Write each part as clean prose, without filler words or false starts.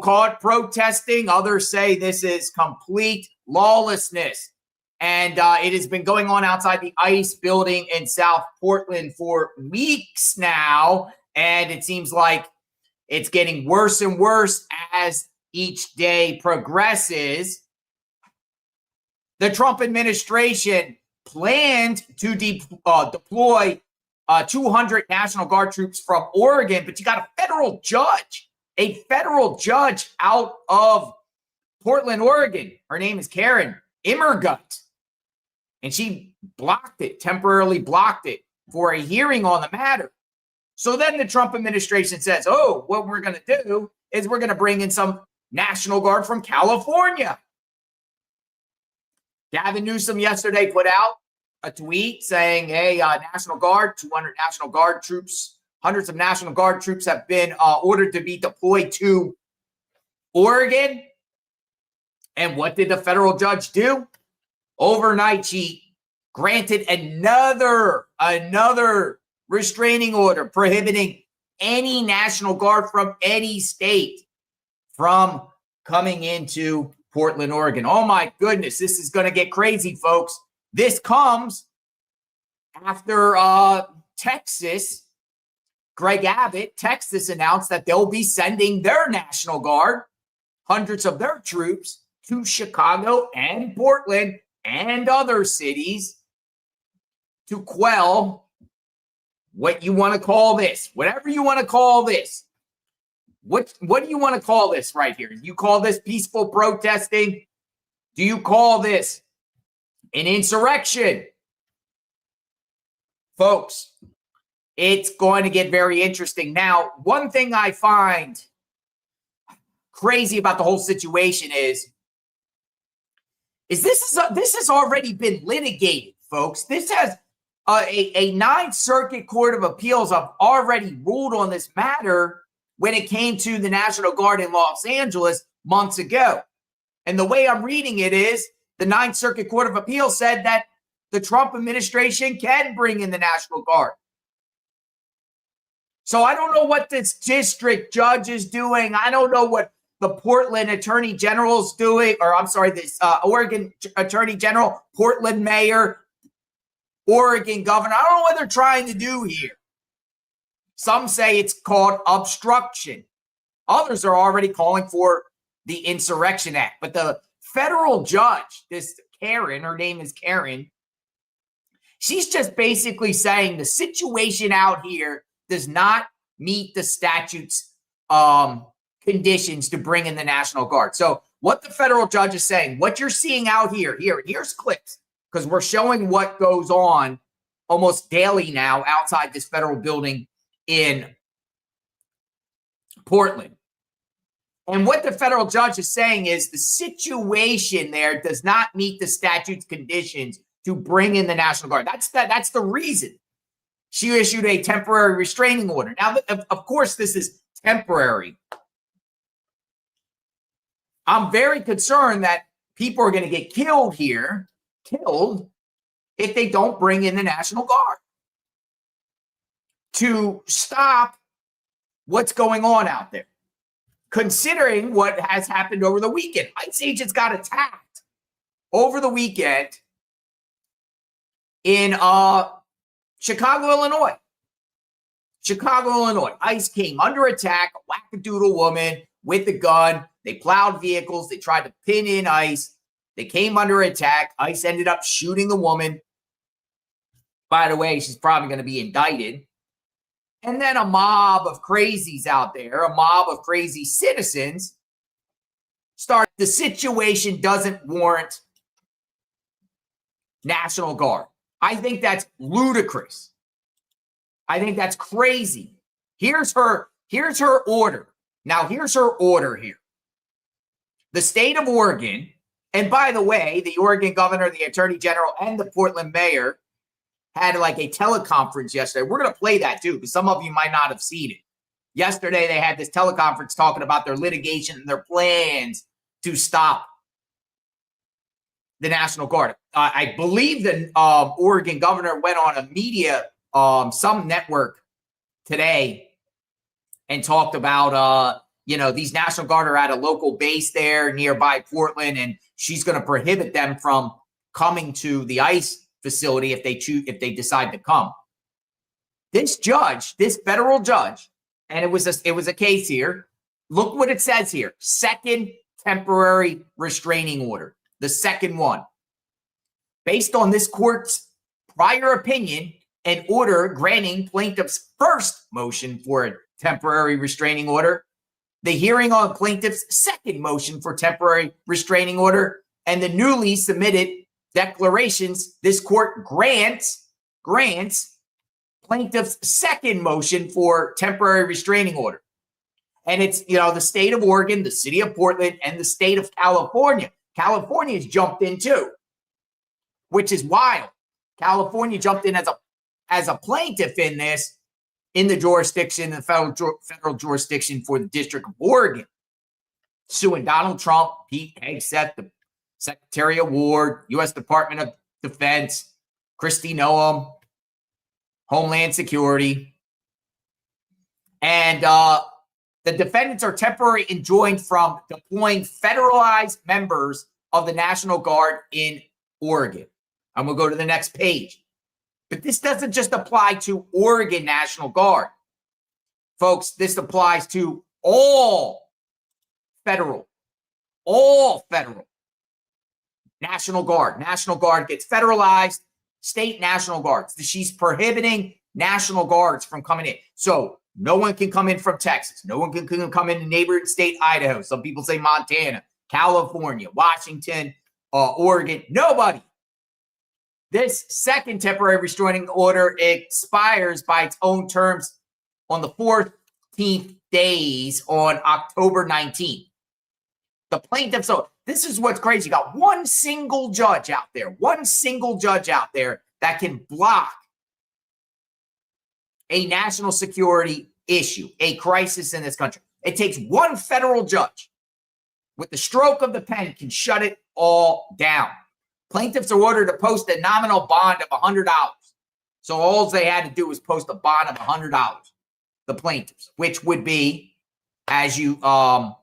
caught protesting. Others say this is complete lawlessness. And it has been going on outside the ICE building in South Portland for weeks now. And it seems like it's getting worse and worse as each day progresses. The Trump administration planned to deploy 200 National Guard troops from Oregon, but you got a federal judge out of Portland, Oregon. Her name is Karin Immergut. And she temporarily blocked it for a hearing on the matter. So then the Trump administration says, oh, what we're going to do is we're going to bring in some National Guard from California. Gavin Newsom yesterday put out a tweet saying, hey, National Guard, 200 National Guard troops, hundreds of National Guard troops have been ordered to be deployed to Oregon. And what did the federal judge do? Overnight, she granted another restraining order prohibiting any National Guard from any state from coming into Portland, Oregon. Oh my goodness, this is going to get crazy, folks. This comes after Texas, Greg Abbott, Texas announced that they'll be sending their National Guard, hundreds of their troops, to Chicago and Portland and other cities to quell what you want to call this, whatever you want to call this. What do you want to call this right here? Do you call this peaceful protesting? Do you call this an insurrection? Folks, it's going to get very interesting. Now, one thing I find crazy about the whole situation is this has already been litigated, folks. This has a Ninth Circuit Court of Appeals have already ruled on this matter when it came to the National Guard in Los Angeles months ago. And the way I'm reading it is the Ninth Circuit Court of Appeals said that the Trump administration can bring in the National Guard. So I don't know what this district judge is doing. I don't know what the Portland Attorney General is doing, or I'm sorry, this Oregon Attorney General, Portland Mayor, Oregon Governor. I don't know what they're trying to do here. Some say it's called obstruction. Others are already calling for the Insurrection Act. But the federal judge, this Karin, her name is Karin, she's just basically saying the situation out here does not meet the statute's conditions to bring in the National Guard. So what the federal judge is saying, what you're seeing out here's clips, because we're showing what goes on almost daily now outside this federal building in Portland. And what the federal judge is saying is the situation there does not meet the statute's conditions to bring in the National Guard. That's the reason she issued a temporary restraining order. Now, of course, this is temporary. I'm very concerned that people are going to get killed if they don't bring in the National Guard to stop what's going on out there. Considering what has happened over the weekend, ICE agents got attacked over the weekend in Chicago, Illinois. ICE came under attack, a wackadoodle woman with a gun. They plowed vehicles. They tried to pin in ICE. They came under attack. ICE ended up shooting the woman. By the way, she's probably going to be indicted. And then a mob of crazies out there, a mob of crazy citizens start. The situation doesn't warrant National Guard. I think that's ludicrous. I think that's crazy. Here's her order. Now, here's her order here. The state of Oregon, and by the way, the Oregon governor, the attorney general, and the Portland mayor had like a teleconference yesterday. We're going to play that too, because some of you might not have seen it. Yesterday, they had this teleconference talking about their litigation and their plans to stop the National Guard. I believe the Oregon governor went on a media, some network today and talked about, these National Guard are at a local base there nearby Portland, and she's going to prohibit them from coming to the ICE facility if they decide to come. This judge, this federal judge, and it was a case here. Look what it says here. Second temporary restraining order. The second one. Based on this court's prior opinion and order granting plaintiff's first motion for a temporary restraining order, the hearing on plaintiff's second motion for temporary restraining order, and the newly submitted declarations, this court grants plaintiff's second motion for temporary restraining order. And it's, the state of Oregon, the city of Portland, and the state of California. California's jumped in too, which is wild. California jumped in as a plaintiff in this, in the jurisdiction, the federal jurisdiction for the District of Oregon, suing Donald Trump, Pete Hegseth, the Secretary of War, U.S. Department of Defense, Kristi Noem, Homeland Security. And the defendants are temporarily enjoined from deploying federalized members of the National Guard in Oregon. I'm going to go to the next page. But this doesn't just apply to Oregon National Guard. Folks, this applies to all federal National Guard. National Guard gets federalized, state National Guards. She's prohibiting National Guards from coming in. So no one can come in from Texas. No one can come in neighboring state Idaho. Some people say Montana, California, Washington, Oregon. Nobody. This second temporary restraining order expires by its own terms on the 14th days on October 19th. The plaintiff, so this is what's crazy. You got one single judge out there that can block a national security issue, a crisis in this country. It takes one federal judge with the stroke of the pen can shut it all down. Plaintiffs are ordered to post a nominal bond of $100. So all they had to do was post a bond of $100. The plaintiffs, which would be, as you know,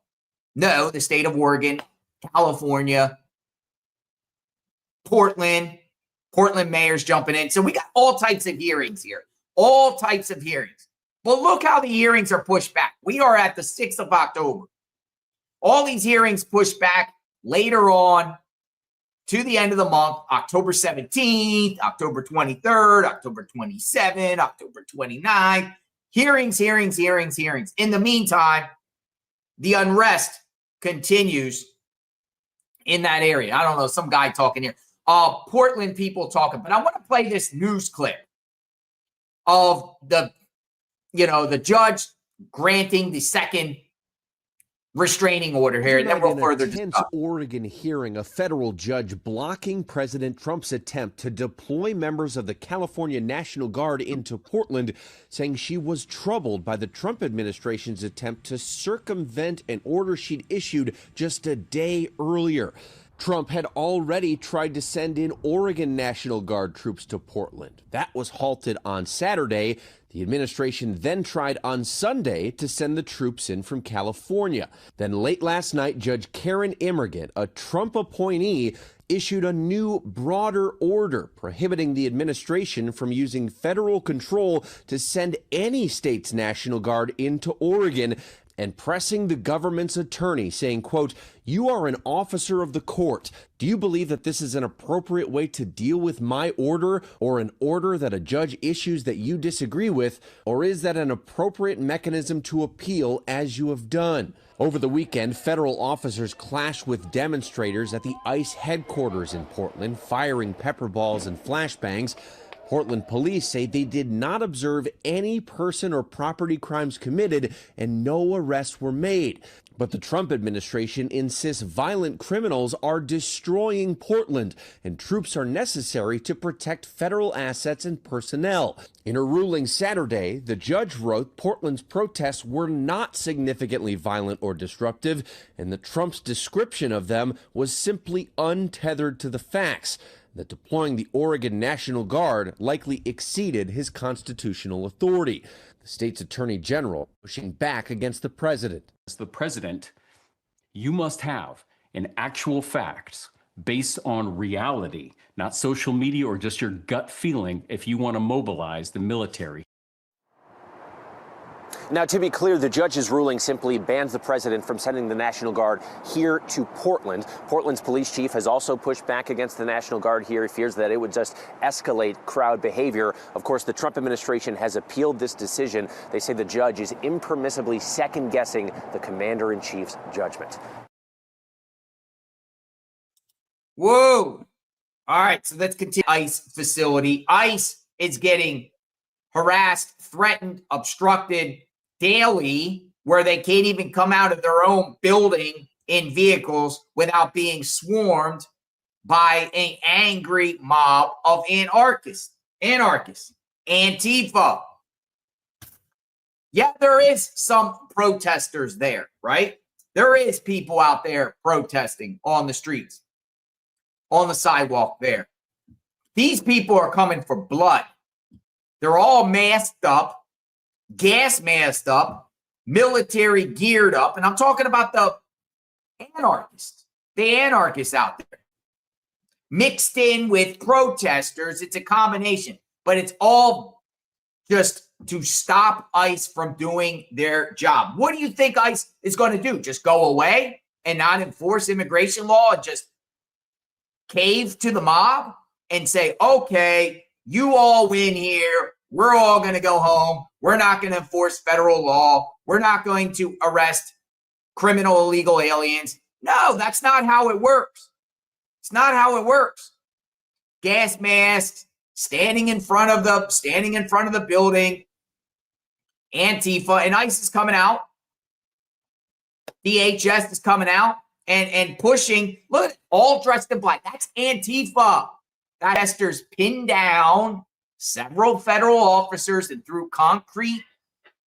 the state of Oregon, California, Portland mayor's jumping in. So we got all types of hearings here. All types of hearings. But look how the hearings are pushed back. We are at the 6th of October. All these hearings pushed back later on to the end of the month, October 17th, October 23rd, October 27th, October 29th. Hearings. In the meantime, the unrest continues in that area. I don't know, some guy talking here. Portland people talking, but I want to play this news clip of the judge granting the second restraining order here, and then we'll further discuss. Oregon hearing, a federal judge blocking President Trump's attempt to deploy members of the California National Guard into Portland, saying she was troubled by the Trump administration's attempt to circumvent an order she'd issued just a day earlier. Trump had already tried to send in Oregon National Guard troops to Portland. That was halted on Saturday. The administration then tried on Sunday to send the troops in from California. Then late last night, Judge Karin Immergut, a Trump appointee, issued a new, broader order prohibiting the administration from using federal control to send any state's National Guard into Oregon, and pressing the government's attorney, saying, quote, "You are an officer of the court. Do you believe that this is an appropriate way to deal with my order, or an order that a judge issues that you disagree with, or is that an appropriate mechanism to appeal as you have done?" Over the weekend, federal officers clashed with demonstrators at the ICE headquarters in Portland, firing pepper balls and flashbangs. Portland police say they did not observe any person or property crimes committed and no arrests were made. But the Trump administration insists violent criminals are destroying Portland and troops are necessary to protect federal assets and personnel. In a ruling Saturday, the judge wrote Portland's protests were not significantly violent or disruptive, and that Trump's description of them was simply untethered to the facts. That deploying the Oregon National Guard likely exceeded his constitutional authority. The The state's attorney general pushing back against the president. As the president, you must have an actual facts based on reality, not social media or just your gut feeling if you want to mobilize the military. Now, to be clear, the judge's ruling simply bans the president from sending the National Guard here to Portland. Portland's police chief has also pushed back against the National Guard here. He fears that it would just escalate crowd behavior. Of course, the Trump administration has appealed this decision. They say the judge is impermissibly second-guessing the commander-in-chief's judgment. Whoa. All right, so let's continue. ICE facility. ICE is getting harassed, threatened, obstructed daily, where they can't even come out of their own building in vehicles without being swarmed by an angry mob of anarchists, Antifa. Yeah, there is some protesters there, right? There is people out there protesting on the streets, on the sidewalk there. These people are coming for blood. They're all masked up, gas masked up, military geared up. And I'm talking about the anarchists out there. Mixed in with protesters, it's a combination. But it's all just to stop ICE from doing their job. What do you think ICE is going to do? Just go away and not enforce immigration law and just cave to the mob and say, okay, you all win here. We're all going to go home. We're not going to enforce federal law. We're not going to arrest criminal illegal aliens. No, that's not how it works. It's not how it works. Gas masks, standing in front of the building. Antifa and ICE is coming out. DHS is coming out and pushing. Look, all dressed in black. That's Antifa. Protesters pinned down several federal officers and threw concrete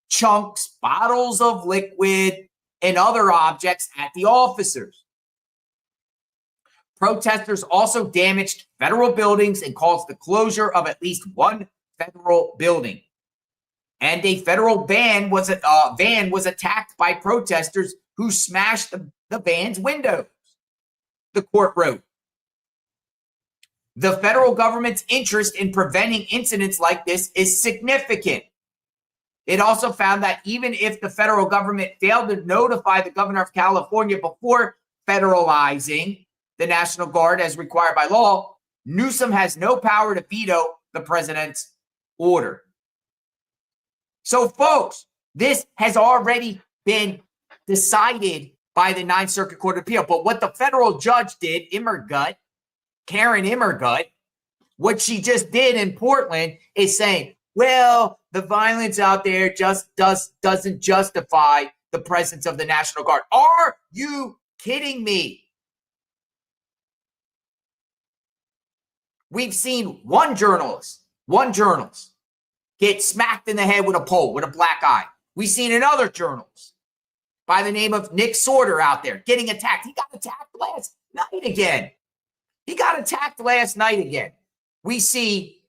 chunks, bottles of liquid, and other objects at the officers. Protesters also damaged federal buildings and caused the closure of at least one federal building. And a federal van was attacked by protesters who smashed the van's windows, the court wrote. The federal government's interest in preventing incidents like this is significant. It also found that even if the federal government failed to notify the governor of California before federalizing the National Guard as required by law, Newsom has no power to veto the president's order. So, folks, this has already been decided by the Ninth Circuit Court of Appeal. But what the federal judge did, Karin Immergut, what she just did in Portland is saying, well, the violence out there just doesn't justify the presence of the National Guard. Are you kidding me? We've seen one journalist get smacked in the head with a pole, with a black eye. We've seen another journalist by the name of Nick Sorter out there getting attacked. He got attacked last night again. We see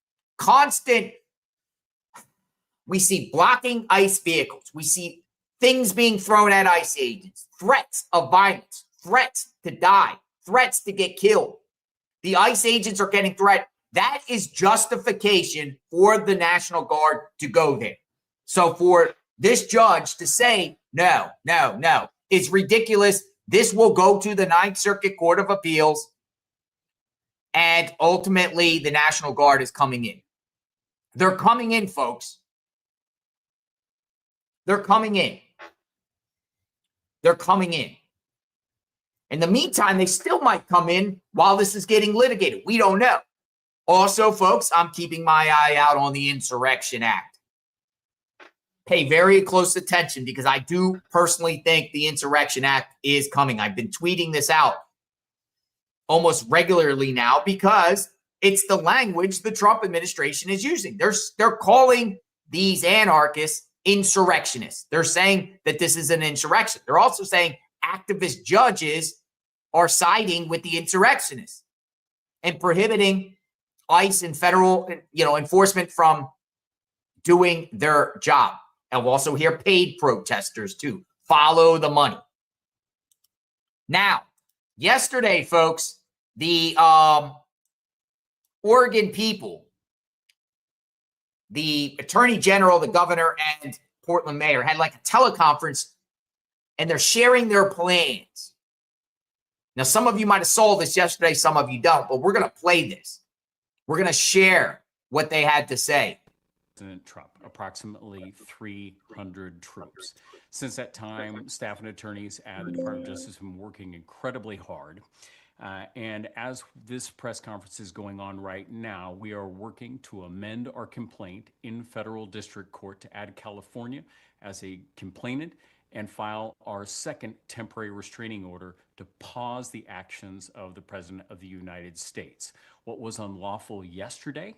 blocking ICE vehicles. We see things being thrown at ICE agents, threats of violence, threats to die, threats to get killed. The ICE agents are getting threatened. That is justification for the National Guard to go there. So for this judge to say, no, it's ridiculous. This will go to the Ninth Circuit Court of Appeals. And ultimately, the National Guard is coming in. They're coming in, folks. They're coming in. In the meantime, they still might come in while this is getting litigated. We don't know. Also, folks, I'm keeping my eye out on the Insurrection Act. Pay very close attention because I do personally think the Insurrection Act is coming. I've been tweeting this out almost regularly now because it's the language the Trump administration is using. They're calling these anarchists insurrectionists. They're saying that this is an insurrection. They're also saying activist judges are siding with the insurrectionists and prohibiting ICE and federal, enforcement from doing their job. And we'll also hear paid protesters too. Follow the money. Now, yesterday, folks, the Oregon people, the attorney general, the governor, and Portland mayor had like a teleconference, and they're sharing their plans. Now, some of you might have saw this yesterday, some of you don't, but we're going to play this. We're going to share what they had to say. President Trump, approximately 300 troops. Since that time, staff and attorneys at the Department of Justice have been working incredibly hard. And as this press conference is going on right now, we are working to amend our complaint in federal district court to add California as a complainant and file our second temporary restraining order to pause the actions of the President of the United States. What was unlawful yesterday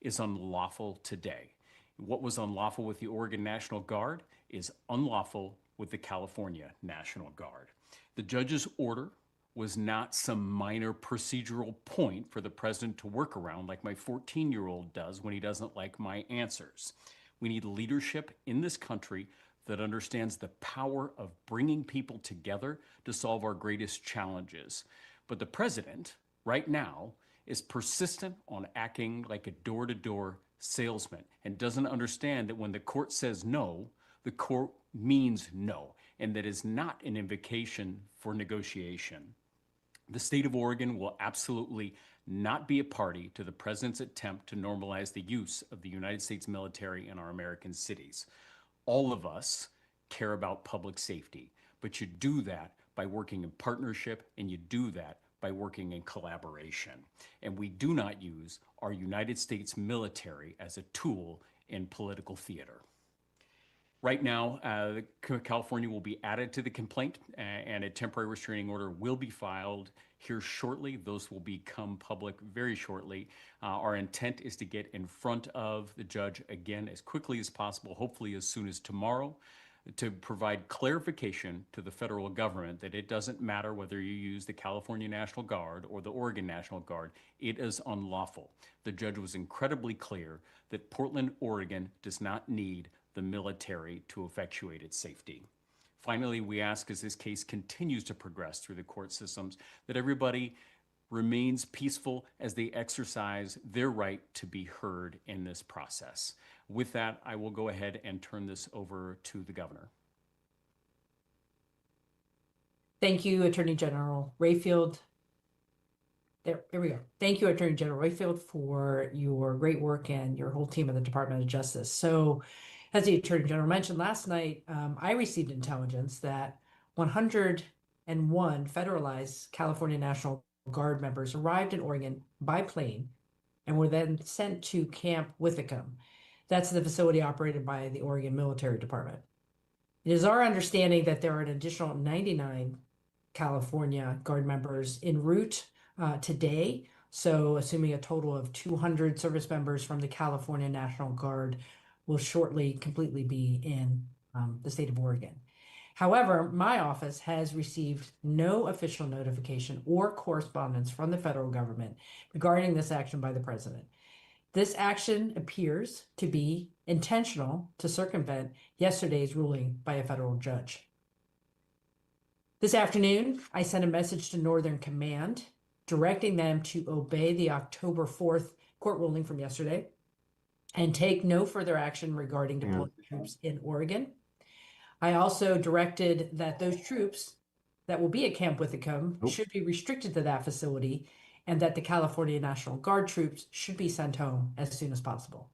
is unlawful today. What was unlawful with the Oregon National Guard is unlawful with the California National Guard. The judge's order was not some minor procedural point for the president to work around like my 14-year-old does when he doesn't like my answers. We need leadership in this country that understands the power of bringing people together to solve our greatest challenges. But the president, right now, is persistent on acting like a door-to-door salesman and doesn't understand that when the court says no, the court means no, and that is not an invocation for negotiation. The state of Oregon will absolutely not be a party to the president's attempt to normalize the use of the United States military in our American cities. All of us care about public safety, but you do that by working in partnership, and you do that by working in collaboration. And we do not use our United States military as a tool in political theater. Right now, California will be added to the complaint, and a temporary restraining order will be filed here shortly. Those will become public very shortly. Our intent is to get in front of the judge again as quickly as possible, hopefully as soon as tomorrow, to provide clarification to the federal government that it doesn't matter whether you use the California National Guard or the Oregon National Guard. It is unlawful. The judge was incredibly clear that Portland, Oregon does not need the military to effectuate its safety. Finally, we ask, as this case continues to progress through the court systems, that everybody remains peaceful as they exercise their right to be heard in this process. With that, I will go ahead and turn this over to the governor. Thank you, Attorney General Rayfield. Here we go. Thank you, Attorney General Rayfield, for your great work and your whole team of the Department of Justice. So, as the Attorney General mentioned last night, I received intelligence that 101 federalized California National Guard members arrived in Oregon by plane and were then sent to Camp Withicum. That's the facility operated by the Oregon Military Department. It is our understanding that there are an additional 99 California Guard members en route today. So assuming a total of 200 service members from the California National Guard will shortly completely be in the state of Oregon. However, my office has received no official notification or correspondence from the federal government regarding this action by the president. This action appears to be intentional to circumvent yesterday's ruling by a federal judge. This afternoon, I sent a message to Northern Command directing them to obey the October 4th court ruling from yesterday and take no further action regarding deploying troops in Oregon. I also directed that those troops that will be at Camp Withicum should be restricted to that facility, and that the California National Guard troops should be sent home as soon as possible.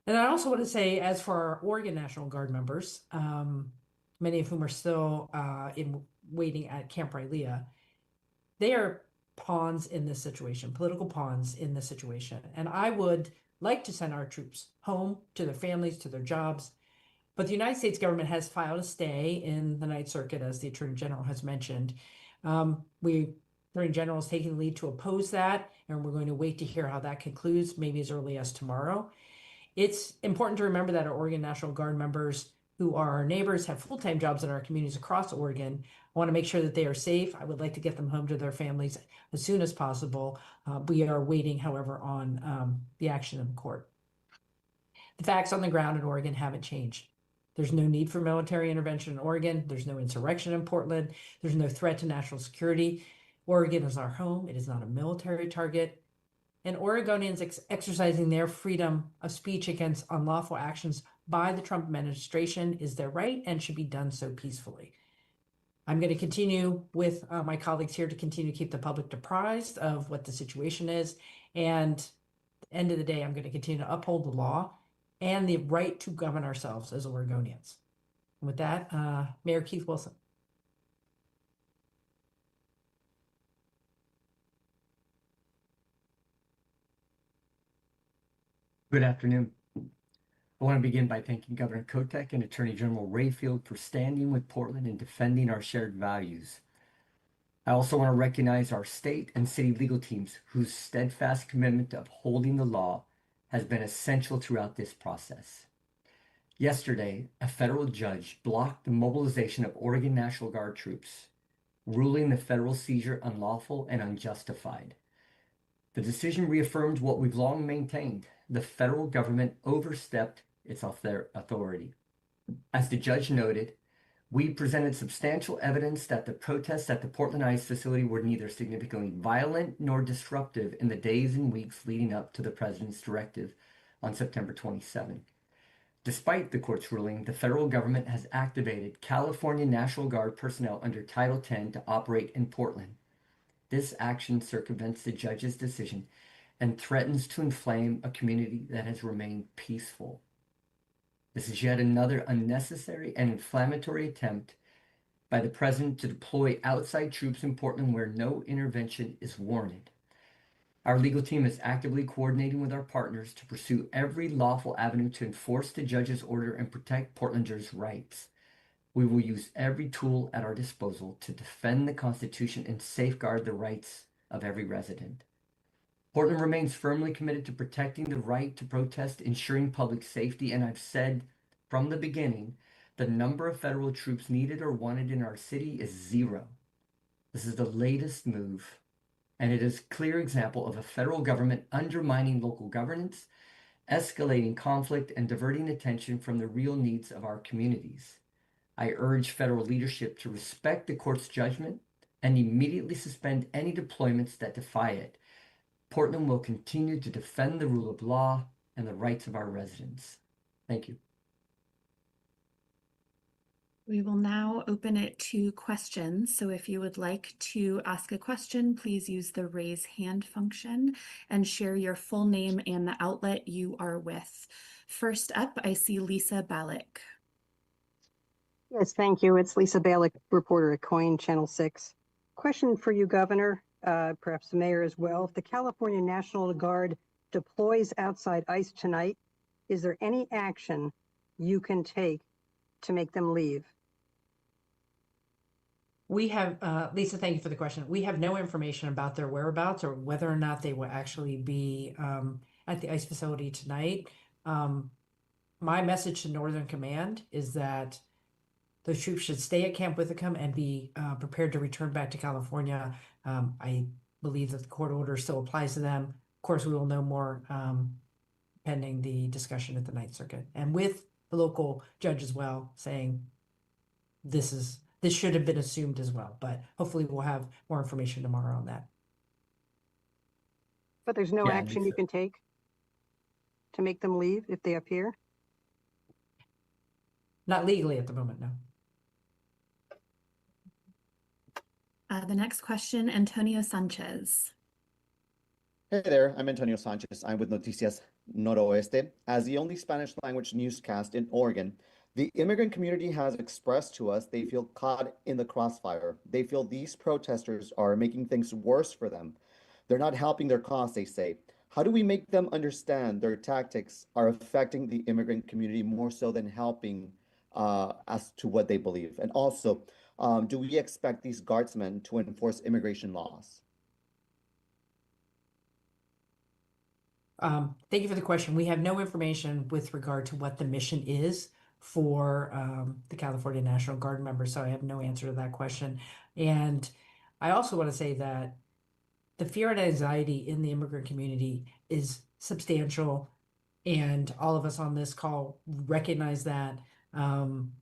And I also want to say, as for our Oregon National Guard members, many of whom are still waiting at Camp Rylea, they are pawns in this situation, political pawns in this situation. And I would like to send our troops home to their families, to their jobs. But the United States government has filed a stay in the Ninth Circuit, as the Attorney General has mentioned. Attorney General is taking the lead to oppose that, and we're going to wait to hear how that concludes, maybe as early as tomorrow. It's important to remember that our Oregon National Guard members, who are our neighbors, have full-time jobs in our communities across Oregon. I want to make sure that they are safe. I would like to get them home to their families as soon as possible. We are waiting, however, on the action of the court. The facts on the ground in Oregon haven't changed. There's no need for military intervention in Oregon. There's no insurrection in Portland. There's no threat to national security. Oregon is our home. It is not a military target. And Oregonians exercising their freedom of speech against unlawful actions by the Trump administration is their right and should be done so peacefully. I'm going to continue with my colleagues here to continue to keep the public apprised of what the situation is. And at the end of the day, I'm going to continue to uphold the law and the right to govern ourselves as Oregonians. And with that, Mayor Keith Wilson. Good afternoon. I want to begin by thanking Governor Kotek and Attorney General Rayfield for standing with Portland and defending our shared values. I also want to recognize our state and city legal teams whose steadfast commitment to upholding the law has been essential throughout this process. Yesterday, a federal judge blocked the mobilization of Oregon National Guard troops, ruling the federal seizure unlawful and unjustified. The decision reaffirmed what we've long maintained: the federal government overstepped its authority. As the judge noted, we presented substantial evidence that the protests at the Portland ICE facility were neither significantly violent nor disruptive in the days and weeks leading up to the president's directive on September 27. Despite the court's ruling, the federal government has activated California National Guard personnel under Title X to operate in Portland. This action circumvents the judge's decision and threatens to inflame a community that has remained peaceful. This is yet another unnecessary and inflammatory attempt by the president to deploy outside troops in Portland where no intervention is warranted. Our legal team is actively coordinating with our partners to pursue every lawful avenue to enforce the judge's order and protect Portlanders' rights. We will use every tool at our disposal to defend the Constitution and safeguard the rights of every resident. Portland remains firmly committed to protecting the right to protest, ensuring public safety, and I've said from the beginning, the number of federal troops needed or wanted in our city is 0. This is the latest move, and it is a clear example of a federal government undermining local governance, escalating conflict, and diverting attention from the real needs of our communities. I urge federal leadership to respect the court's judgment and immediately suspend any deployments that defy it. Portland will continue to defend the rule of law and the rights of our residents. Thank you. We will now open it to questions. So if you would like to ask a question, please use the raise hand function and share your full name and the outlet you are with. First up, I see Lisa Balick. Yes, thank you. It's Lisa Balick, reporter at Coin Channel 6. Question for you, Governor, perhaps the mayor as well. If the California National Guard deploys outside ICE tonight, is there any action you can take to make them leave? We have, Lisa, thank you for the question. We have no information about their whereabouts or whether or not they will actually be at the ICE facility tonight. My message to Northern Command is that those troops should stay at Camp Withicum and be prepared to return back to California. I believe that the court order still applies to them. Of course, we will know more pending the discussion at the Ninth Circuit and with the local judge as well, saying this should have been assumed as well. But hopefully we'll have more information tomorrow on that. But there's no action you can take to make them leave if they appear? Not legally at the moment, no. The next question, Antonio Sanchez. Hey there, I'm Antonio Sanchez. I'm with Noticias Noroeste. As the only Spanish language newscast in Oregon, the immigrant community has expressed to us they feel caught in the crossfire. They feel these protesters are making things worse for them. They're not helping their cause, they say. How do we make them understand their tactics are affecting the immigrant community more so than helping as to what they believe? And also, do we expect these guardsmen to enforce immigration laws? Thank you for the question. We have no information with regard to what the mission is for the California National Guard members, so I have no answer to that question. And I also want to say that the fear and anxiety in the immigrant community is substantial And all of us on this call recognize that. And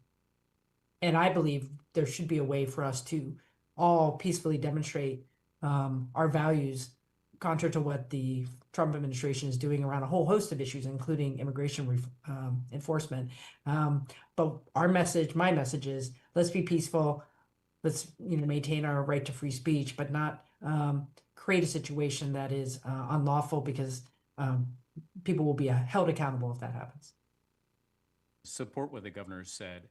I believe there should be a way for us to all peacefully demonstrate our values, contrary to what the Trump administration is doing around a whole host of issues, including immigration enforcement. But our message, my message is, let's be peaceful. Let's maintain our right to free speech, but not create a situation that is unlawful, because people will be held accountable if that happens. Support what the governor said.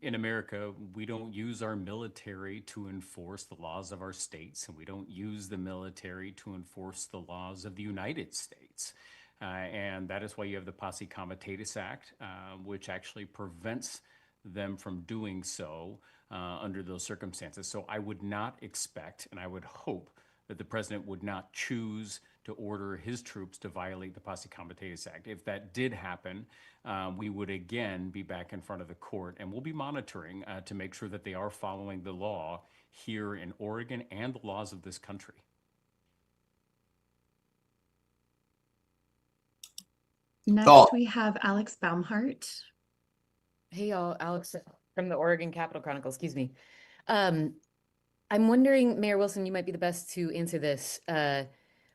In America, we don't use our military to enforce the laws of our states, and we don't use the military to enforce the laws of the United States. And that is why you have the Posse Comitatus Act, which actually prevents them from doing so under those circumstances. So I would not expect, and I would hope, that the president would not choose to order his troops to violate the Posse Comitatus Act. If that did happen, we would again be back in front of the court, and we'll be monitoring to make sure that they are following the law here in Oregon and the laws of this country. Next, we have Alex Baumhart. Hey, y'all. Alex from the Oregon Capitol Chronicle. Excuse me. I'm wondering, Mayor Wilson, you might be the best to answer this.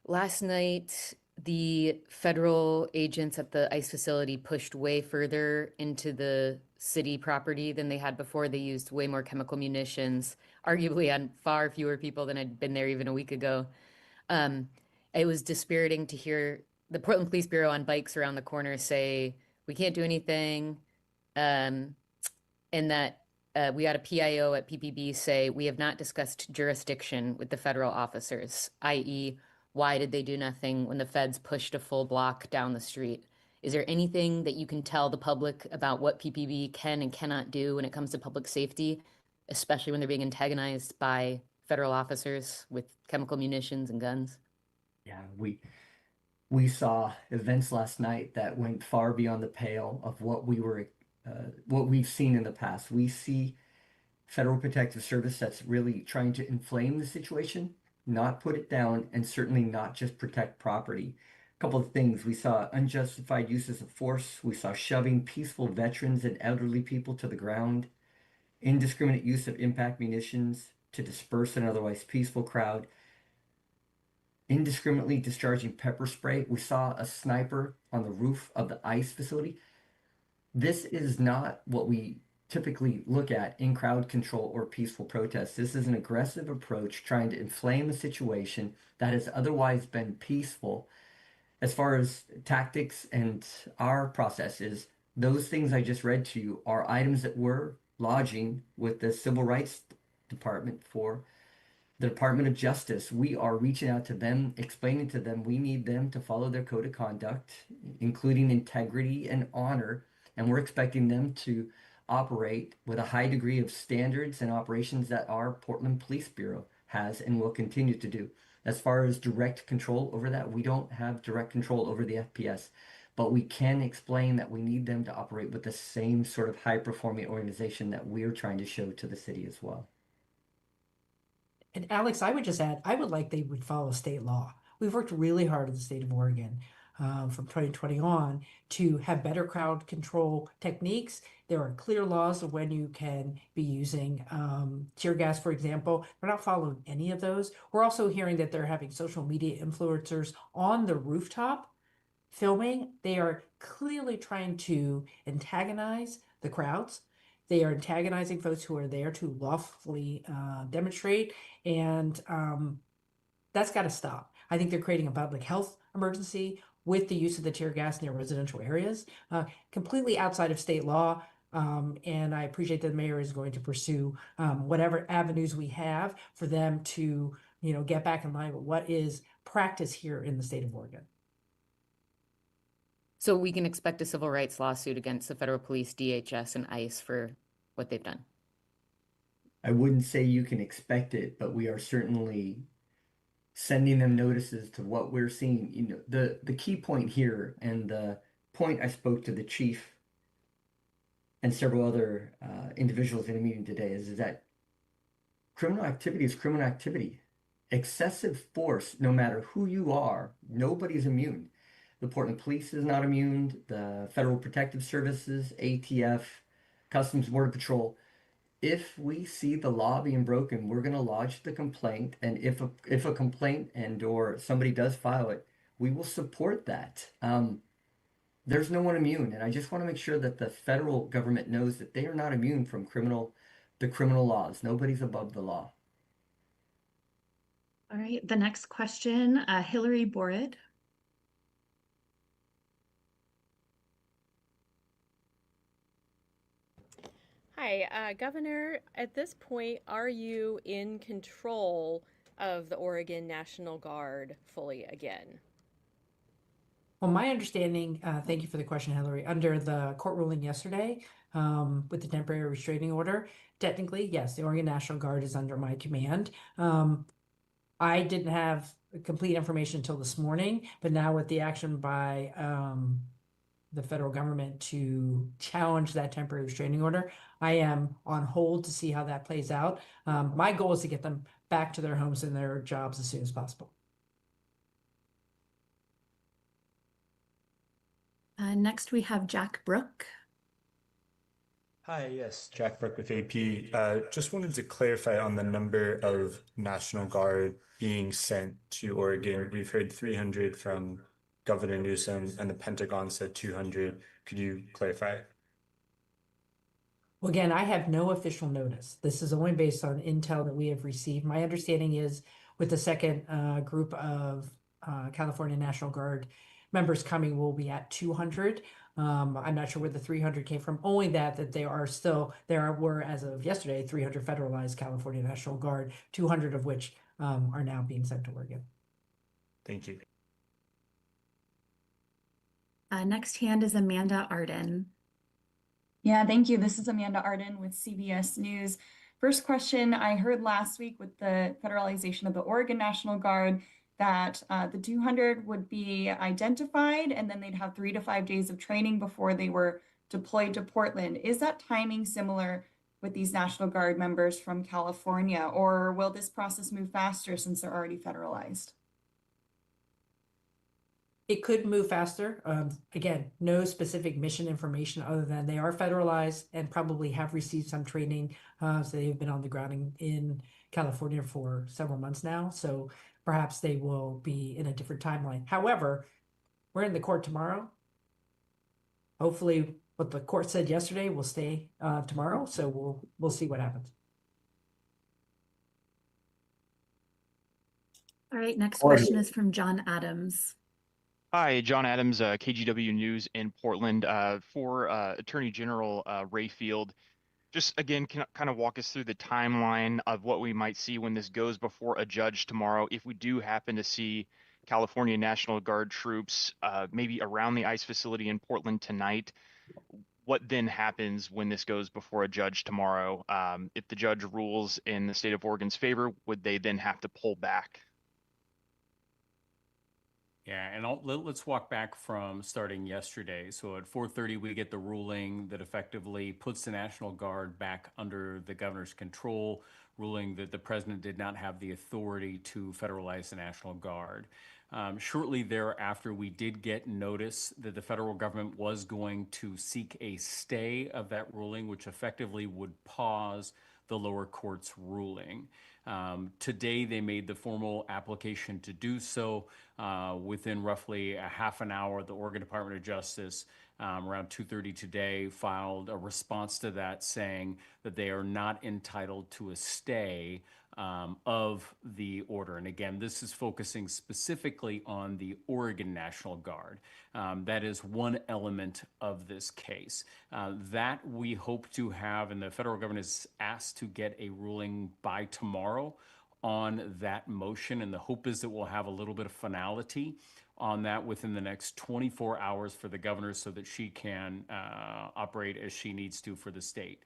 Last night, the federal agents at the ICE facility pushed way further into the city property than they had before. They used way more chemical munitions, arguably on far fewer people than had been there even a week ago. It was dispiriting to hear the Portland Police Bureau on bikes around the corner say, we can't do anything, and that we had a PIO at PPB say, we have not discussed jurisdiction with the federal officers, i.e., why did they do nothing when the feds pushed a full block down the street? Is there anything that you can tell the public about what PPB can and cannot do when it comes to public safety, especially when they're being antagonized by federal officers with chemical munitions and guns? Yeah, we saw events last night that went far beyond the pale of what we've seen in the past. We see Federal Protective Service that's really trying to inflame the situation, not put it down, and certainly not just protect property. A couple of things. We saw unjustified uses of force. We saw shoving peaceful veterans and elderly people to the ground, indiscriminate use of impact munitions to disperse an otherwise peaceful crowd, indiscriminately discharging pepper spray. We saw a sniper on the roof of the ICE facility. This is not what we typically look at in crowd control or peaceful protests. This is an aggressive approach trying to inflame a situation that has otherwise been peaceful. As far as tactics and our processes, those things I just read to you are items that we're lodging with the Civil Rights Department for the Department of Justice. We are reaching out to them, explaining to them we need them to follow their code of conduct, including integrity and honor, and we're expecting them to operate with a high degree of standards and operations that our Portland Police Bureau has and will continue to do. As far as direct control over that, we don't have direct control over the FPS, but we can explain that we need them to operate with the same sort of high-performing organization that we're trying to show to the city as well. And Alex, I would just add, I would like they would follow state law. We've worked really hard in the state of Oregon from 2020 on to have better crowd control techniques. There are clear laws of when you can be using tear gas, for example. We're not following any of those. We're also hearing that they're having social media influencers on the rooftop filming. They are clearly trying to antagonize the crowds. They are antagonizing folks who are there to lawfully demonstrate, and that's got to stop. I think they're creating a public health emergency with the use of the tear gas in their residential areas, completely outside of state law. And I appreciate that the mayor is going to pursue whatever avenues we have for them to, get back in line with what is practice here in the state of Oregon. So we can expect a civil rights lawsuit against the federal police, DHS, and ICE for what they've done? I wouldn't say you can expect it, but we are certainly sending them notices to what we're seeing. The key point here, and the point I spoke to the chief and several other individuals in a meeting today, is that criminal activity is criminal activity. Excessive force, no matter who you are, nobody's immune. The Portland Police is not immune. The Federal Protective Services, ATF, Customs Border Patrol. If we see the law being broken, we're going to lodge the complaint. And if a complaint and or somebody does file it, we will support that. There's no one immune. And I just want to make sure that the federal government knows that they are not immune from the criminal laws. Nobody's above the law. All right, the next question, Hillary Borid. Hi, Governor. At this point, are you in control of the Oregon National Guard fully again? Well, my understanding, thank you for the question, Hillary, under the court ruling yesterday with the temporary restraining order, technically, yes, the Oregon National Guard is under my command. I didn't have complete information until this morning, but now with the action by the federal government to challenge that temporary restraining order, I am on hold to see how that plays out. My goal is to get them back to their homes and their jobs as soon as possible. Next, we have Jack Brook. Hi, yes, Jack Brook with AP. Just wanted to clarify on the number of National Guard being sent to Oregon. We've heard 300 from Governor Newsom, and the Pentagon said 200. Could you clarify? Well, again, I have no official notice. This is only based on intel that we have received. My understanding is with the second group of California National Guard members coming, we'll be at 200. I'm not sure where the 300 came from. Only that there were, as of yesterday, 300 federalized California National Guard, 200 of which are now being sent to Oregon. Thank you. Next hand is Amanda Arden. Yeah, thank you. This is Amanda Arden with CBS News. First question, I heard last week with the federalization of the Oregon National Guard that the 200 would be identified and then they'd have 3 to 5 days of training before they were deployed to Portland. Is that timing similar with these National Guard members from California, or will this process move faster since they're already federalized? It could move faster. Again, no specific mission information other than they are federalized and probably have received some training. So they've been on the ground in California for several months now. So perhaps they will be in a different timeline. However, we're in the court tomorrow. Hopefully what the court said yesterday will stay tomorrow. So we'll see what happens. All right, next question is from John Adams. Hi, John Adams, KGW News in Portland. For Attorney General Rayfield, just again, can kind of walk us through the timeline of what we might see when this goes before a judge tomorrow. If we do happen to see California National Guard troops maybe around the ICE facility in Portland tonight, what then happens when this goes before a judge tomorrow? If the judge rules in the state of Oregon's favor, would they then have to pull back? Yeah, and let's walk back from starting yesterday. So at 4:30, we get the ruling that effectively puts the National Guard back under the governor's control, ruling that the president did not have the authority to federalize the National Guard. Shortly thereafter, we did get notice that the federal government was going to seek a stay of that ruling, which effectively would pause the lower court's ruling. Today, they made the formal application to do so. Within roughly a half an hour, the Oregon Department of Justice, around 2:30 today, filed a response to that saying that they are not entitled to a stay of the order. And again, this is focusing specifically on the Oregon National Guard. That is one element of this case. That we hope to have, and the federal government is asked to get a ruling by tomorrow on that motion. And the hope is that we'll have a little bit of finality on that within the next 24 hours for the governor so that she can operate as she needs to for the state.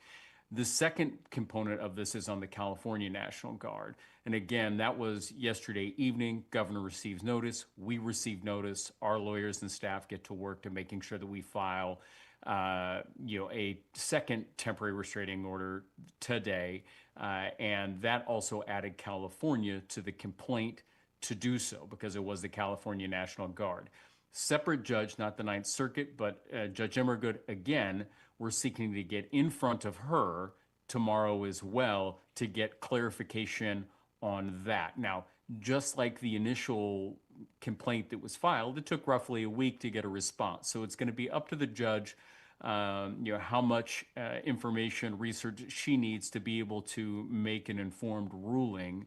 The second component of this is on the California National Guard. And again, that was yesterday evening. Governor receives notice. We receive notice. Our lawyers and staff get to work to making sure that we file a second temporary restraining order today. And that also added California to the complaint to do so because it was the California National Guard. Separate judge, not the Ninth Circuit, but Judge Immergut, again, we're seeking to get in front of her tomorrow as well to get clarification on that. Now, just like the initial complaint that was filed, it took roughly a week to get a response. So it's going to be up to the judge, how much information, research she needs to be able to make an informed ruling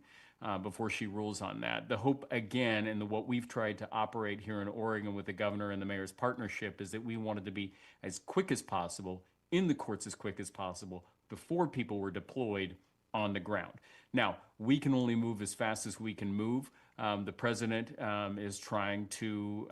before she rules on that. The hope, again, and what we've tried to operate here in Oregon with the governor and the mayor's partnership is that we wanted to be as quick as possible, in the courts as quick as possible, before people were deployed on the ground. Now, we can only move as fast as we can move. The president is trying to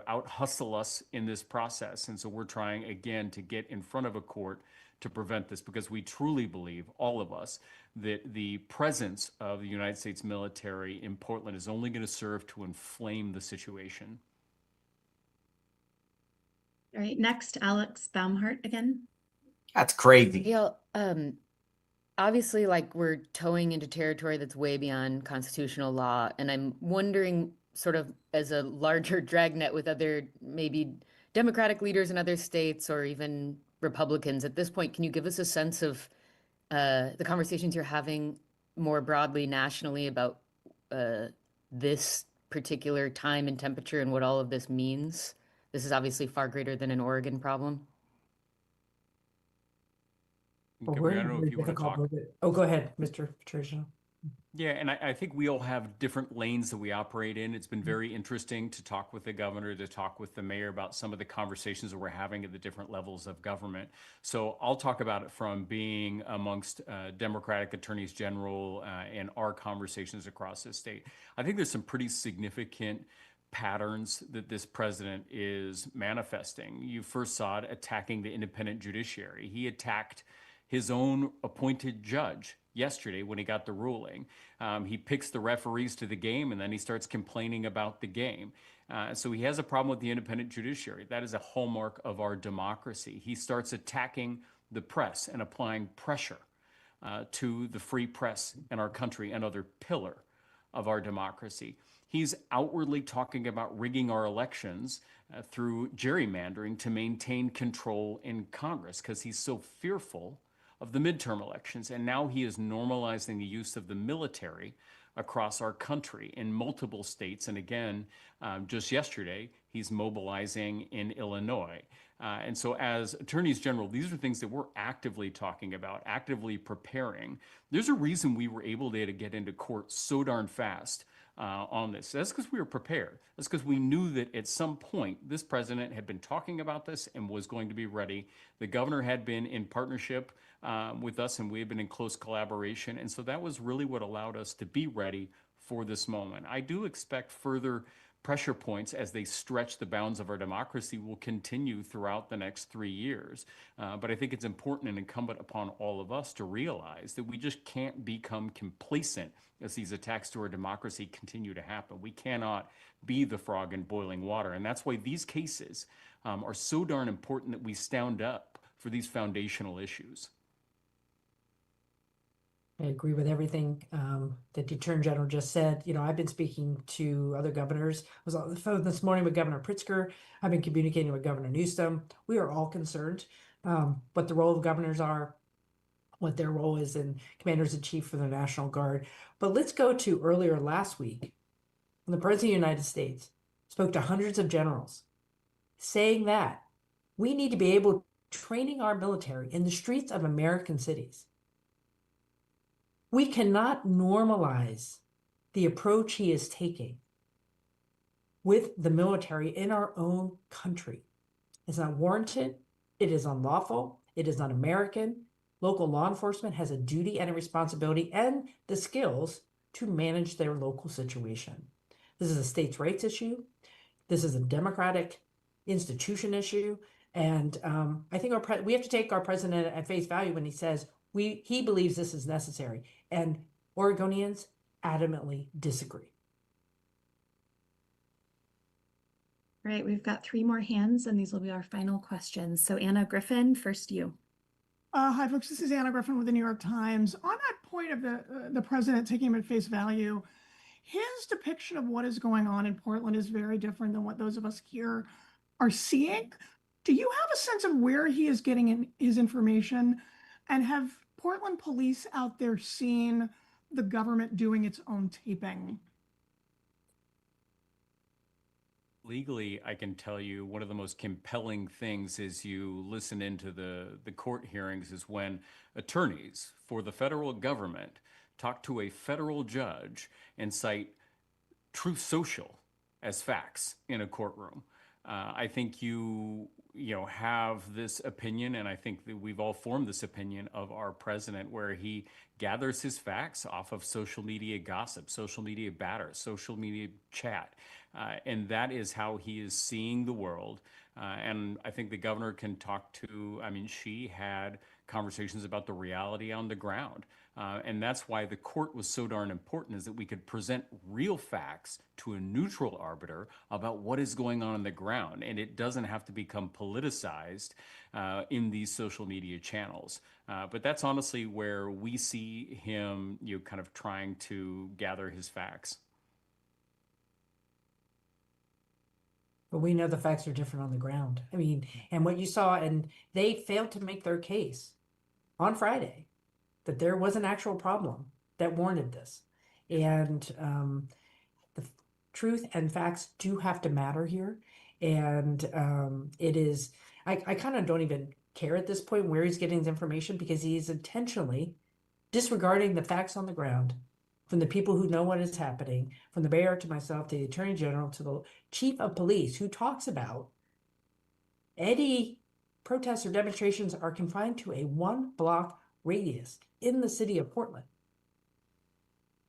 out-hustle us in this process. And so we're trying, again, to get in front of a court to prevent this, because we truly believe, all of us, that the presence of the United States military in Portland is only going to serve to inflame the situation. All right, next, Alex Baumhart again. That's crazy. Yeah, obviously, like, we're towing into territory that's way beyond constitutional law, and I'm wondering, sort of as a larger dragnet with other maybe Democratic leaders in other states or even Republicans at this point, can you give us a sense of the conversations you're having more broadly nationally about this particular time and temperature and what all of this means? This is obviously far greater than an Oregon problem. But Governor, we're I in don't a know very if you want to difficult talk. moment. Oh, go ahead, Mr. Patricia. Yeah, and I think we all have different lanes that we operate in. It's been very interesting to talk with the governor, to talk with the mayor about some of the conversations that we're having at the different levels of government. So I'll talk about it from being amongst Democratic attorneys general and our conversations across the state. I think there's some pretty significant patterns that this president is manifesting. You first saw it attacking the independent judiciary. He attacked his own appointed judge yesterday when he got the ruling. He picks the referees to the game, and then he starts complaining about the game. So he has a problem with the independent judiciary. That is a hallmark of our democracy. He starts attacking the press and applying pressure to the free press in our country, another pillar of our democracy. He's outwardly talking about rigging our elections through gerrymandering to maintain control in Congress, because he's so fearful of the midterm elections. And now he is normalizing the use of the military across our country in multiple states. And again, just yesterday, he's mobilizing in Illinois. And so as attorneys general, these are things that we're actively talking about, actively preparing. There's a reason we were able to get into court so darn fast on this. That's because we were prepared. That's because we knew that at some point this president had been talking about this and was going to be ready. The governor had been in partnership with us, and we had been in close collaboration. And so that was really what allowed us to be ready for this moment. I do expect further pressure points as they stretch the bounds of our democracy will continue throughout the next 3 years. But I think it's important and incumbent upon all of us to realize that we just can't become complacent as these attacks to our democracy continue to happen. We cannot be the frog in boiling water. And that's why these cases are so darn important that we stand up for these foundational issues. I agree with everything that the Attorney General just said. You know, I've been speaking to other governors. I was on the phone this morning with Governor Pritzker. I've been communicating with Governor Newsom. We are all concerned what the role of governors are, what their role is in commanders-in-chief for the National Guard. But let's go to earlier last week when the President of the United States spoke to hundreds of generals saying that we need to be able to training our military in the streets of American cities. We cannot normalize the approach he is taking with the military in our own country. It's not warranted. It is unlawful. It is un-American. Local law enforcement has a duty and a responsibility and the skills to manage their local situation. This is a states' rights issue. This is a democratic institution issue. And I think we have to take our president at face value when he says he believes this is necessary. And Oregonians adamantly disagree. All right, we've got 3 more hands, and these will be our final questions. So Anna Griffin, first you. Hi, folks. This is Anna Griffin with the New York Times. On that point of the president taking him at face value, his depiction of what is going on in Portland is very different than what those of us here are seeing. Do you have a sense of where he is getting his information? And have Portland police out there seen the government doing its own taping? Legally, I can tell you one of the most compelling things as you listen into the court hearings is when attorneys for the federal government talk to a federal judge and cite Truth Social as facts in a courtroom. I think you have this opinion, and I think that we've all formed this opinion of our president, where he gathers his facts off of social media gossip, social media batter, social media chat, and that is how he is seeing the world. And I think the governor can talk to. I mean, she had conversations about the reality on the ground. And that's why the court was so darn important, is that we could present real facts to a neutral arbiter about what is going on the ground. And it doesn't have to become politicized in these social media channels. But that's honestly where we see him, kind of trying to gather his facts. But we know the facts are different on the ground. I mean, and what you saw, and they failed to make their case on Friday that there was an actual problem that warranted this. And the truth and facts do have to matter here. And it is, I kind of don't even care at this point where he's getting his information, because he is intentionally disregarding the facts on the ground from the people who know what is happening, from the mayor to myself, to the attorney general, to the chief of police, who talks about any protests or demonstrations are confined to a 1-block radius in the city of Portland.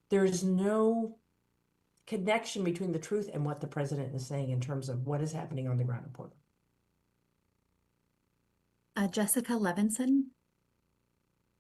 There is no connection between the truth and what the president is saying in terms of what is happening on the ground in Portland. Jessica Levinson.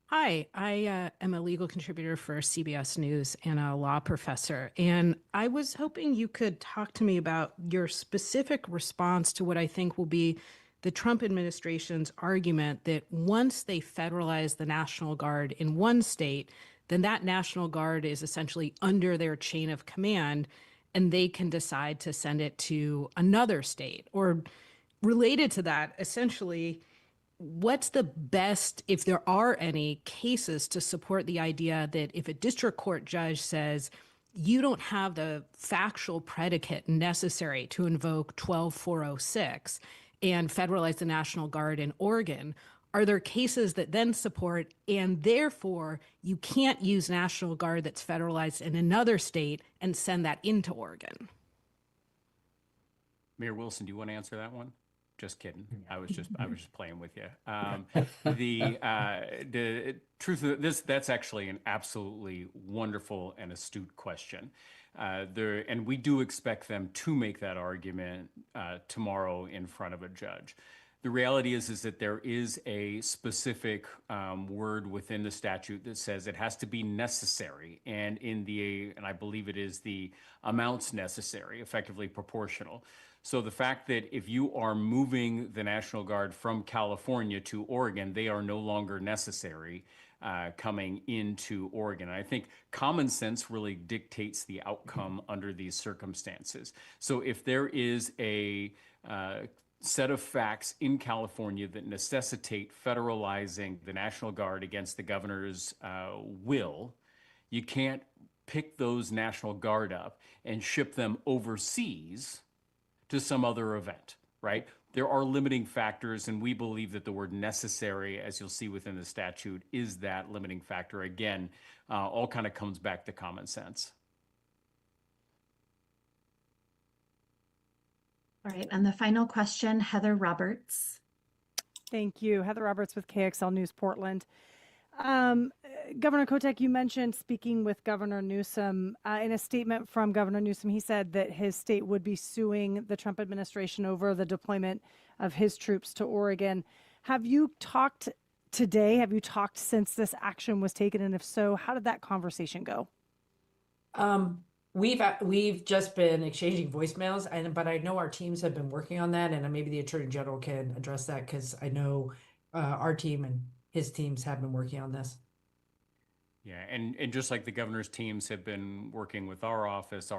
Hi, I am a legal contributor for CBS News and a law professor. And I was hoping you could talk to me about your specific response to what I think will be the Trump administration's argument that once they federalize the National Guard in one state, then that National Guard is essentially under their chain of command, and they can decide to send it to another state. Or related to that, essentially, what's the best, if there are any cases to support the idea that if a district court judge says you don't have the factual predicate necessary to invoke 12406 and federalize the National Guard in Oregon, are there cases that then support, and therefore you can't use National Guard that's federalized in another state and send that into Oregon? Mayor Wilson, do you want to answer that one? Just kidding. I was just playing with you. The truth of this, that's actually an absolutely wonderful and astute question. And we do expect them to make that argument tomorrow in front of a judge. The reality is that there is a specific word within the statute that says it has to be necessary, and I believe it is the amounts necessary, effectively proportional. So the fact that if you are moving the National Guard from California to Oregon, they are no longer necessary coming into Oregon. And I think common sense really dictates the outcome under these circumstances. So if there is a set of facts in California that necessitate federalizing the National Guard against the governor's will, you can't pick those National Guard up and ship them overseas to some other event, right? There are limiting factors, and we believe that the word necessary, as you'll see within the statute, is that limiting factor. Again, all kind of comes back to common sense. All right, and the final question, Heather Roberts. Thank you. Heather Roberts with KXL News Portland. Governor Kotek, you mentioned speaking with Governor Newsom. In a statement from Governor Newsom, he said that his state would be suing the Trump administration over the deployment of his troops to Oregon. Have you talked today? Have you talked since this action was taken? And if so, how did that conversation go? We've just been exchanging voicemails, but I know our teams have been working on that, and maybe the Attorney General can address that, because I know our team and his teams have been working on this. Yeah, and just like the governor's teams have been working with our office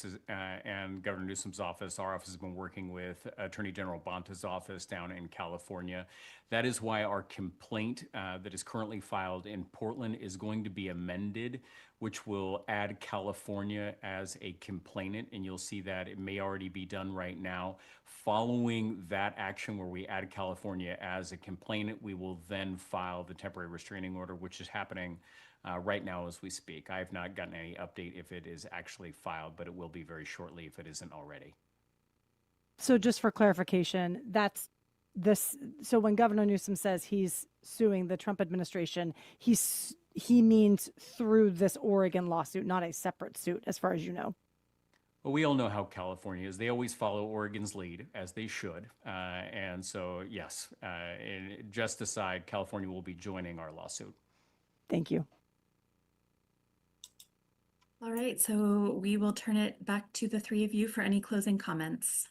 is, and Governor Newsom's office, our office has been working with Attorney General Bonta's office down in California. That is why our complaint that is currently filed in Portland is going to be amended, which will add California as a complainant, and you'll see that it may already be done right now. Following that action where we add California as a complainant, we will then file the temporary restraining order, which is happening right now as we speak. I have not gotten any update if it is actually filed, but it will be very shortly if it isn't already. So just for clarification, that's this. So when Governor Newsom says he's suing the Trump administration, he means through this Oregon lawsuit, not a separate suit, as far as you know. Well, we all know how California is. They always follow Oregon's lead, as they should. And so, yes, just aside, California will be joining our lawsuit. Thank you. All right, so we will turn it back to the three of you for any closing comments.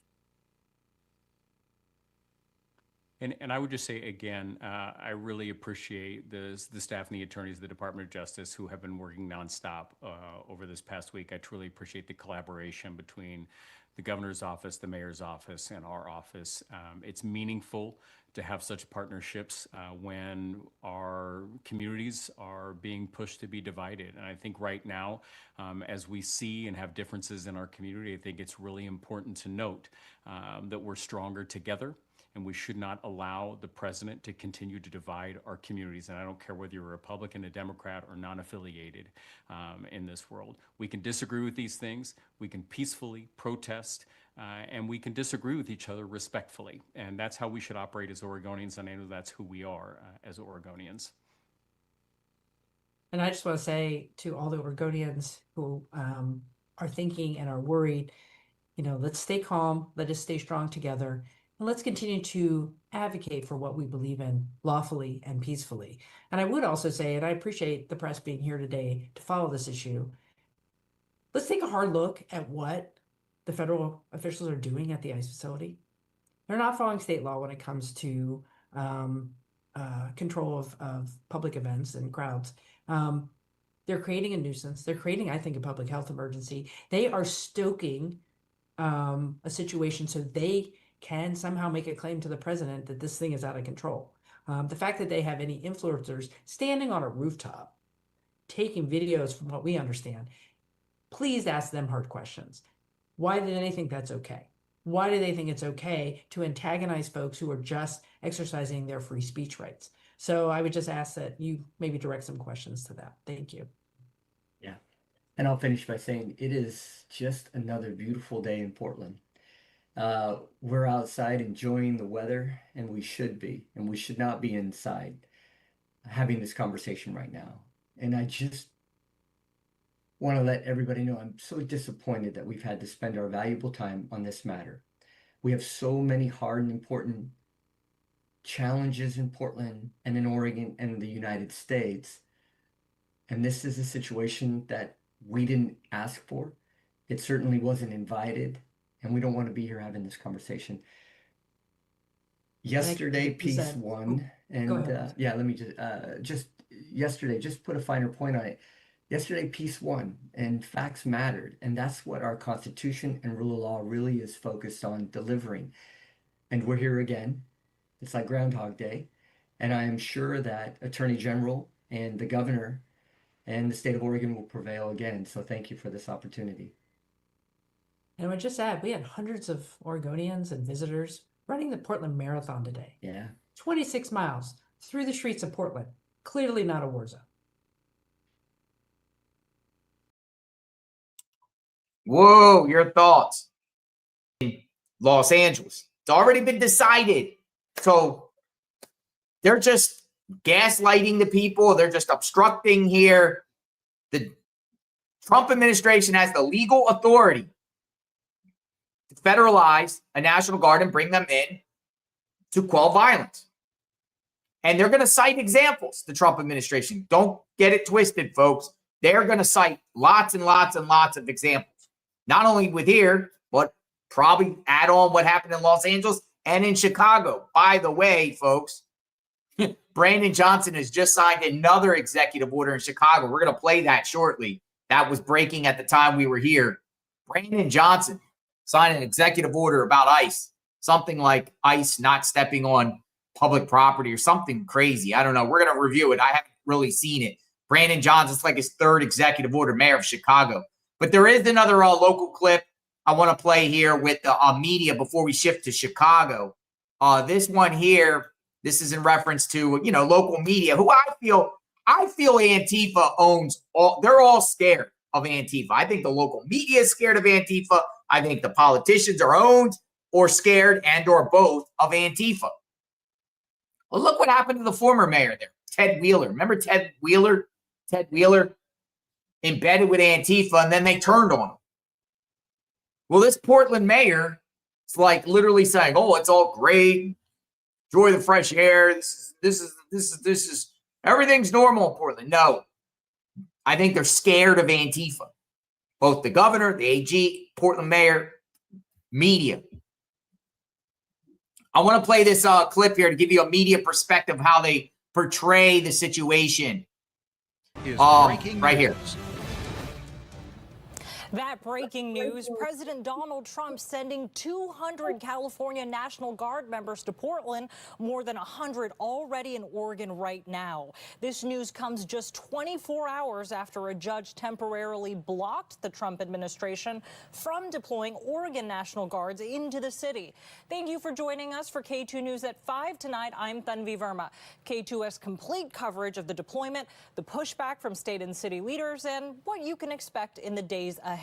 And I would just say again, I really appreciate the staff and the attorneys of the Department of Justice who have been working nonstop over this past week. I truly appreciate the collaboration between the governor's office, the mayor's office, and our office. It's meaningful to have such partnerships when our communities are being pushed to be divided. And I think right now, as we see and have differences in our community, I think it's really important to note that we're stronger together. And we should not allow the president to continue to divide our communities. And I don't care whether you're a Republican, a Democrat, or non-affiliated in this world. We can disagree with these things. We can peacefully protest, and we can disagree with each other respectfully. And that's how we should operate as Oregonians, and I know that's who we are as Oregonians. And I just want to say to all the Oregonians who are thinking and are worried, let's stay calm, let us stay strong together. And let's continue to advocate for what we believe in lawfully and peacefully. And I would also say, and I appreciate the press being here today to follow this issue, let's take a hard look at what the federal officials are doing at the ICE facility. They're not following state law when it comes to control of public events and crowds. They're creating a nuisance. They're creating, I think, a public health emergency. They are stoking a situation so they can somehow make a claim to the president that this thing is out of control. The fact that they have any influencers standing on a rooftop, taking videos from what we understand, please ask them hard questions. Why do they think that's okay? Why do they think it's okay to antagonize folks who are just exercising their free speech rights? So I would just ask that you maybe direct some questions to that. Thank you. Yeah. And I'll finish by saying it is just another beautiful day in Portland. We're outside enjoying the weather, and we should be, and we should not be inside having this conversation right now. And I just want to let everybody know I'm so disappointed that we've had to spend our valuable time on this matter. We have so many hard and important challenges in Portland and in Oregon and the United States. And this is a situation that we didn't ask for. It certainly wasn't invited. And we don't want to be here having this conversation. Yesterday, piece one, and yeah, let me just yesterday, just put a finer point on it. Yesterday, piece one, and facts mattered. And that's what our Constitution and rule of law really is focused on delivering. And we're here again. It's like Groundhog Day. And I am sure that Attorney General and the governor and the state of Oregon will prevail again. So thank you for this opportunity. And I would just add, we had hundreds of Oregonians and visitors running the Portland Marathon today. Yeah. 26 miles through the streets of Portland. Clearly not a war zone. Whoa, your thoughts? Los Angeles. It's already been decided. So they're just gaslighting the people. They're just obstructing here. The Trump administration has the legal authority to federalize a National Guard and bring them in to quell violence. And they're going to cite examples, the Trump administration. Don't get it twisted, folks. They're going to cite lots and lots and lots of examples. Not only with here, but probably add on what happened in Los Angeles and in Chicago. By the way, folks, Brandon Johnson has just signed another executive order in Chicago. We're going to play that shortly. That was breaking at the time we were here. Brandon Johnson signed an executive order about ICE, something like ICE not stepping on public property or something crazy. I don't know. We're going to review it. I haven't really seen it. Brandon Johnson's like his third executive order, mayor of Chicago. But there is another local clip I want to play here with the media before we shift to Chicago. This one here, this is in reference to, local media who I feel Antifa owns all. They're all scared of Antifa. I think the local media is scared of Antifa. I think the politicians are owned or scared and or both of Antifa. Well, look what happened to the former mayor there, Ted Wheeler. Remember Ted Wheeler? Ted Wheeler embedded with Antifa, and then they turned on him. Well, this Portland mayor is like literally saying, "Oh, it's all great. Enjoy the fresh air. This is everything's normal in Portland." No, I think they're scared of Antifa. Both the governor, the AG, Portland mayor, media. I want to play this clip here to give you a media perspective of how they portray the situation. Right here. That breaking news, President Donald Trump sending 200 California National Guard members to Portland, more than 100 already in Oregon right now. This news comes just 24 hours after a judge temporarily blocked the Trump administration from deploying Oregon National Guards into the city. Thank you for joining us for K2 News at 5 tonight. I'm Tanvi Verma. K2 has complete coverage of the deployment, the pushback from state and city leaders, and what you can expect in the days ahead.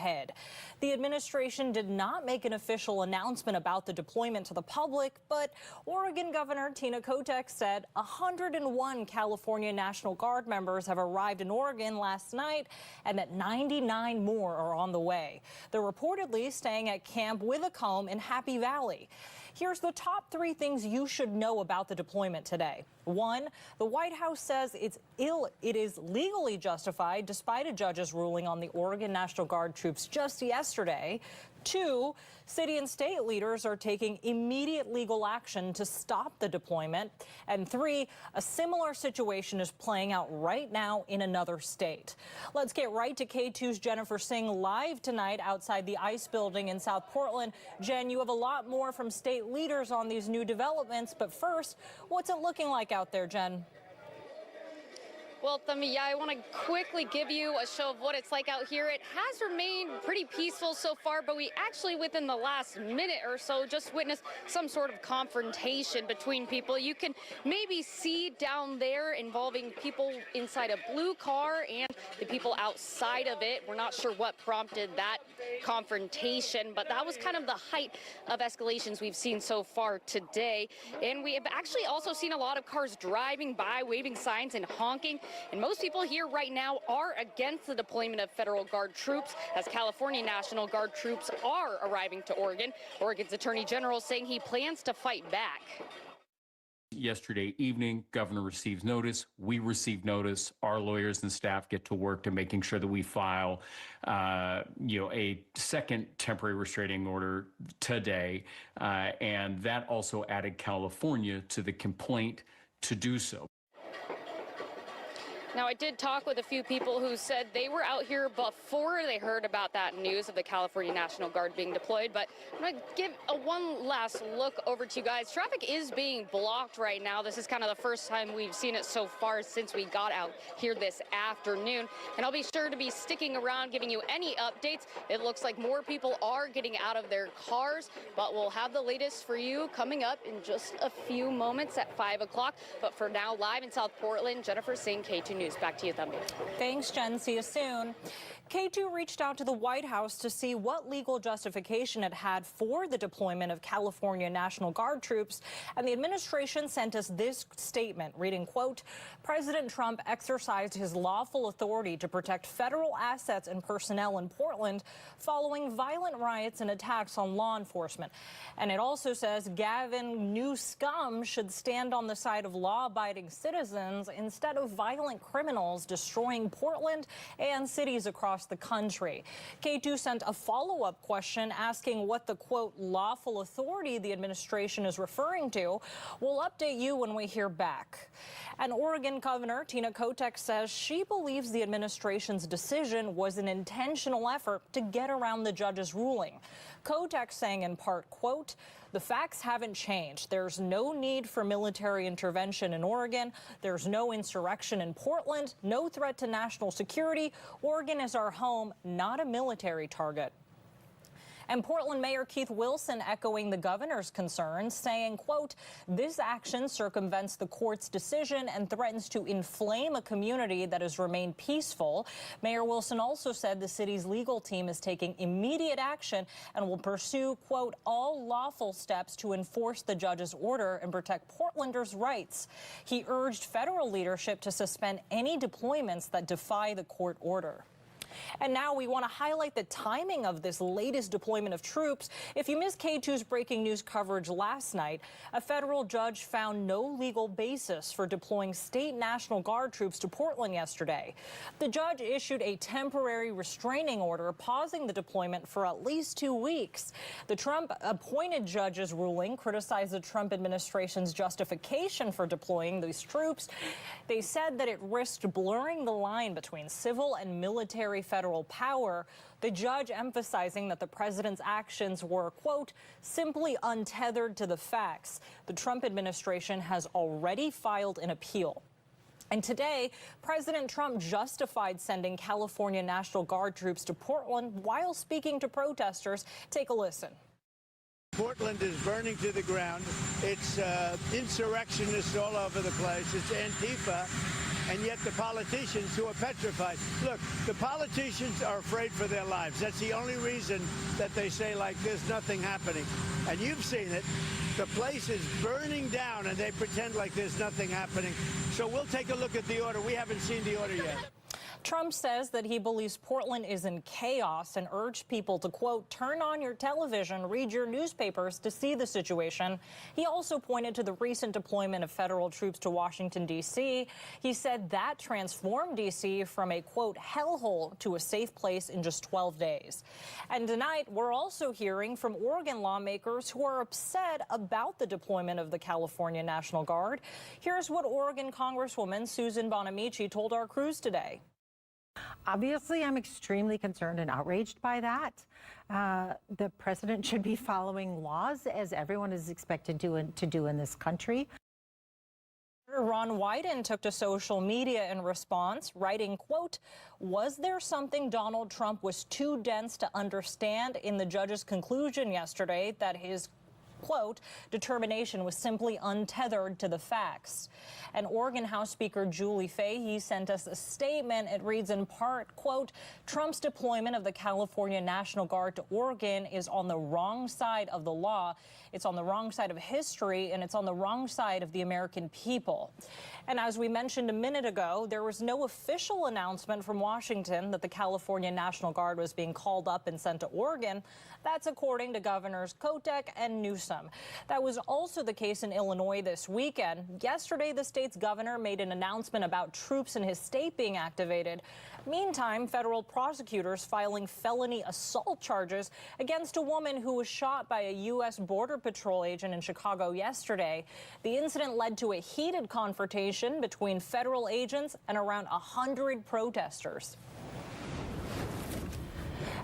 The administration did not make an official announcement about the deployment to the public, but Oregon Governor Tina Kotek said 101 California National Guard members have arrived in Oregon last night and that 99 more are on the way. They're reportedly staying at Camp Withacombe in Happy Valley. Here's the top 3 things you should know about the deployment today. 1, the White House says it is legally justified despite a judge's ruling on the Oregon National Guard troops just yesterday. 2, city and state leaders are taking immediate legal action to stop the deployment. And 3, a similar situation is playing out right now in another state. Let's get right to K2's Jennifer Singh live tonight outside the ICE building in South Portland. Jen, you have a lot more from state leaders on these new developments. But first, what's it looking like out there, Jen? Well, Thummy, I want to quickly give you a show of what it's like out here. It has remained pretty peaceful so far, but we actually, within the last minute or so, just witnessed some sort of confrontation between people. You can maybe see down there involving people inside a blue car and the people outside of it. We're not sure what prompted that confrontation, but that was kind of the height of escalations we've seen so far today. And we have actually also seen a lot of cars driving by, waving signs and honking. And most people here right now are against the deployment of federal Guard troops, as California National Guard troops are arriving to Oregon. Oregon's Attorney General saying he plans to fight back. Yesterday evening, governor receives notice. We receive notice. Our lawyers and staff get to work to making sure that we file, a second temporary restraining order today. And that also added California to the complaint to do so. Now, I did talk with a few people who said they were out here before they heard about that news of the California National Guard being deployed. But I'm going to give one last look over to you guys. Traffic is being blocked right now. This is kind of the first time we've seen it so far since we got out here this afternoon. And I'll be sure to be sticking around, giving you any updates. It looks like more people are getting out of their cars, but we'll have the latest for you coming up in just a few moments at 5 o'clock. But for now, live in South Portland, Jennifer Singh, K2 News. Back to you, Thumby. Thanks, Jen. See you soon. K2 reached out to the White House to see what legal justification it had for the deployment of California National Guard troops, and the administration sent us this statement reading, quote, President Trump exercised his lawful authority to protect federal assets and personnel in Portland following violent riots and attacks on law enforcement. And it also says Gavin Newsom should stand on the side of law-abiding citizens instead of violent criminals destroying Portland and cities across across the country. K2 sent a follow-up question asking what the, quote, lawful authority the administration is referring to. We'll update you when we hear back. And Oregon Governor Tina Kotek says she believes the administration's decision was an intentional effort to get around the judge's ruling. Kotek saying in part, quote, the facts haven't changed. There's no need for military intervention in Oregon. There's no insurrection in Portland, no threat to national security. Oregon is our home, not a military target. And Portland Mayor Keith Wilson echoing the governor's concerns, saying, quote, this action circumvents the court's decision and threatens to inflame a community that has remained peaceful. Mayor Wilson also said the city's legal team is taking immediate action and will pursue, quote, all lawful steps to enforce the judge's order and protect Portlanders' rights. He urged federal leadership to suspend any deployments that defy the court order. And now we want to highlight the timing of this latest deployment of troops. If you missed K2's breaking news coverage last night, a federal judge found no legal basis for deploying state National Guard troops to Portland yesterday. The judge issued a temporary restraining order pausing the deployment for at least 2 weeks. The Trump-appointed judge's ruling criticized the Trump administration's justification for deploying these troops. They said that it risked blurring the line between civil and military federal power, the judge emphasizing that the president's actions were, quote, simply untethered to the facts. The Trump administration has already filed an appeal. And today, President Trump justified sending California National Guard troops to Portland while speaking to protesters. Take a listen. Portland is burning to the ground. It's insurrectionists all over the place. It's Antifa. And yet the politicians who are petrified. Look, the politicians are afraid for their lives. That's the only reason that they say, like, there's nothing happening. And you've seen it. The place is burning down, and they pretend like there's nothing happening. So we'll take a look at the order. We haven't seen the order yet. Trump says that he believes Portland is in chaos and urged people to, quote, turn on your television, read your newspapers to see the situation. He also pointed to the recent deployment of federal troops to Washington, D.C. He said that transformed D.C. from a, quote, hellhole to a safe place in just 12 days. And tonight, we're also hearing from Oregon lawmakers who are upset about the deployment of the California National Guard. Here's what Oregon Congresswoman Susan Bonamici told our crews today. Obviously, I'm extremely concerned and outraged by that. The president should be following laws, as everyone is expected to do in this country. Ron Wyden took to social media in response, writing, quote, was there something Donald Trump was too dense to understand in the judge's conclusion yesterday that his quote, determination was simply untethered to the facts. And Oregon House Speaker Julie Fahey sent us a statement. It reads in part, quote, Trump's deployment of the California National Guard to Oregon is on the wrong side of the law. It's on the wrong side of history, and it's on the wrong side of the American people. And as we mentioned a minute ago, there was no official announcement from Washington that the California National Guard was being called up and sent to Oregon. That's according to Governors Kotek and Newsom. That was also the case in Illinois this weekend. Yesterday, the state's governor made an announcement about troops in his state being activated. Meantime, federal prosecutors filing felony assault charges against a woman who was shot by a U.S. Border Patrol agent in Chicago yesterday. The incident led to a heated confrontation between federal agents and around 100 protesters.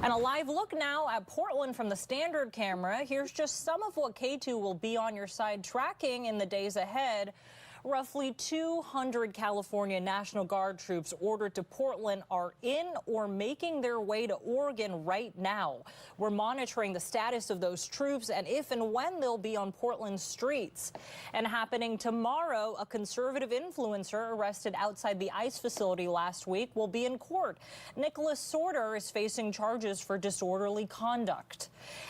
And a live look now at Portland from the Standard camera. Here's just some of what K2 will be on your side tracking in the days ahead. Roughly 200 California National Guard troops ordered to Portland are in or making their way to Oregon right now. We're monitoring the status of those troops and if and when they'll be on Portland streets. And happening tomorrow, a conservative influencer arrested outside the ICE facility last week will be in court. Nicholas Sorter is facing charges for disorderly conduct.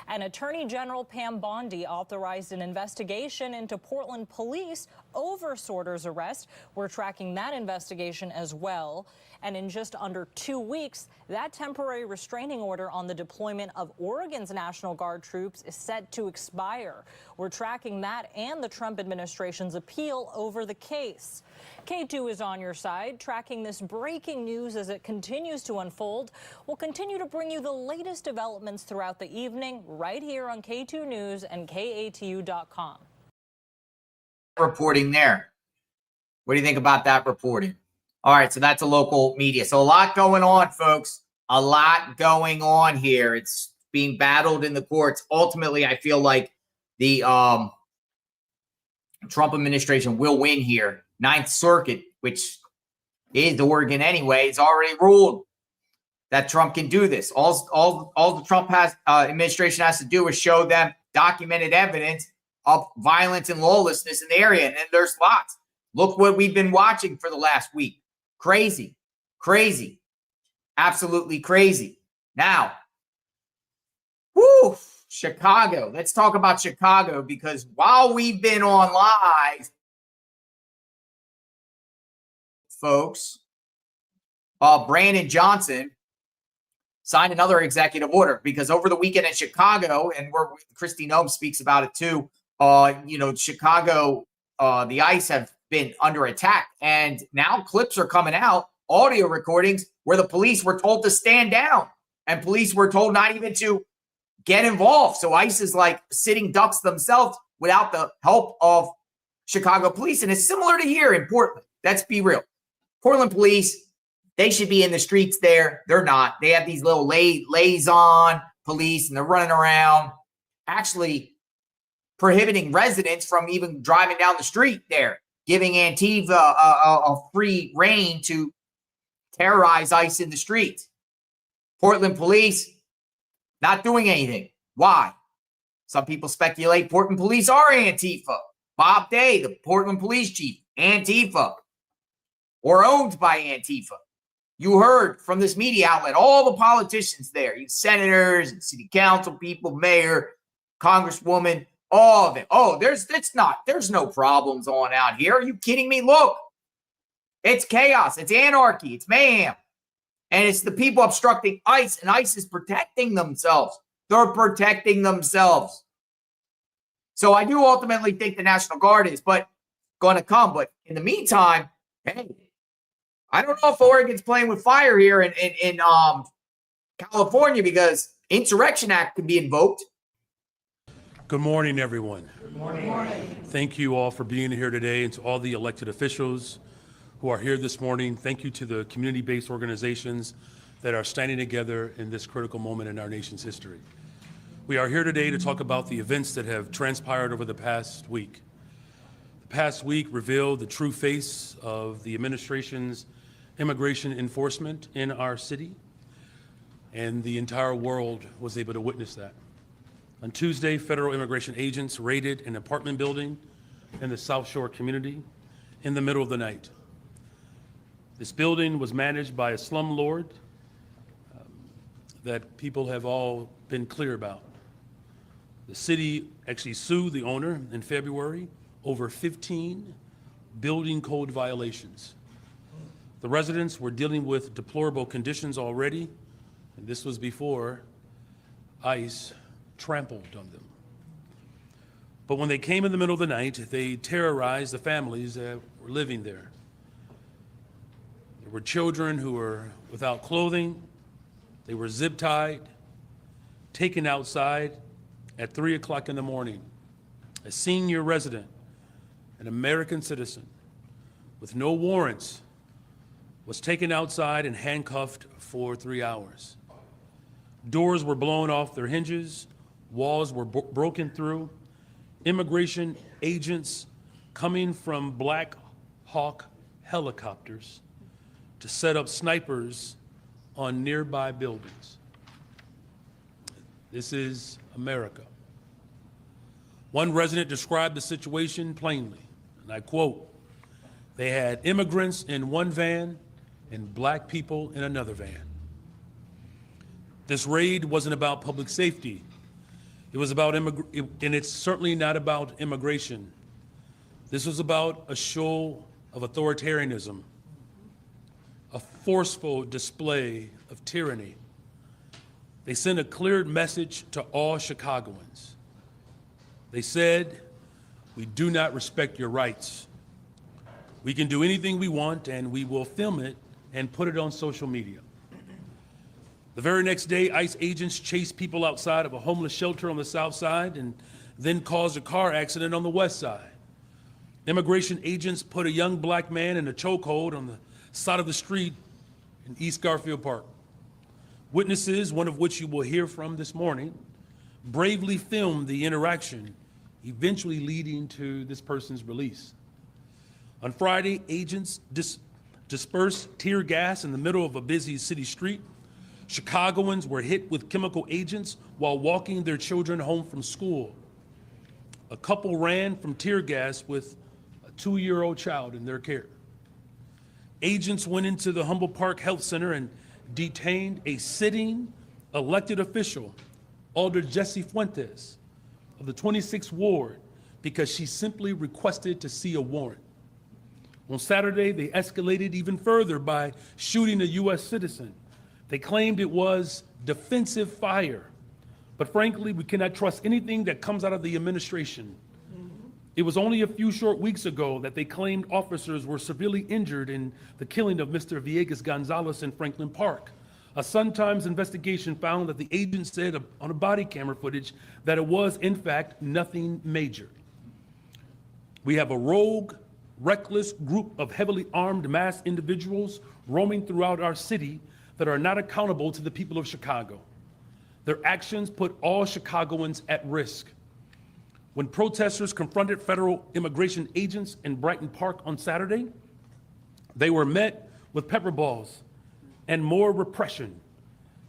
And Attorney General Pam Bondi authorized an investigation into Portland police over Sorter's arrest. We're tracking that investigation as well. And in just under 2 weeks, that temporary restraining order on the deployment of Oregon's National Guard troops is set to expire. We're tracking that and the Trump administration's appeal over the case. K2 is on your side, tracking this breaking news as it continues to unfold. We'll continue to bring you the latest developments throughout the evening right here on K2 News and KATU.com. Reporting there. What do you think about that reporting? All right, so that's a local media. So a lot going on, folks. A lot going on here. It's being battled in the courts. Ultimately, I feel like the Trump administration will win here. Ninth Circuit, which is Oregon anyway, has already ruled that Trump can do this. All the Trump administration has to do is show them documented evidence of violence and lawlessness in the area, and there's lots. Look what we've been watching for the last week. Crazy, crazy, absolutely crazy. Now, whoo, Chicago. Let's talk about Chicago, because while we've been on live, folks, Brandon Johnson signed another executive order, because over the weekend in Chicago, and Kristi Noem speaks about it too, Chicago, the ICE have been under attack, and now clips are coming out, audio recordings where the police were told to stand down, and police were told not even to get involved. So ICE is like sitting ducks themselves without the help of Chicago police. And it's similar to here in Portland. Let's be real. Portland police, they should be in the streets there. They're not. They have these little liaison police, and they're running around actually prohibiting residents from even driving down the street there, giving Antifa a free reign to terrorize ICE in the streets. Portland police not doing anything. Why? Some people speculate Portland police are Antifa. Bob Day, the Portland police chief, Antifa, or owned by Antifa. You heard from this media outlet, all the politicians there, you senators and city council people, mayor, congresswoman, all of it. Oh, there's no problems on out here. Are you kidding me? Look, it's chaos. It's anarchy. It's mayhem. And it's the people obstructing ICE, and ICE is protecting themselves. They're protecting themselves. So I do ultimately think the National Guard is going to come. But in the meantime, hey, I don't know if Oregon's playing with fire here in California, because Insurrection Act could be invoked. Good morning, everyone. Good morning. Thank you all for being here today, and to all the elected officials who are here this morning. Thank you to the community-based organizations that are standing together in this critical moment in our nation's history. We are here today to talk about the events that have transpired over the past week. The past week revealed the true face of the administration's immigration enforcement in our city, and the entire world was able to witness that. On Tuesday, federal immigration agents raided an apartment building in the South Shore community in the middle of the night. This building was managed by a slumlord that people have all been clear about. The city actually sued the owner in February over 15 building code violations. The residents were dealing with deplorable conditions already, and this was before ICE trampled on them. But when they came in the middle of the night, they terrorized the families that were living there. There were children who were without clothing. They were zip-tied, taken outside at 3 o'clock in the morning. A senior resident, an American citizen with no warrants, was taken outside and handcuffed for 3 hours. Doors were blown off their hinges, walls were broken through. Immigration agents coming from Black Hawk helicopters to set up snipers on nearby buildings. This is America. One resident described the situation plainly, and I quote, "They had immigrants in one van and black people in another van." This raid wasn't about public safety. It was about and it's certainly not about immigration. This was about a show of authoritarianism, a forceful display of tyranny. They sent a clear message to all Chicagoans. They said, we do not respect your rights. We can do anything we want and we will film it and put it on social media. The very next day, ICE agents chased people outside of a homeless shelter on the south side and then caused a car accident on the west side. Immigration agents put a young black man in a chokehold on the side of the street in East Garfield Park. Witnesses, one of which you will hear from this morning, bravely filmed the interaction, eventually leading to this person's release. On Friday, agents dispersed tear gas in the middle of a busy city street. Chicagoans were hit with chemical agents while walking their children home from school. A couple ran from tear gas with a 2-year-old child in their care. Agents went into the Humboldt Park Health Center and detained a sitting elected official, Alder Jessie Fuentes of the 26th Ward, because she simply requested to see a warrant. On Saturday, they escalated even further by shooting a U.S. citizen. They claimed it was defensive fire, but frankly, we cannot trust anything that comes out of the administration. It was only a few short weeks ago that they claimed officers were severely injured in the killing of Mr. Villegas Gonzalez in Franklin Park. A Sun-Times investigation found that the agent said on a body camera footage that it was, in fact, nothing major. We have a rogue, reckless group of heavily armed mass individuals roaming throughout our city that are not accountable to the people of Chicago. Their actions put all Chicagoans at risk. When protesters confronted federal immigration agents in Brighton Park on Saturday, they were met with pepper balls and more repression.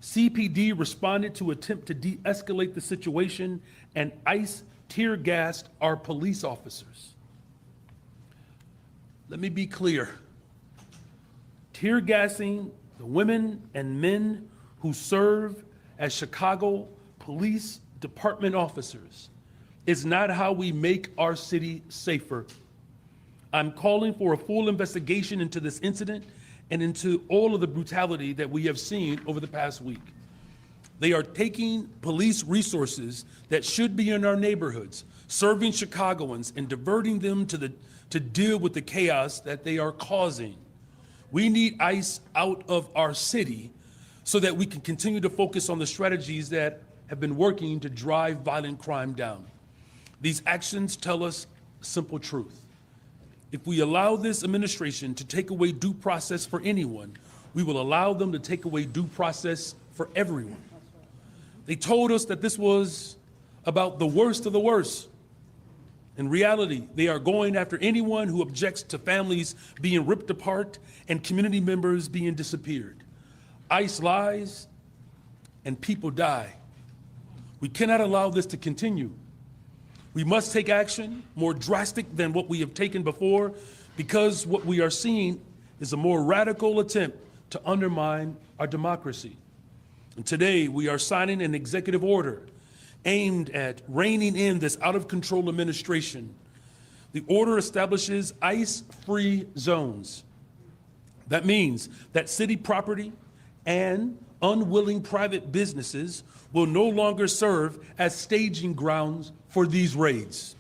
CPD responded to attempt to de-escalate the situation, and ICE tear gassed our police officers. Let me be clear. Tear gassing the women and men who serve as Chicago Police Department officers is not how we make our city safer. I'm calling for a full investigation into this incident and into all of the brutality that we have seen over the past week. They are taking police resources that should be in our neighborhoods, serving Chicagoans and diverting them to deal with the chaos that they are causing. We need ICE out of our city so that we can continue to focus on the strategies that have been working to drive violent crime down. These actions tell us a simple truth. If we allow this administration to take away due process for anyone, we will allow them to take away due process for everyone. They told us that this was about the worst of the worst. In reality, they are going after anyone who objects to families being ripped apart and community members being disappeared. ICE lies and people die. We cannot allow this to continue. We must take action more drastic than what we have taken before, because what we are seeing is a more radical attempt to undermine our democracy. And today we are signing an executive order aimed at reining in this out-of-control administration. The order establishes ICE-free zones. That means that city property and unwilling private businesses will no longer serve as staging grounds for these raids.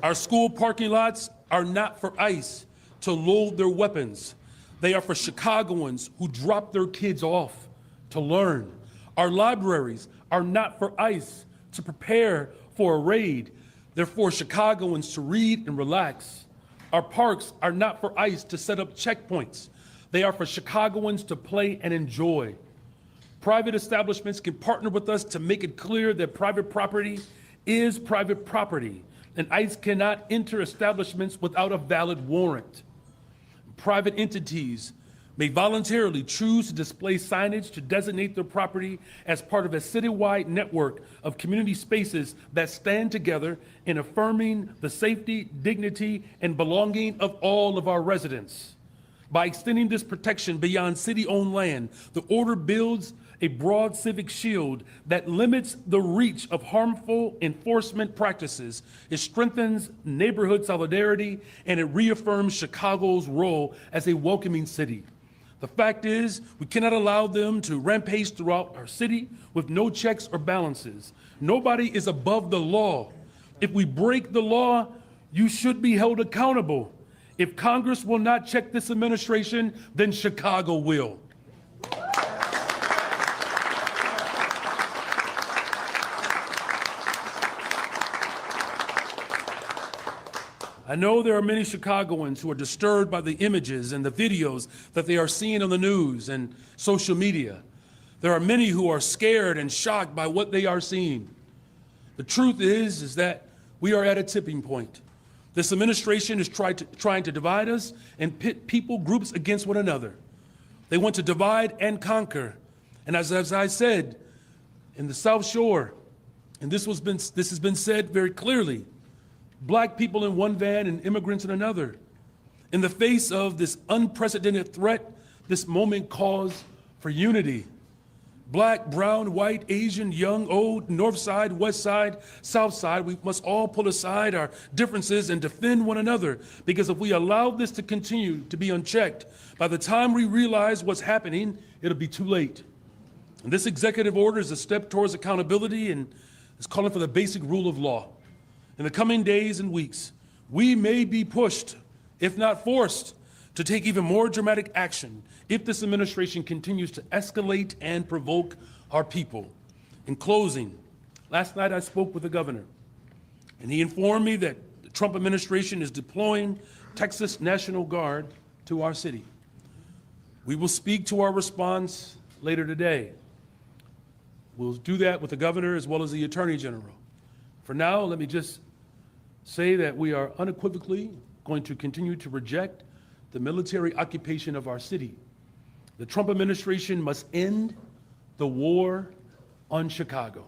Our school parking lots are not for ICE to load their weapons. They are for Chicagoans who drop their kids off to learn. Our libraries are not for ICE to prepare for a raid. They're for Chicagoans to read and relax. Our parks are not for ICE to set up checkpoints. They are for Chicagoans to play and enjoy. Private establishments can partner with us to make it clear that private property is private property, and ICE cannot enter establishments without a valid warrant. Private entities may voluntarily choose to display signage to designate their property as part of a citywide network of community spaces that stand together in affirming the safety, dignity, and belonging of all of our residents. By extending this protection beyond city-owned land, the order builds a broad civic shield that limits the reach of harmful enforcement practices. It strengthens neighborhood solidarity, and it reaffirms Chicago's role as a welcoming city. The fact is, we cannot allow them to rampage throughout our city with no checks or balances. Nobody is above the law. If we break the law, you should be held accountable. If Congress will not check this administration, then Chicago will. I know there are many Chicagoans who are disturbed by the images and the videos that they are seeing on the news and social media. There are many who are scared and shocked by what they are seeing. The truth is that we are at a tipping point. This administration is trying to divide us and pit people groups against one another. They want to divide and conquer. And as I said, in the South Shore, and this has been said very clearly, Black people in one van and immigrants in another. In the face of this unprecedented threat, this moment calls for unity. Black, brown, white, Asian, young, old, north side, west side, south side, we must all pull aside our differences and defend one another, because if we allow this to continue to be unchecked, by the time we realize what's happening, it'll be too late. And this executive order is a step towards accountability and is calling for the basic rule of law. In the coming days and weeks, we may be pushed, if not forced, to take even more dramatic action if this administration continues to escalate and provoke our people. In closing, last night I spoke with the governor, and he informed me that the Trump administration is deploying Texas National Guard to our city. We will speak to our response later today. We'll do that with the governor as well as the attorney general. For now, let me just say that we are unequivocally going to continue to reject the military occupation of our city. The Trump administration must end the war on Chicago.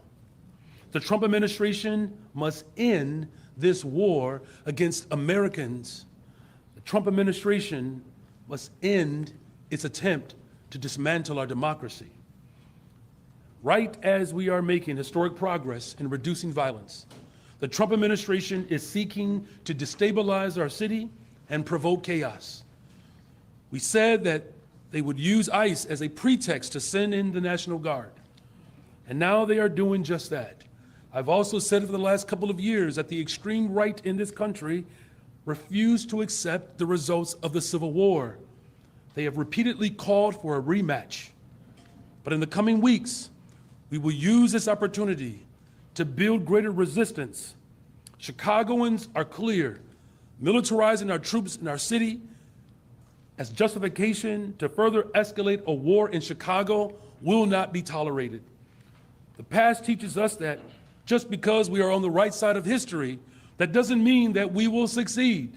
The Trump administration must end this war against Americans. The Trump administration must end its attempt to dismantle our democracy. Right as we are making historic progress in reducing violence, the Trump administration is seeking to destabilize our city and provoke chaos. We said that they would use ICE as a pretext to send in the National Guard. And now they are doing just that. I've also said for the last couple of years that the extreme right in this country refused to accept the results of the Civil War. They have repeatedly called for a rematch. But in the coming weeks, we will use this opportunity to build greater resistance. Chicagoans are clear. Militarizing our troops in our city as justification to further escalate a war in Chicago will not be tolerated. The past teaches us that just because we are on the right side of history, that doesn't mean that we will succeed.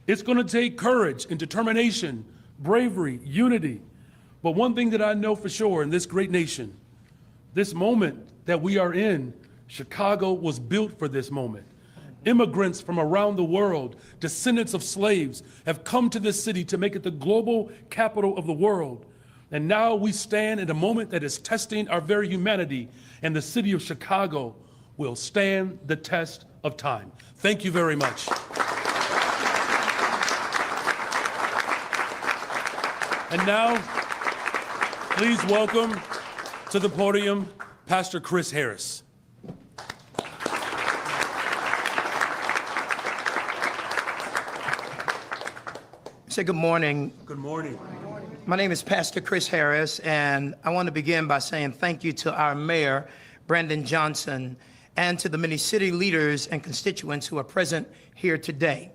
It's going to take courage and determination, bravery, unity. But one thing that I know for sure in this great nation, this moment that we are in, Chicago was built for this moment. Immigrants from around the world, descendants of slaves, have come to this city to make it the global capital of the world. And now we stand in a moment that is testing our very humanity, and the city of Chicago will stand the test of time. Thank you very much. And now, please welcome to the podium, Pastor Chris Harris. Say good morning. Good morning. My name is Pastor Chris Harris, and I want to begin by saying thank you to our mayor, Brandon Johnson, and to the many city leaders and constituents who are present here today.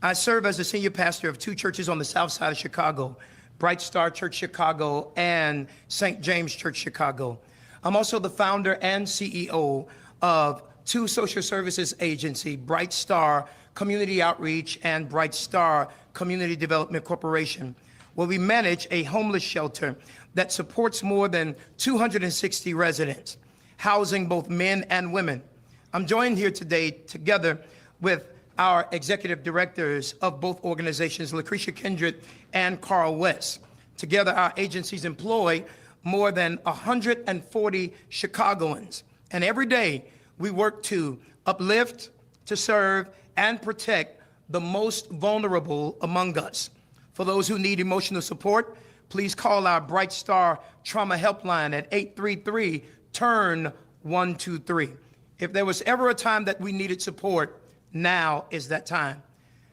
I serve as the senior pastor of two churches on the south side of Chicago, Bright Star Church Chicago and St. James Church Chicago. I'm also the founder and CEO of two social services agencies, Bright Star Community Outreach and Bright Star Community Development Corporation. where we manage a homeless shelter that supports more than 260 residents, housing both men and women. I'm joined here today together with our executive directors of both organizations, Lucretia Kindred and Carl West. Together, our agencies employ more than 140 Chicagoans. And every day, we work to uplift, to serve, and protect the most vulnerable among us. For those who need emotional support, please call our Bright Star Trauma Helpline at 833-TURN-123. If there was ever a time that we needed support, now is that time.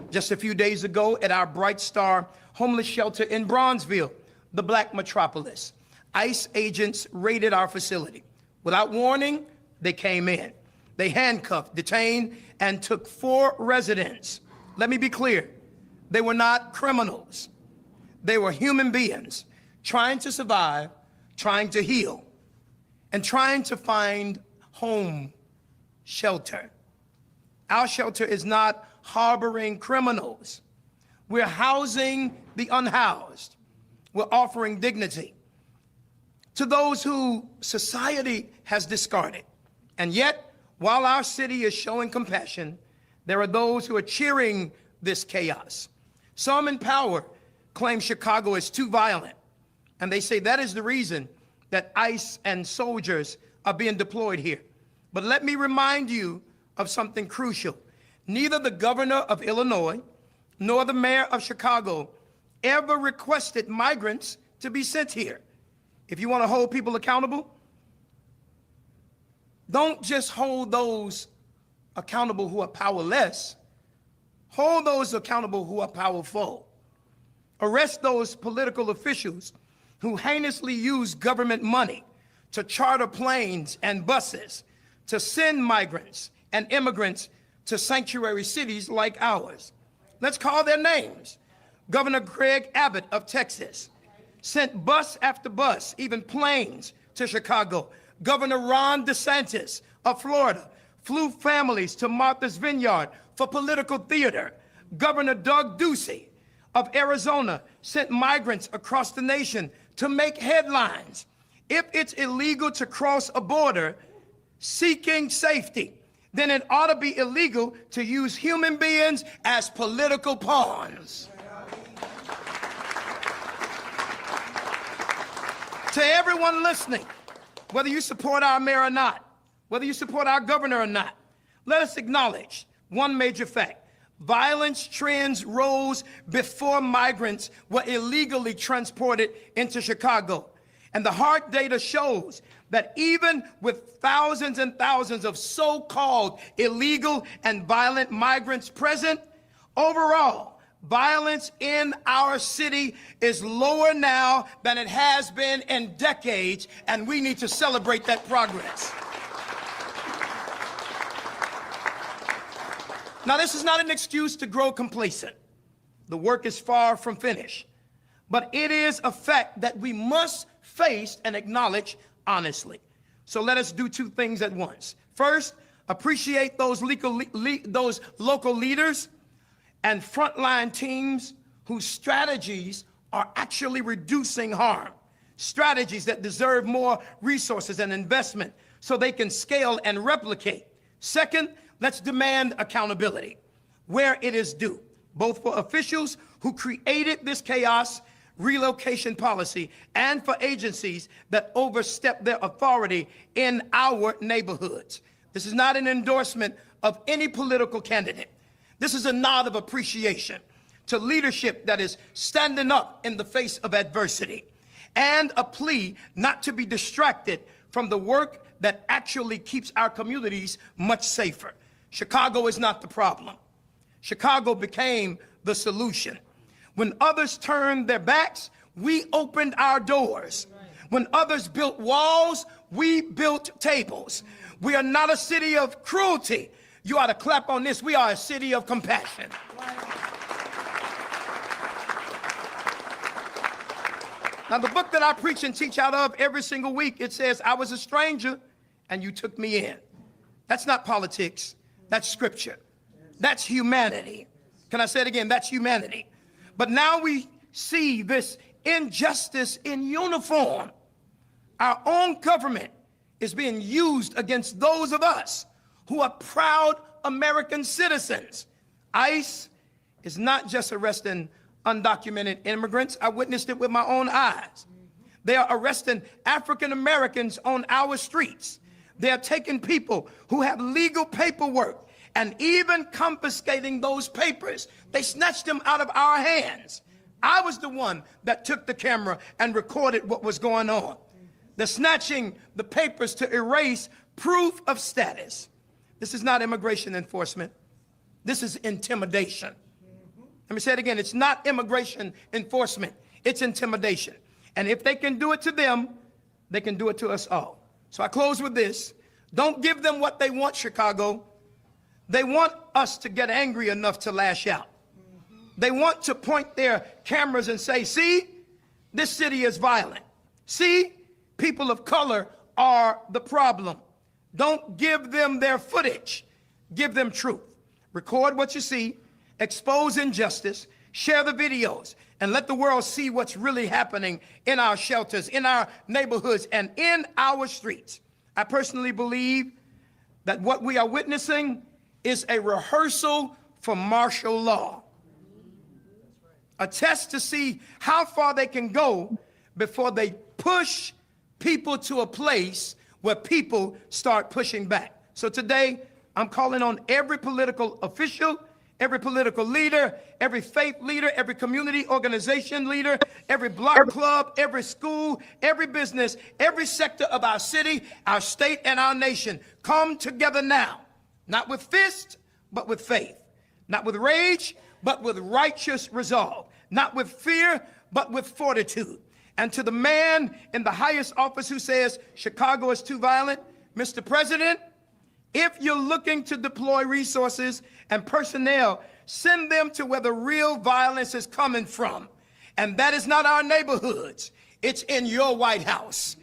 Just a few days ago at our Bright Star homeless shelter in Bronzeville, the Black metropolis, ICE agents raided our facility. Without warning, they came in. They handcuffed, detained, and took 4 residents. Let me be clear, they were not criminals. They were human beings trying to survive, trying to heal, and trying to find home, shelter. Our shelter is not harboring criminals. We're housing the unhoused. We're offering dignity to those who society has discarded. And yet, while our city is showing compassion, there are those who are cheering this chaos. Some in power claim Chicago is too violent, and they say that is the reason that ICE and soldiers are being deployed here. But let me remind you of something crucial. Neither the governor of Illinois nor the mayor of Chicago ever requested migrants to be sent here. If you want to hold people accountable, don't just hold those accountable who are powerless. Hold those accountable who are powerful. Arrest those political officials who heinously use government money to charter planes and buses to send migrants and immigrants to sanctuary cities like ours. Let's call their names. Governor Greg Abbott of Texas sent bus after bus, even planes, to Chicago. Governor Ron DeSantis of Florida flew families to Martha's Vineyard for political theater. Governor Doug Ducey of Arizona sent migrants across the nation to make headlines. If it's illegal to cross a border seeking safety, then it ought to be illegal to use human beings as political pawns. To everyone listening, whether you support our mayor or not, whether you support our governor or not, let us acknowledge one major fact. Violence trends rose before migrants were illegally transported into Chicago. And the hard data shows that even with thousands and thousands of so-called illegal and violent migrants present, overall, violence in our city is lower now than it has been in decades, and we need to celebrate that progress. Now, this is not an excuse to grow complacent. The work is far from finished, but it is a fact that we must face and acknowledge honestly. So let us do 2 things at once. First, appreciate those local leaders and frontline teams whose strategies are actually reducing harm, strategies that deserve more resources and investment so they can scale and replicate. Second, let's demand accountability where it is due, both for officials who created this chaos, relocation policy, and for agencies that overstep their authority in our neighborhoods. This is not an endorsement of any political candidate. This is a nod of appreciation to leadership that is standing up in the face of adversity, and a plea not to be distracted from the work that actually keeps our communities much safer. Chicago is not the problem. Chicago became the solution. When others turned their backs, we opened our doors. When others built walls, we built tables. We are not a city of cruelty. You ought to clap on this. We are a city of compassion. Now, the book that I preach and teach out of every single week, it says, I was a stranger and you took me in. That's not politics. That's scripture. That's humanity. Can I say it again? That's humanity. But now we see this injustice in uniform. Our own government is being used against those of us who are proud American citizens. ICE is not just arresting undocumented immigrants. I witnessed it with my own eyes. They are arresting African Americans on our streets. They are taking people who have legal paperwork and even confiscating those papers. They snatched them out of our hands. I was the one that took the camera and recorded what was going on. They're snatching the papers to erase proof of status. This is not immigration enforcement. This is intimidation. Let me say it again. It's not immigration enforcement. It's intimidation. And if they can do it to them, they can do it to us all. So I close with this. Don't give them what they want, Chicago. They want us to get angry enough to lash out. They want to point their cameras and say, see, this city is violent. See, people of color are the problem. Don't give them their footage. Give them truth. Record what you see, expose injustice, share the videos, and let the world see what's really happening in our shelters, in our neighborhoods, and in our streets. I personally believe that what we are witnessing is a rehearsal for martial law. A test to see how far they can go before they push people to a place where people start pushing back. So today, I'm calling on every political official, every political leader, every faith leader, every community organization leader, every block club, every school, every business, every sector of our city, our state, and our nation. Come together now, not with fist, but with faith. Not with rage, but with righteous resolve. Not with fear, but with fortitude. And to the man in the highest office who says Chicago is too violent, Mr. President, if you're looking to deploy resources and personnel, send them to where the real violence is coming from. And that is not our neighborhoods. It's in your White House.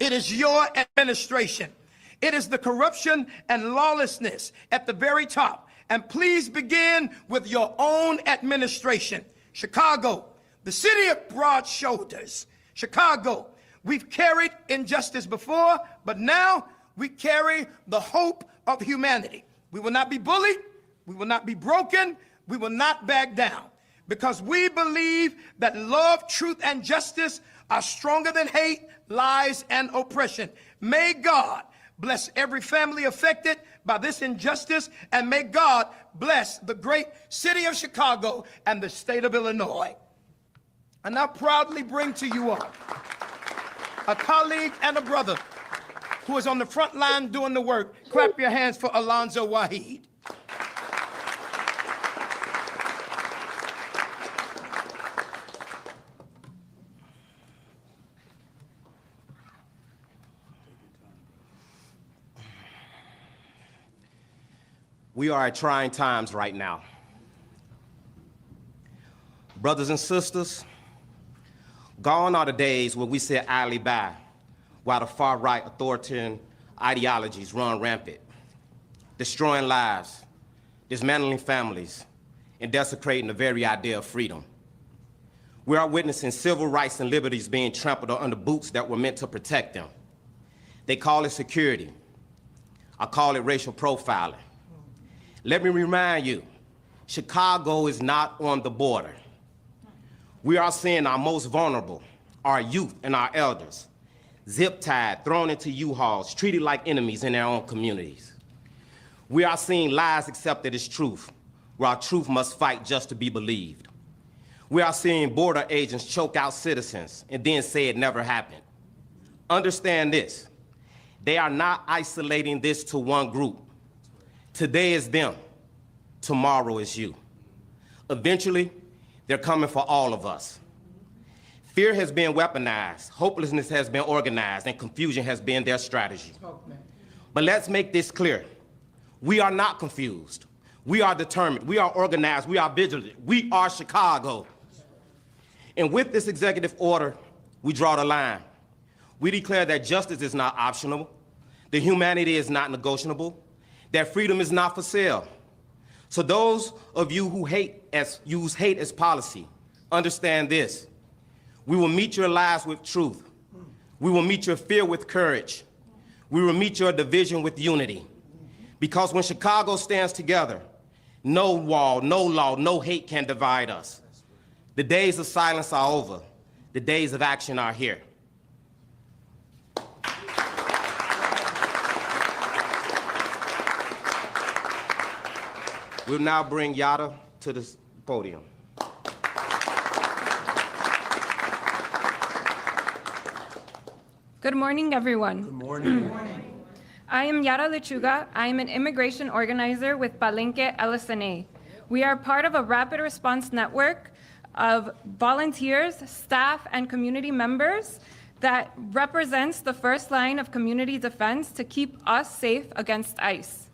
It is your administration. It is the corruption and lawlessness at the very top. And please begin with your own administration. Chicago, the city of broad shoulders. Chicago, we've carried injustice before, but now we carry the hope of humanity. We will not be bullied. We will not be broken. We will not back down because we believe that love, truth, and justice are stronger than hate, lies, and oppression. May God bless every family affected by this injustice, and may God bless the great city of Chicago and the state of Illinois. And I proudly bring to you all a colleague and a brother who is on the front line doing the work. Clap your hands for Alonzo Waheed. We are at trying times right now. Brothers and sisters, gone are the days where we sit idly by while the far-right authoritarian ideologies run rampant, destroying lives, dismantling families, and desecrating the very idea of freedom. We are witnessing civil rights and liberties being trampled under boots that were meant to protect them. They call it security. I call it racial profiling. Let me remind you, Chicago is not on the border. We are seeing our most vulnerable, our youth and our elders, zip-tied, thrown into U-Hauls, treated like enemies in their own communities. We are seeing lies accepted as truth, where our truth must fight just to be believed. We are seeing border agents choke out citizens and then say it never happened. Understand this, they are not isolating this to one group. Today is them, tomorrow is you. Eventually, they're coming for all of us. Fear has been weaponized, hopelessness has been organized, and confusion has been their strategy. But let's make this clear. We are not confused. We are determined. We are organized. We are vigilant. We are Chicago. And with this executive order, we draw the line. We declare that justice is not optional, that humanity is not negotiable, that freedom is not for sale. So those of you who use hate as policy, understand this. We will meet your lies with truth. We will meet your fear with courage. We will meet your division with unity. Because when Chicago stands together, no wall, no law, no hate can divide us. The days of silence are over. The days of action are here. We'll now bring Yada to the podium. Good morning, everyone. Good morning. Good morning. I am Yara Lechuga. I am an immigration organizer with Palenque LSNA. We are part of a rapid response network of volunteers, staff, and community members that represents the first line of community defense to keep us safe against ICE.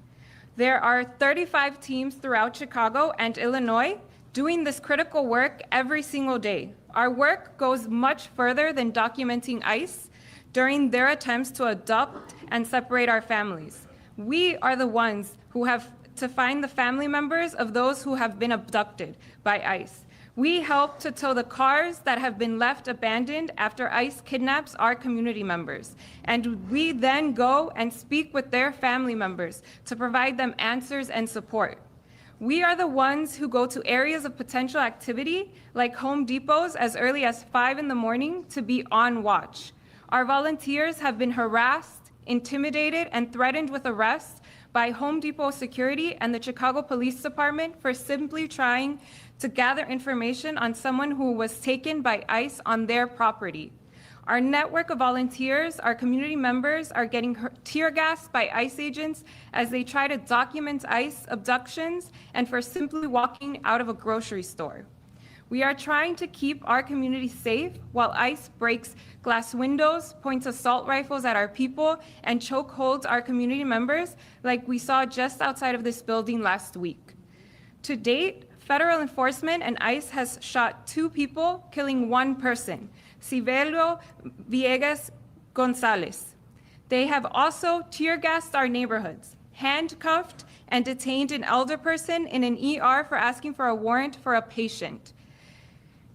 There are 35 teams throughout Chicago and Illinois doing this critical work every single day. Our work goes much further than documenting ICE during their attempts to adopt and separate our families. We are the ones who have to find the family members of those who have been abducted by ICE. We help to tow the cars that have been left abandoned after ICE kidnaps our community members. And we then go and speak with their family members to provide them answers and support. We are the ones who go to areas of potential activity, like Home Depots, as early as 5 in the morning to be on watch. Our volunteers have been harassed, intimidated, and threatened with arrest by Home Depot security and the Chicago Police Department for simply trying to gather information on someone who was taken by ICE on their property. Our network of volunteers, our community members, are getting tear gassed by ICE agents as they try to document ICE abductions and for simply walking out of a grocery store. We are trying to keep our community safe while ICE breaks glass windows, points assault rifles at our people, and chokeholds our community members like we saw just outside of this building last week. To date, federal enforcement and ICE has shot 2 people, killing 1 person, Civelio Villegas Gonzalez. They have also tear gassed our neighborhoods, handcuffed and detained an elder person in an ER for asking for a warrant for a patient.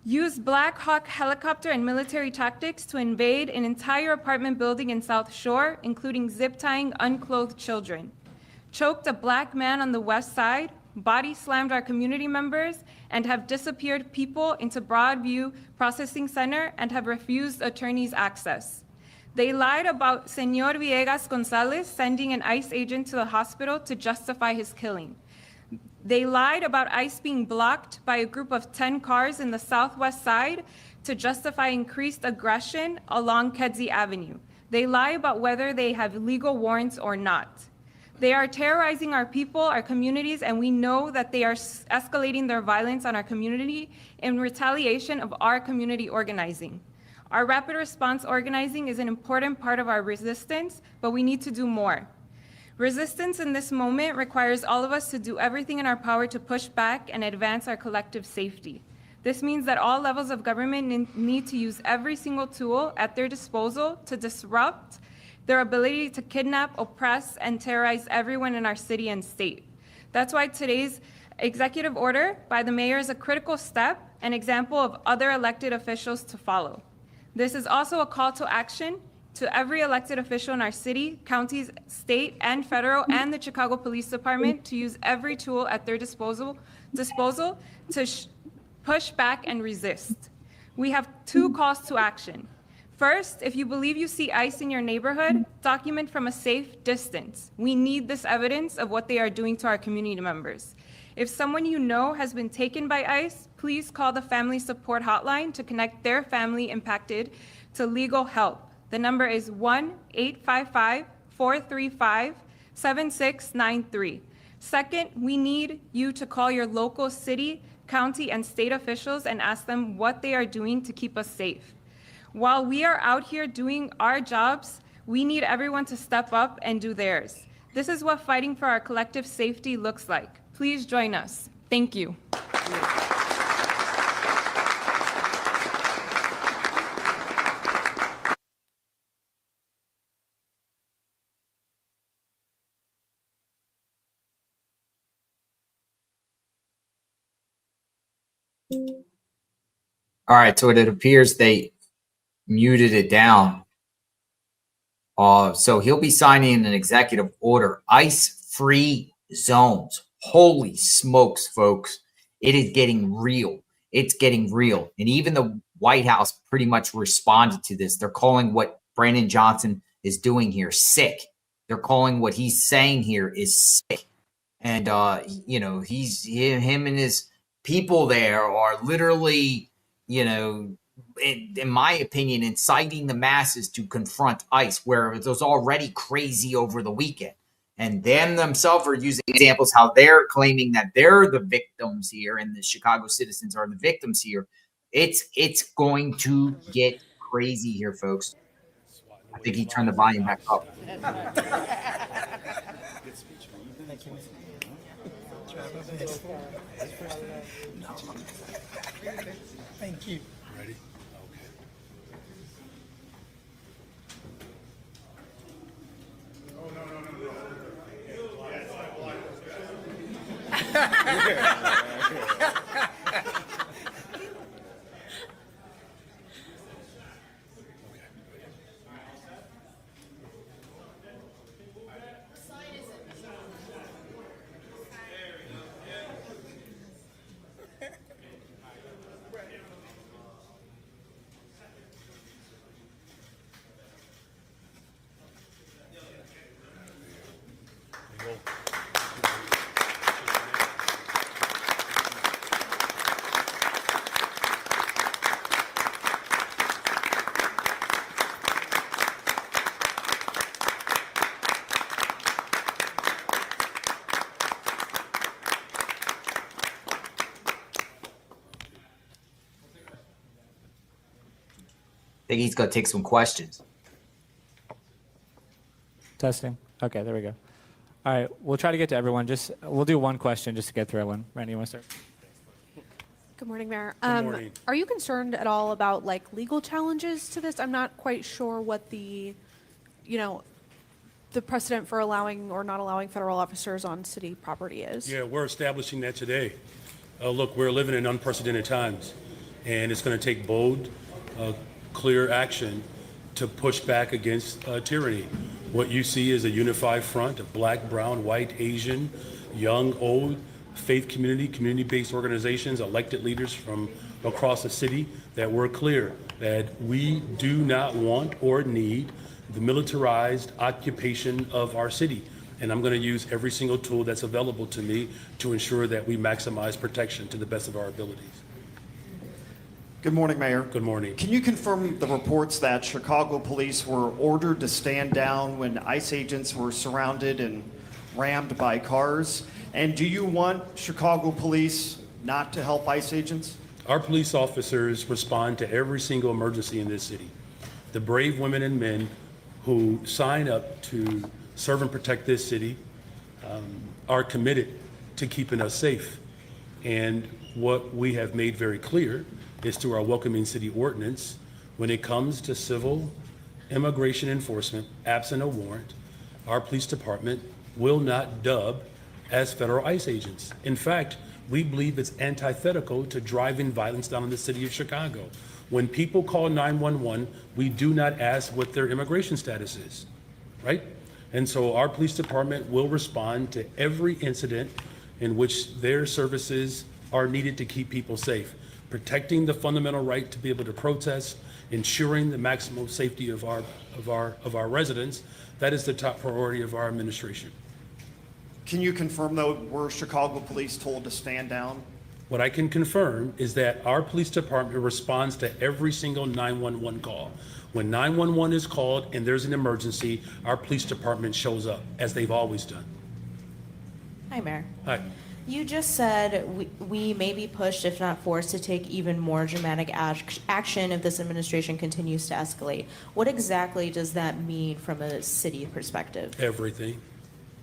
Used Black Hawk helicopter and military tactics to invade an entire apartment building in South Shore, including zip-tying unclothed children. Choked a Black man on the west side, body slammed our community members, and have disappeared people into Broadview Processing Center and have refused attorneys access. They lied about Señor Villegas Gonzalez sending an ICE agent to the hospital to justify his killing. They lied about ICE being blocked by a group of 10 cars in the southwest side to justify increased aggression along Kedzie Avenue. They lie about whether they have legal warrants or not. They are terrorizing our people, our communities, and we know that they are escalating their violence on our community in retaliation of our community organizing. Our rapid response organizing is an important part of our resistance, but we need to do more. Resistance in this moment requires all of us to do everything in our power to push back and advance our collective safety. This means that all levels of government need to use every single tool at their disposal to disrupt their ability to kidnap, oppress, and terrorize everyone in our city and state. That's why today's executive order by the mayor is a critical step, an example of other elected officials to follow. This is also a call to action to every elected official in our city, counties, state, and federal, and the Chicago Police Department to use every tool at their disposal to push back and resist. We have 2 calls to action. First, if you believe you see ICE in your neighborhood, document from a safe distance. We need this evidence of what they are doing to our community members. If someone you know has been taken by ICE, please call the Family Support Hotline to connect their family impacted to legal help. The number is 1-855-435-7693. Second, we need you to call your local city, county, and state officials and ask them what they are doing to keep us safe. While we are out here doing our jobs, we need everyone to step up and do theirs. This is what fighting for our collective safety looks like. Please join us. Thank you. All right, so it appears they muted it down. So he'll be signing an executive order, ICE-free zones. Holy smokes, folks. It is getting real. It's getting real. And even the White House pretty much responded to this. They're calling what Brandon Johnson is doing here sick. They're calling what he's saying here is sick. And, you know, him and his people there are literally, you know, in my opinion, inciting the masses to confront ICE, where it was already crazy over the weekend. And them themselves are using examples how they're claiming that they're the victims here and the Chicago citizens are the victims here. It's going to get crazy here, folks. I think he turned the volume back up. Thank you. Ready? I think he's going to take some questions. Testing. Okay, there we go. All right, we'll try to get to everyone. We'll do one question just to get through everyone. Randy, you want to start? Good morning, Mayor. Good morning. Are you concerned at all about like legal challenges to this? I'm not quite sure what the precedent for allowing or not allowing federal officers on city property is. Yeah, we're establishing that today. Look, we're living in unprecedented times, and it's going to take bold, clear action to push back against tyranny. What you see is a unified front of black, brown, white, Asian, young, old, faith community, community-based organizations, elected leaders from across the city, that we're clear that we do not want or need the militarized occupation of our city. And I'm going to use every single tool that's available to me to ensure that we maximize protection to the best of our abilities. Good morning, Mayor. Good morning. Can you confirm the reports that Chicago police were ordered to stand down when ICE agents were surrounded and rammed by cars? And do you want Chicago police not to help ICE agents? Our police officers respond to every single emergency in this city. The brave women and men who sign up to serve and protect this city are committed to keeping us safe. And what we have made very clear is through our Welcoming City Ordinance, when it comes to civil immigration enforcement, absent a warrant, our police department will not dub as federal ICE agents. In fact, we believe it's antithetical to driving violence down in the city of Chicago. When people call 911, we do not ask what their immigration status is, right? And so our police department will respond to every incident in which their services are needed to keep people safe, protecting the fundamental right to be able to protest, ensuring the maximum safety of our residents. That is the top priority of our administration. Can you confirm, though, were Chicago police told to stand down? What I can confirm is that our police department responds to every single 911 call. When 911 is called and there's an emergency, our police department shows up, as they've always done. Hi, Mayor. Hi. You just said we may be pushed, if not forced, to take even more dramatic action if this administration continues to escalate. What exactly does that mean from a city perspective? Everything.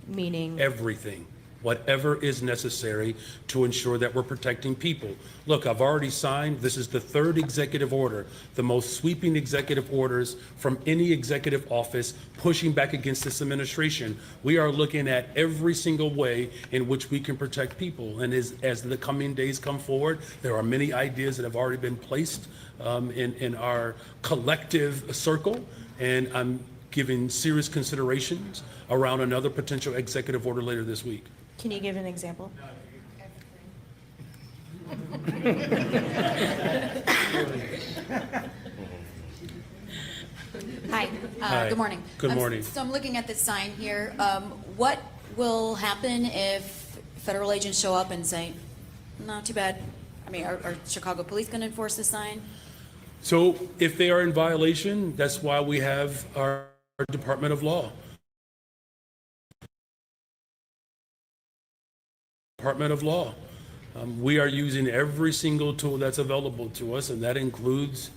Meaning? Everything. whatever is necessary to ensure that we're protecting people. Look, I've already signed, this is the third executive order, the most sweeping executive orders from any executive office pushing back against this administration. We are looking at every single way in which we can protect people. And as the coming days come forward, there are many ideas that have already been placed in our collective circle. And I'm giving serious considerations around another potential executive order later this week. Can you give an example? Hi, Hi. good morning. Good morning. So I'm looking at this sign here. What will happen if federal agents show up and say, not too bad? I mean, are Chicago police going to enforce this sign? So if they are in violation, that's why we have our Department of Law. Department of Law. We are using every single tool that's available to us, and that includes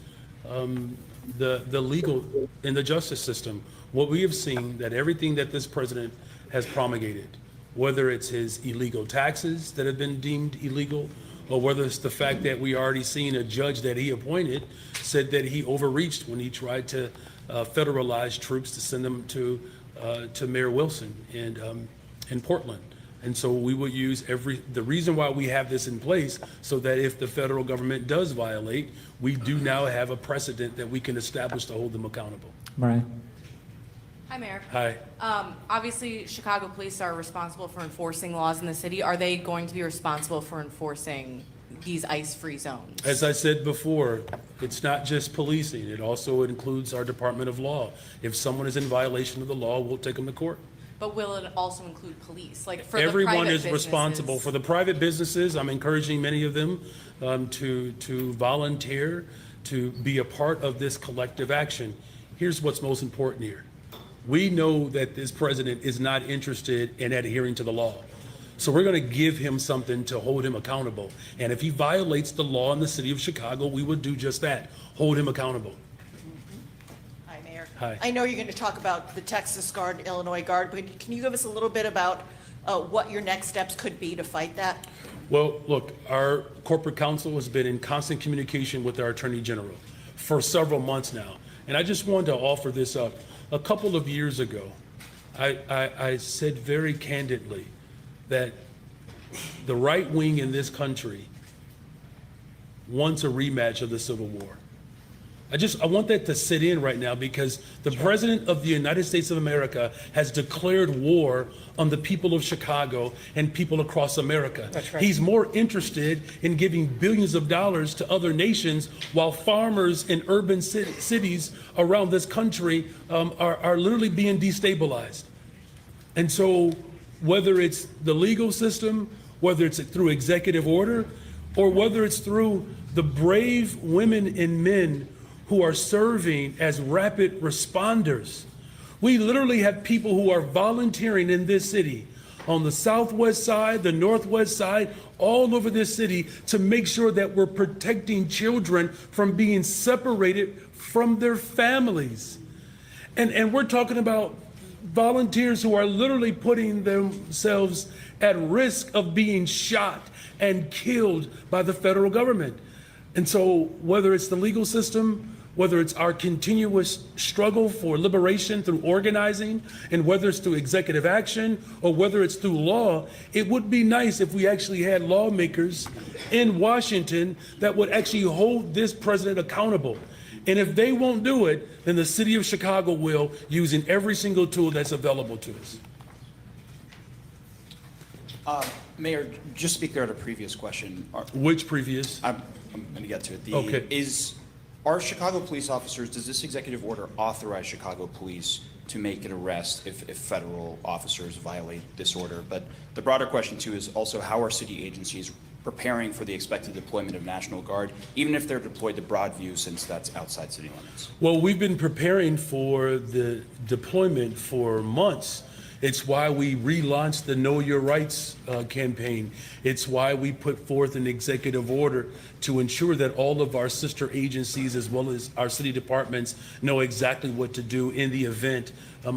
the legal in the justice system. What we have seen that everything that this president has promulgated, whether it's his illegal taxes that have been deemed illegal, or whether it's the fact that we already seen a judge that he appointed said that he overreached when he tried to federalize troops to send them to Mayor Wilson in Portland. And so we will use the reason why we have this in place, so that if the federal government does violate, we do now have a precedent that we can establish to hold them accountable. Mariah. Hi, Mayor. Hi. Obviously, Chicago police are responsible for enforcing laws in the city. Are they going to be responsible for enforcing these ICE-free zones? As I said before, it's not just policing. It also includes our Department of Law. If someone is in violation of the law, we'll take them to court. But will it also include police? Like for Everyone the private is responsible. businesses? For the private businesses, I'm encouraging many of them to volunteer, to be a part of this collective action. Here's what's most important here. We know that this president is not interested in adhering to the law. So we're going to give him something to hold him accountable. And if he violates the law in the city of Chicago, we would do just that, hold him accountable. Hi, Mayor. Hi. I know you're going to talk about the Texas Guard and Illinois Guard, but can you give us a little bit about what your next steps could be to fight that? Well, look, our corporate counsel has been in constant communication with our Attorney General for several months now. And I just wanted to offer this up. A couple of years ago, I said very candidly that the right wing in this country wants a rematch of the Civil War. I want that to sit in right now, because the President of the United States of America has declared war on the people of Chicago and people across America. That's right. He's more interested in giving billions of dollars to other nations, while farmers in urban cities around this country are literally being destabilized. And so whether it's the legal system, whether it's through executive order, or whether it's through the brave women and men who are serving as rapid responders. We literally have people who are volunteering in this city, on the southwest side, the northwest side, all over this city, to make sure that we're protecting children from being separated from their families. And we're talking about volunteers who are literally putting themselves at risk of being shot and killed by the federal government. And so whether it's the legal system, whether it's our continuous struggle for liberation through organizing, and whether it's through executive action, or whether it's through law, it would be nice if we actually had lawmakers in Washington that would actually hold this president accountable. And if they won't do it, then the city of Chicago will, using every single tool that's available to us. Mayor, just to be clear to a previous question. Which previous? I'm going to get to it. Okay. Are Chicago police officers, does this executive order authorize Chicago police to make an arrest if federal officers violate this order? But the broader question too is also, how are city agencies preparing for the expected deployment of National Guard, even if they're deployed to Broadview, since that's outside city limits? Well, we've been preparing for the deployment for months. It's why we relaunched the Know Your Rights campaign. It's why we put forth an executive order to ensure that all of our sister agencies, as well as our city departments, know exactly what to do in the event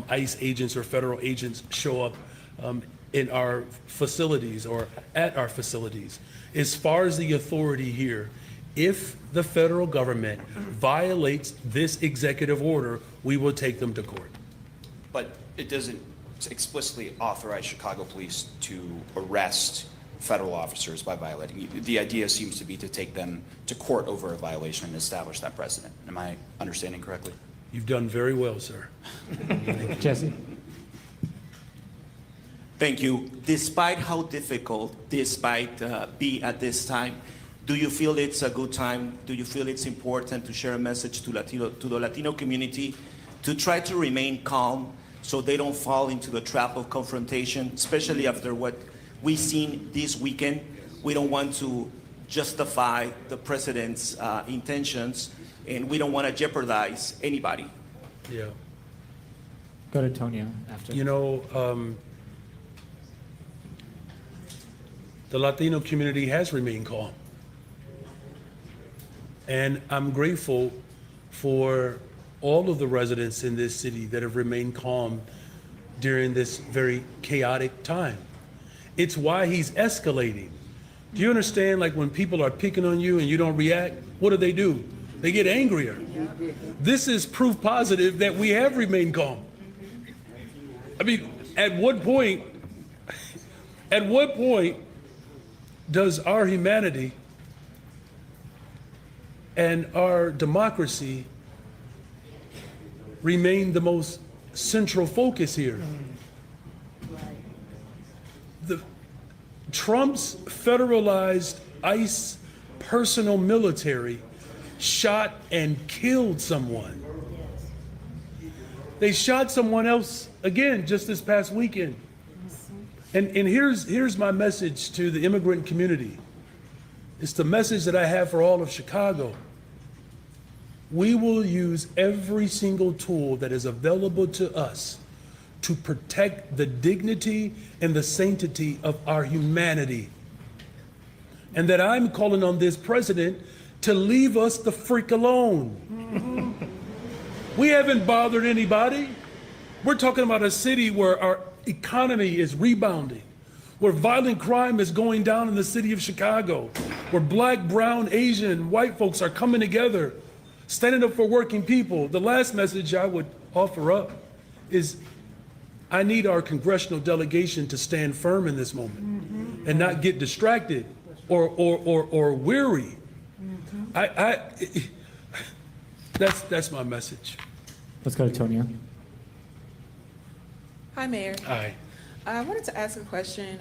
ICE agents or federal agents show up in our facilities or at our facilities. As far as the authority here, if the federal government violates this executive order, we will take them to court. But it doesn't explicitly authorize Chicago police to arrest federal officers by violating. The idea seems to be to take them to court over a violation and establish that precedent. Am I understanding correctly? You've done very well, sir. Jesse? Thank you. Despite how difficult this might be at this time, do you feel it's a good time? Do you feel it's important to share a message to the Latino community to try to remain calm so they don't fall into the trap of confrontation, especially after what we've seen this weekend? We don't want to justify the president's intentions, and we don't want to jeopardize anybody. Yeah. Go to Tonya after. You know, the Latino community has remained calm. And I'm grateful for all of the residents in this city that have remained calm during this very chaotic time. It's why he's escalating. Do you understand, like when people are picking on you and you don't react, what do? They get angrier. This is proof positive that we have remained calm. I mean, at what point does our humanity and our democracy remain the most central focus here? Trump's federalized ICE personal military shot and killed someone. They shot someone else again just this past weekend. And here's my message to the immigrant community. It's the message that I have for all of Chicago. We will use every single tool that is available to us to protect the dignity and the sanctity of our humanity. And that I'm calling on this president to leave us the freak alone. We haven't bothered anybody. We're talking about a city where our economy is rebounding, where violent crime is going down in the city of Chicago, where black, brown, Asian, white folks are coming together, standing up for working people. The last message I would offer up is I need our congressional delegation to stand firm in this moment and not get distracted or weary. That's my message. Let's go to Tonya. Hi, Mayor. Hi. I wanted to ask a question.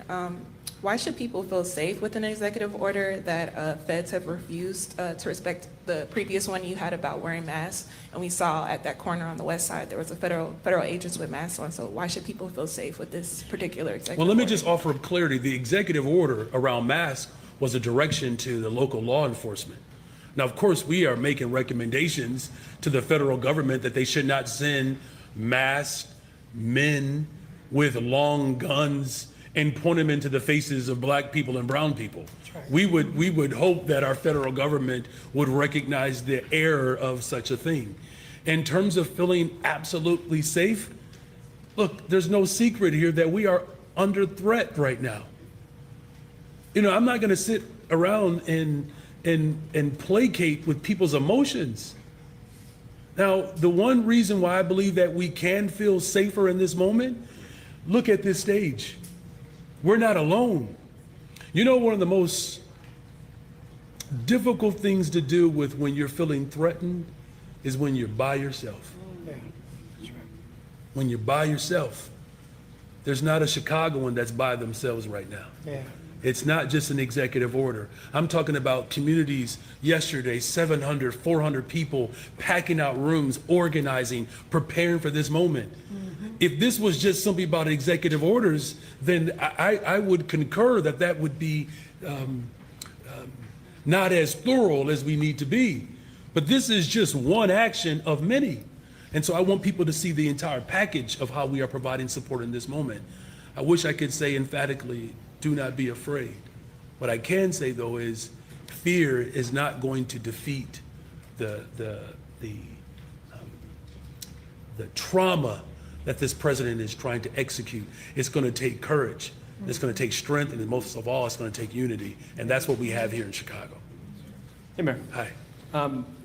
Why should people feel safe with an executive order that feds have refused to respect the previous one you had about wearing masks? And we saw at that corner on the west side, there was a federal agents with masks on. So why should people feel safe with this particular executive order? Well, let me just offer up clarity. The executive order around masks was a direction to the local law enforcement. Now, of course, we are making recommendations to the federal government that they should not send masked men with long guns and point them into the faces of black people and brown people. Right. We would hope that our federal government would recognize the error of such a thing. In terms of feeling absolutely safe, look, there's no secret here that we are under threat right now. You know, I'm not gonna sit around and placate with people's emotions. Now, the one reason why I believe that we can feel safer in this moment, look at this stage. We're not alone. You know, one of the most difficult things to do with when you're feeling threatened is when you're by yourself. When you're by yourself. There's not a Chicagoan that's by themselves right now. Yeah. It's not just an executive order. I'm talking about communities yesterday, 700, 400 people packing out rooms, organizing, preparing for this moment. If this was just simply about executive orders, then I would concur that that would be not as thorough as we need to be. But this is just one action of many. And so I want people to see the entire package of how we are providing support in this moment. I wish I could say emphatically, do not be afraid. What I can say though is fear is not going to defeat the trauma that this president is trying to execute. It's going to take courage. It's going to take strength, and most of all, it's going to take unity. And that's what we have here in Chicago. Hey, Mayor. Hi.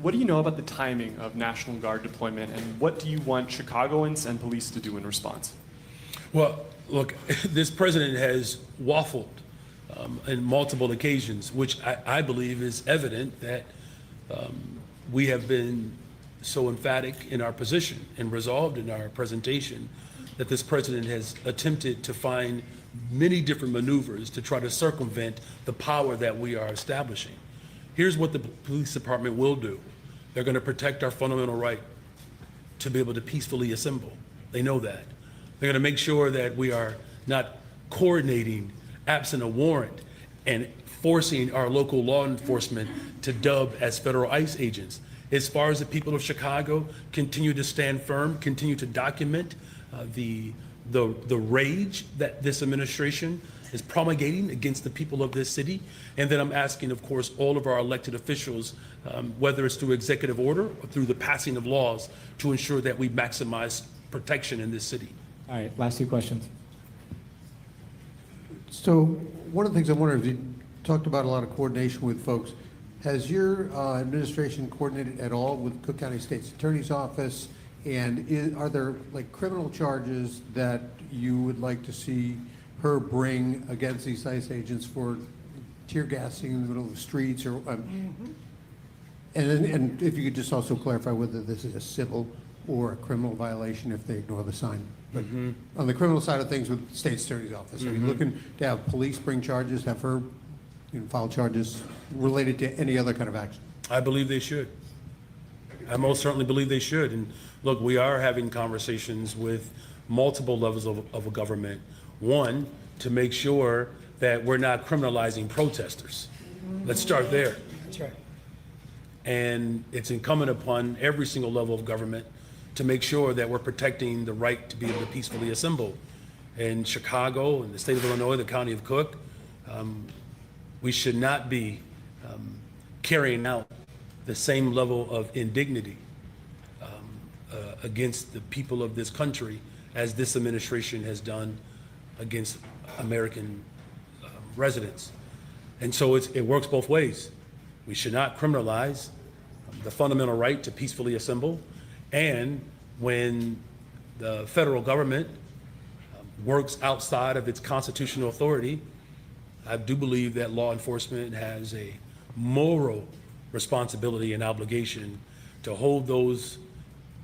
What do you know about the timing of National Guard deployment, and what do you want Chicagoans and police to do in response? Well, look, this president has waffled on multiple occasions, which I believe is evident that we have been so emphatic in our position and resolved in our presentation that this president has attempted to find many different maneuvers to try to circumvent the power that we are establishing. Here's what the police department will do. They're going to protect our fundamental right to be able to peacefully assemble. They know that. They're going to make sure that we are not coordinating absent a warrant and forcing our local law enforcement to dub as federal ICE agents. As far as the people of Chicago continue to stand firm, continue to document the rage that this administration is promulgating against the people of this city. And then I'm asking, of course, all of our elected officials, whether it's through executive order or through the passing of laws, to ensure that we maximize protection in this city. All right, last 2 questions. So one of the things I wonder, if you talked about a lot of coordination with folks, has your administration coordinated at all with Cook County State's Attorney's Office? And are there like criminal charges that you would like to see her bring against these ICE agents for tear gassing in the middle of the streets? Or and if you could just also clarify whether this is a civil or a criminal violation if they ignore the sign. But on the criminal side of things with State's Attorney's Office, are you looking to have police bring charges, have her file charges related to any other kind of action? I believe they should. I most certainly believe they should. And look, we are having conversations with multiple levels of a government. One, to make sure that we're not criminalizing protesters. Let's start there. That's right. And it's incumbent upon every single level of government to make sure that we're protecting the right to be able to peacefully assemble. In Chicago, in the state of Illinois, the county of Cook, we should not be carrying out the same level of indignity against the people of this country as this administration has done against American residents. And so it works both ways. We should not criminalize the fundamental right to peacefully assemble. And when the federal government works outside of its constitutional authority, I do believe that law enforcement has a moral responsibility and obligation to hold those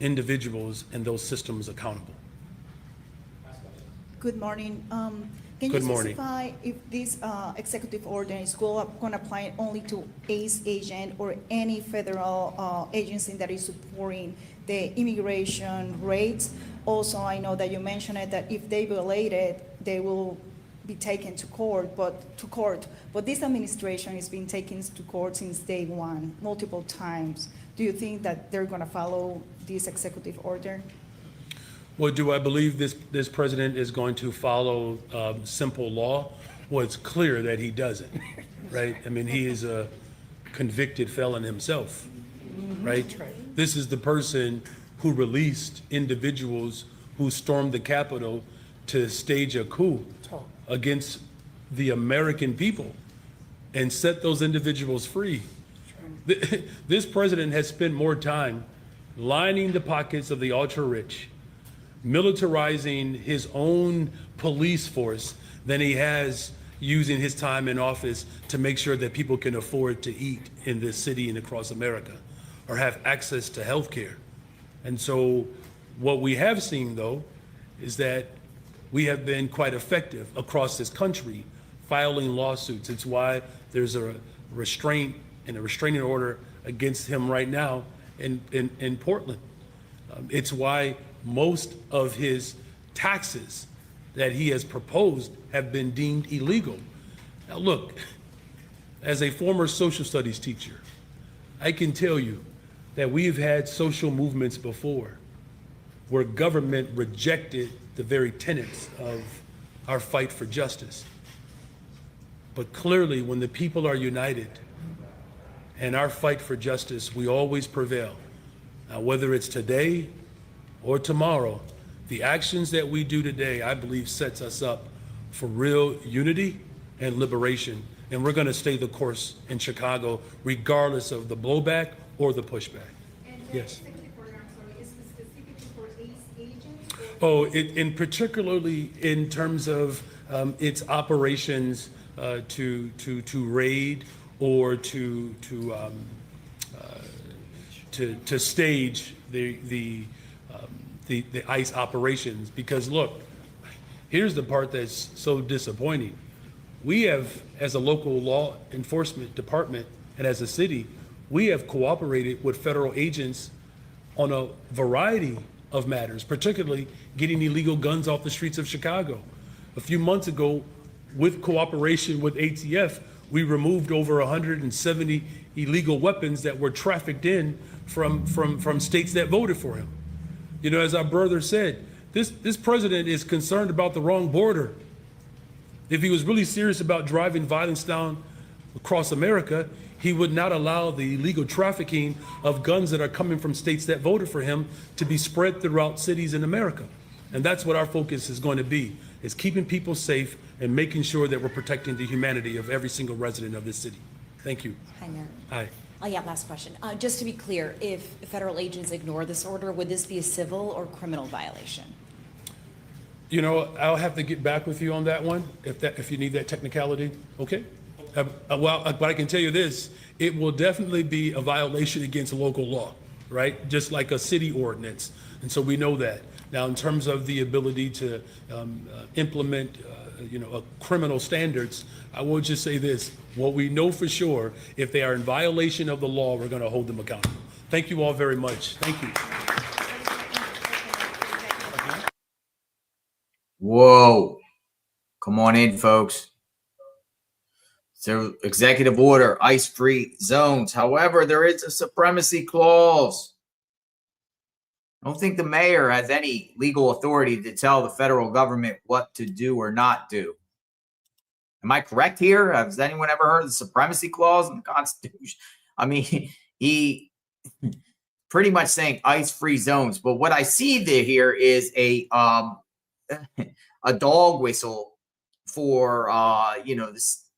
individuals and those systems accountable. Good morning. Can Good you morning. specify if this executive order is going to apply only to ACE agent or any federal agency that is supporting the immigration rates? Also, I know that you mentioned it, that if they violate it, they will be taken to court. But this administration has been taken to court since day one, multiple times. Do you think that they're going to follow this executive order? Well, do I believe this president is going to follow simple law? Well, it's clear that he doesn't, right? I mean, he is a convicted felon himself, right? This is the person who released individuals who stormed the Capitol to stage a coup against the American people and set those individuals free. This president has spent more time lining the pockets of the ultra-rich, militarizing his own police force than he has using his time in office to make sure that people can afford to eat in this city and across America or have access to health care. And so what we have seen, though, is that we have been quite effective across this country filing lawsuits. It's why there's a restraint and a restraining order against him right now in Portland. It's why most of his taxes that he has proposed have been deemed illegal. Now look, as a former social studies teacher, I can tell you that we've had social movements before where government rejected the very tenets of our fight for justice. But clearly, when the people are united and our fight for justice, we always prevail. Now, whether it's today or tomorrow, the actions that we do today, I believe, sets us up for real unity and liberation. And we're going to stay the course in Chicago, regardless of the blowback or the pushback. Yes. Oh, in particularly in terms of its operations to raid or to stage the ICE operations. Because look, here's the part that's so disappointing. We have, as a local law enforcement department and as a city, we have cooperated with federal agents on a variety of matters, particularly getting illegal guns off the streets of Chicago. A few months ago, with cooperation with ATF, we removed over 170 illegal weapons that were trafficked in from states that voted for him. You know, as our brother said, this president is concerned about the wrong border. If he was really serious about driving violence down across America, he would not allow the illegal trafficking of guns that are coming from states that voted for him to be spread throughout cities in America. And that's what our focus is going to be, is keeping people safe and making sure that we're protecting the humanity of every single resident of this city. Thank you. Hi, Mayor. Hi. Oh, yeah, last question. Just to be clear, if federal agents ignore this order, would this be a civil or criminal violation? You know, I'll have to get back with you on that one, if you need that technicality, okay? Well, but I can tell you this, it will definitely be a violation against local law, right? Just like a city ordinance. And so we know that. Now, in terms of the ability to implement, criminal standards, I will just say this. What we know for sure, if they are in violation of the law, we're going to hold them accountable. Thank you all very much. Thank you. Whoa. Come on in, folks. So, executive order, ICE-free zones. However, there is a supremacy clause. I don't think the mayor has any legal authority to tell the federal government what to do or not do. Am I correct here? Has anyone ever heard of the supremacy clause in the Constitution? I mean, he pretty much saying ICE-free zones. But what I see there here is a dog whistle for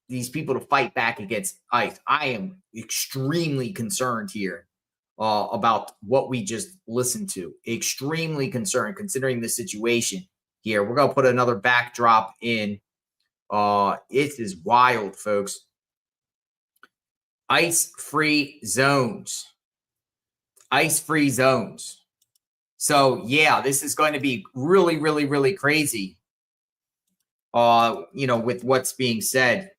these people to fight back against ICE. I am extremely concerned here about what we just listened to. Extremely concerned considering the situation here. We're going to put another backdrop in. It is wild, folks. ICE-free zones. ICE-free zones. So, yeah, this is going to be really, really, really crazy, with what's being said.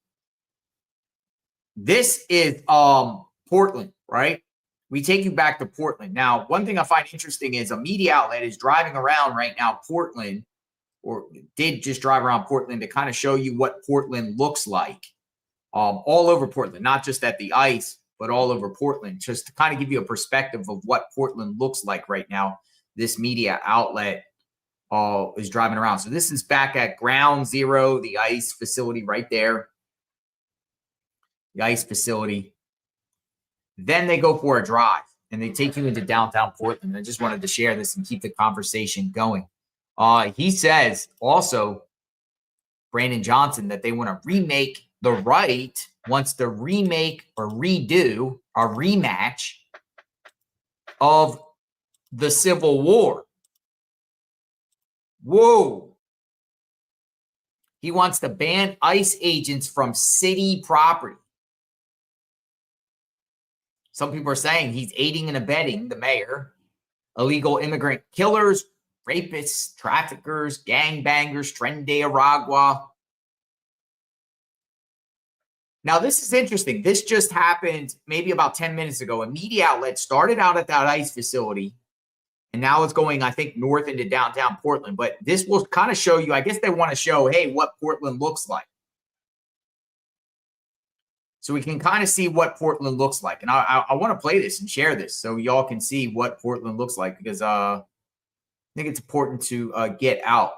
This is Portland, right? We take you back to Portland. Now, one thing I find interesting is a media outlet is driving around right now, Portland, or did just drive around Portland to kind of show you what Portland looks like all over Portland, not just at the ICE, but all over Portland, just to kind of give you a perspective of what Portland looks like right now. This media outlet is driving around. So this is back at Ground Zero, the ICE facility right there. The ICE facility. Then they go for a drive and they take you into downtown Portland. I just wanted to share this and keep the conversation going. He says also, Brandon Johnson, that they want to remake the right, wants to remake or redo a rematch of the Civil War. Whoa. He wants to ban ICE agents from city property. Some people are saying he's aiding and abetting the mayor, illegal immigrant killers, rapists, traffickers, gangbangers, Tren de Aragua. Now, this is interesting. This just happened maybe about 10 minutes ago. A media outlet started out at that ICE facility, and now it's going, I think, north into downtown Portland. But this will kind of show you, I guess they want to show, hey, what Portland looks like. So we can kind of see what Portland looks like. And I want to play this and share this so y'all can see what Portland looks like, because I think it's important to get out.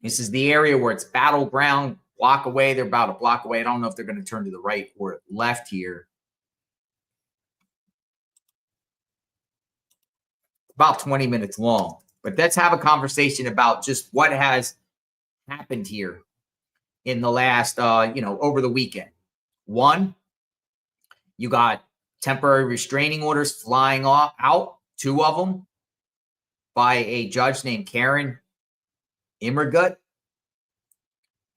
This is the area where it's battleground, block away. They're about a block away. I don't know if they're going to turn to the right or left here. About 20 minutes long. But let's have a conversation about just what has happened here in the last, over the weekend. One, you got temporary restraining orders flying out, 2 of them, by a judge named Karin Immergut,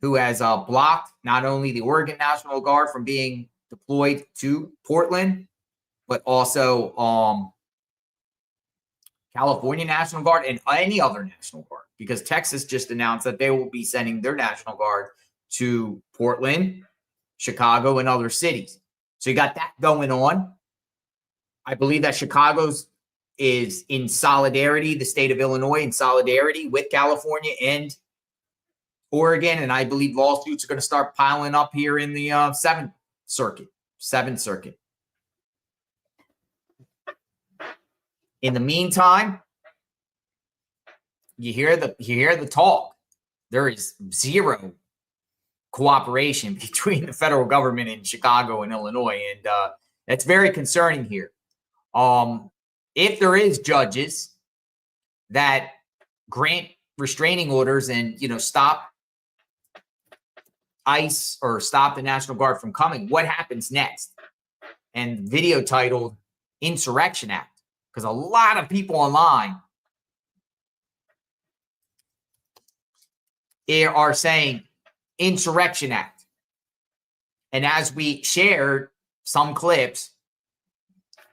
who has blocked not only the Oregon National Guard from being deployed to Portland, but also California National Guard and any other National Guard, because Texas just announced that they will be sending their National Guard to Portland, Chicago, and other cities. So you got that going on. I believe that Chicago's is in solidarity, the state of Illinois in solidarity with California and Oregon, and I believe lawsuits are going to start piling up here in the Seventh Circuit. In the meantime, you hear the talk. There is zero cooperation between the federal government in Chicago and Illinois, and that's very concerning here. If there is judges that grant restraining orders and stop ICE or stop the National Guard from coming, what happens next? And video titled Insurrection Act, because a lot of people online are saying Insurrection Act. And as we shared some clips,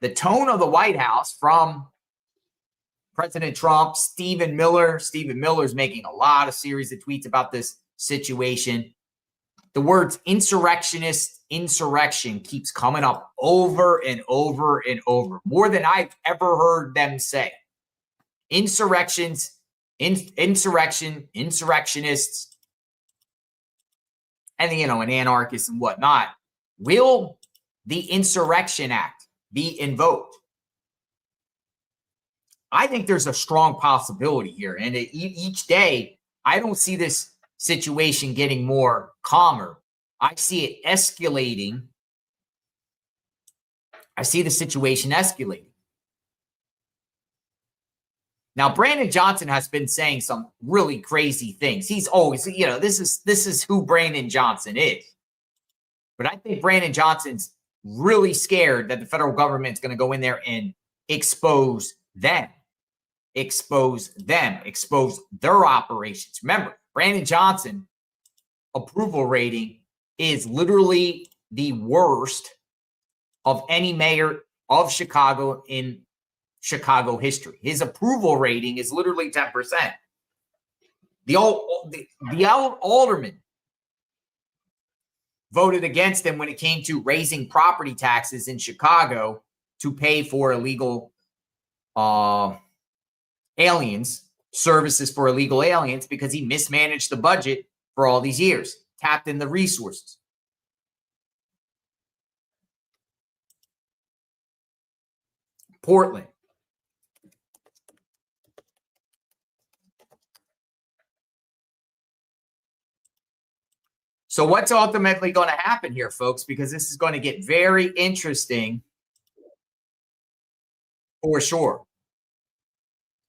the tone of the White House from President Trump, Stephen Miller's making a lot of series of tweets about this situation. The words insurrection keeps coming up over and over and over, more than I've ever heard them say. Insurrectionists, and and anarchists and whatnot. Will the Insurrection Act be invoked? I think there's a strong possibility here, and each day I don't see this situation getting more calmer. I see it escalating. I see the situation escalating. Now, Brandon Johnson has been saying some really crazy things. He's always, this is who Brandon Johnson is. But I think Brandon Johnson's really scared that the federal government's going to go in there and expose them, expose their operations. Remember, Brandon Johnson approval rating is literally the worst of any mayor of Chicago in Chicago history. His approval rating is literally 10%. The alderman voted against him when it came to raising property taxes in Chicago to pay for illegal aliens, services for illegal aliens, because he mismanaged the budget for all these years, tapped in the resources. Portland. So what's ultimately going to happen here, folks? Because this is going to get very interesting for sure.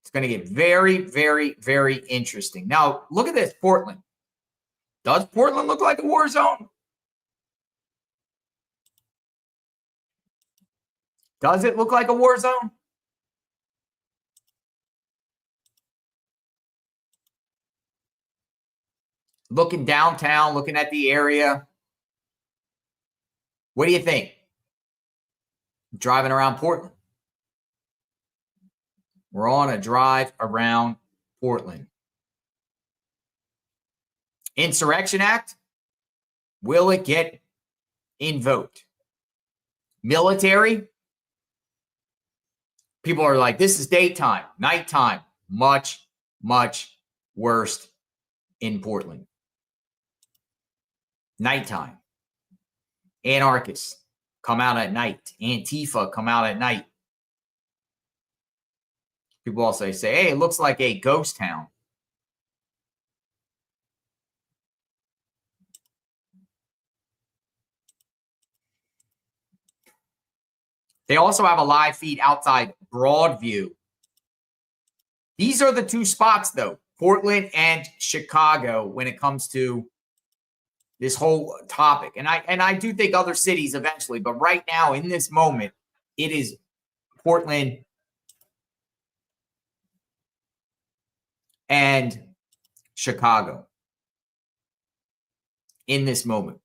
It's going to get very, very, very interesting. Now, look at this, Portland. Does Portland look like a war zone? Does it look like a war zone? Looking downtown, looking at the area. What do you think? Driving around Portland. We're on a drive around Portland. Insurrection Act, will it get invoked? Military, people are like, this is daytime, nighttime, much, much worse in Portland. Nighttime. Anarchists come out at night. Antifa come out at night. People also say, hey, it looks like a ghost town. They also have a live feed outside Broadview. These are the two spots, though. Portland and Chicago when it comes to this whole topic. And I do think other cities eventually, but right now in this moment, it is Portland and Chicago in this moment.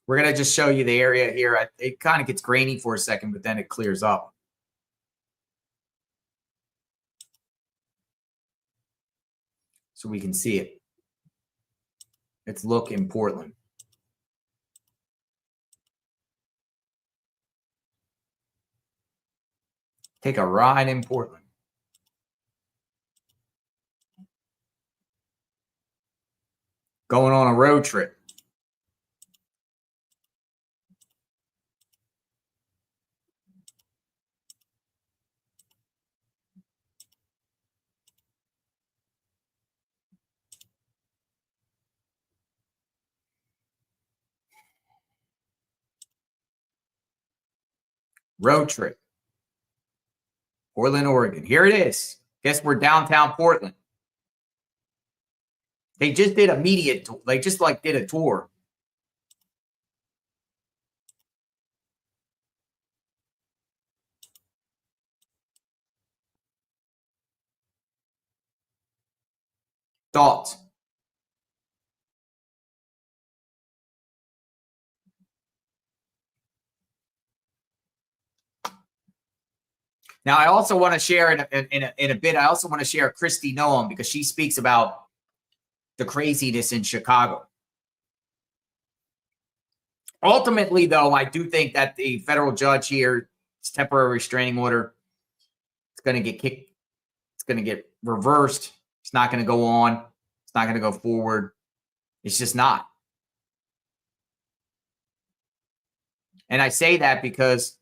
We're going to just show you the area here. It kind of gets grainy for a second, but then it clears up. So we can see it. Let's look in Portland. Take a ride in Portland. Going on a road trip. Road trip. Portland, Oregon. Here it is. Guess we're downtown Portland. They just did a media tour. They just did a tour. Thoughts? Now, I also want to share in a bit. I also want to share Kristi Noem because she speaks about the craziness in Chicago. Ultimately, though, I do think that the federal judge here, this temporary restraining order, it's going to get kicked. It's going to get reversed. It's not going to go on. It's not going to go forward. It's just not. And I say that because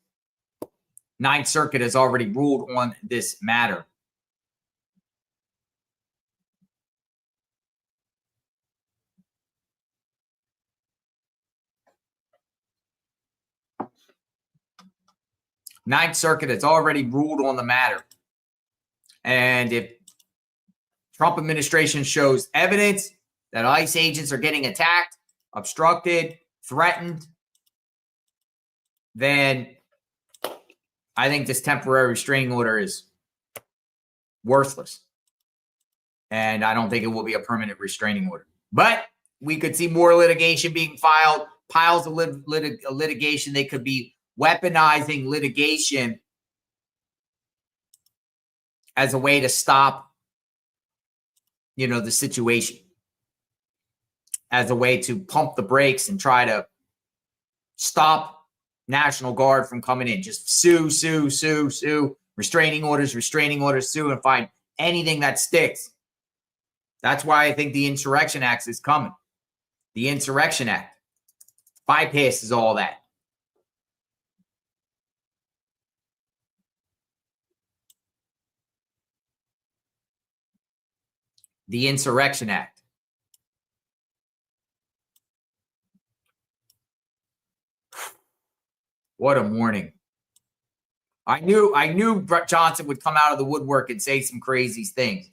Ninth Circuit has already ruled on this matter. Ninth Circuit has already ruled on the matter. And if Trump administration shows evidence that ICE agents are getting attacked, obstructed, threatened, then I think this temporary restraining order is worthless. And I don't think it will be a permanent restraining order. But we could see more litigation being filed, piles of litigation. They could be weaponizing litigation as a way to stop, the situation, as a way to pump the brakes and try to stop National Guard from coming in. Just sue, restraining orders, sue, and find anything that sticks. That's why I think the Insurrection Act is coming. The Insurrection Act bypasses all that. The Insurrection Act. What a morning. I knew Brett Johnson would come out of the woodwork and say some crazy things.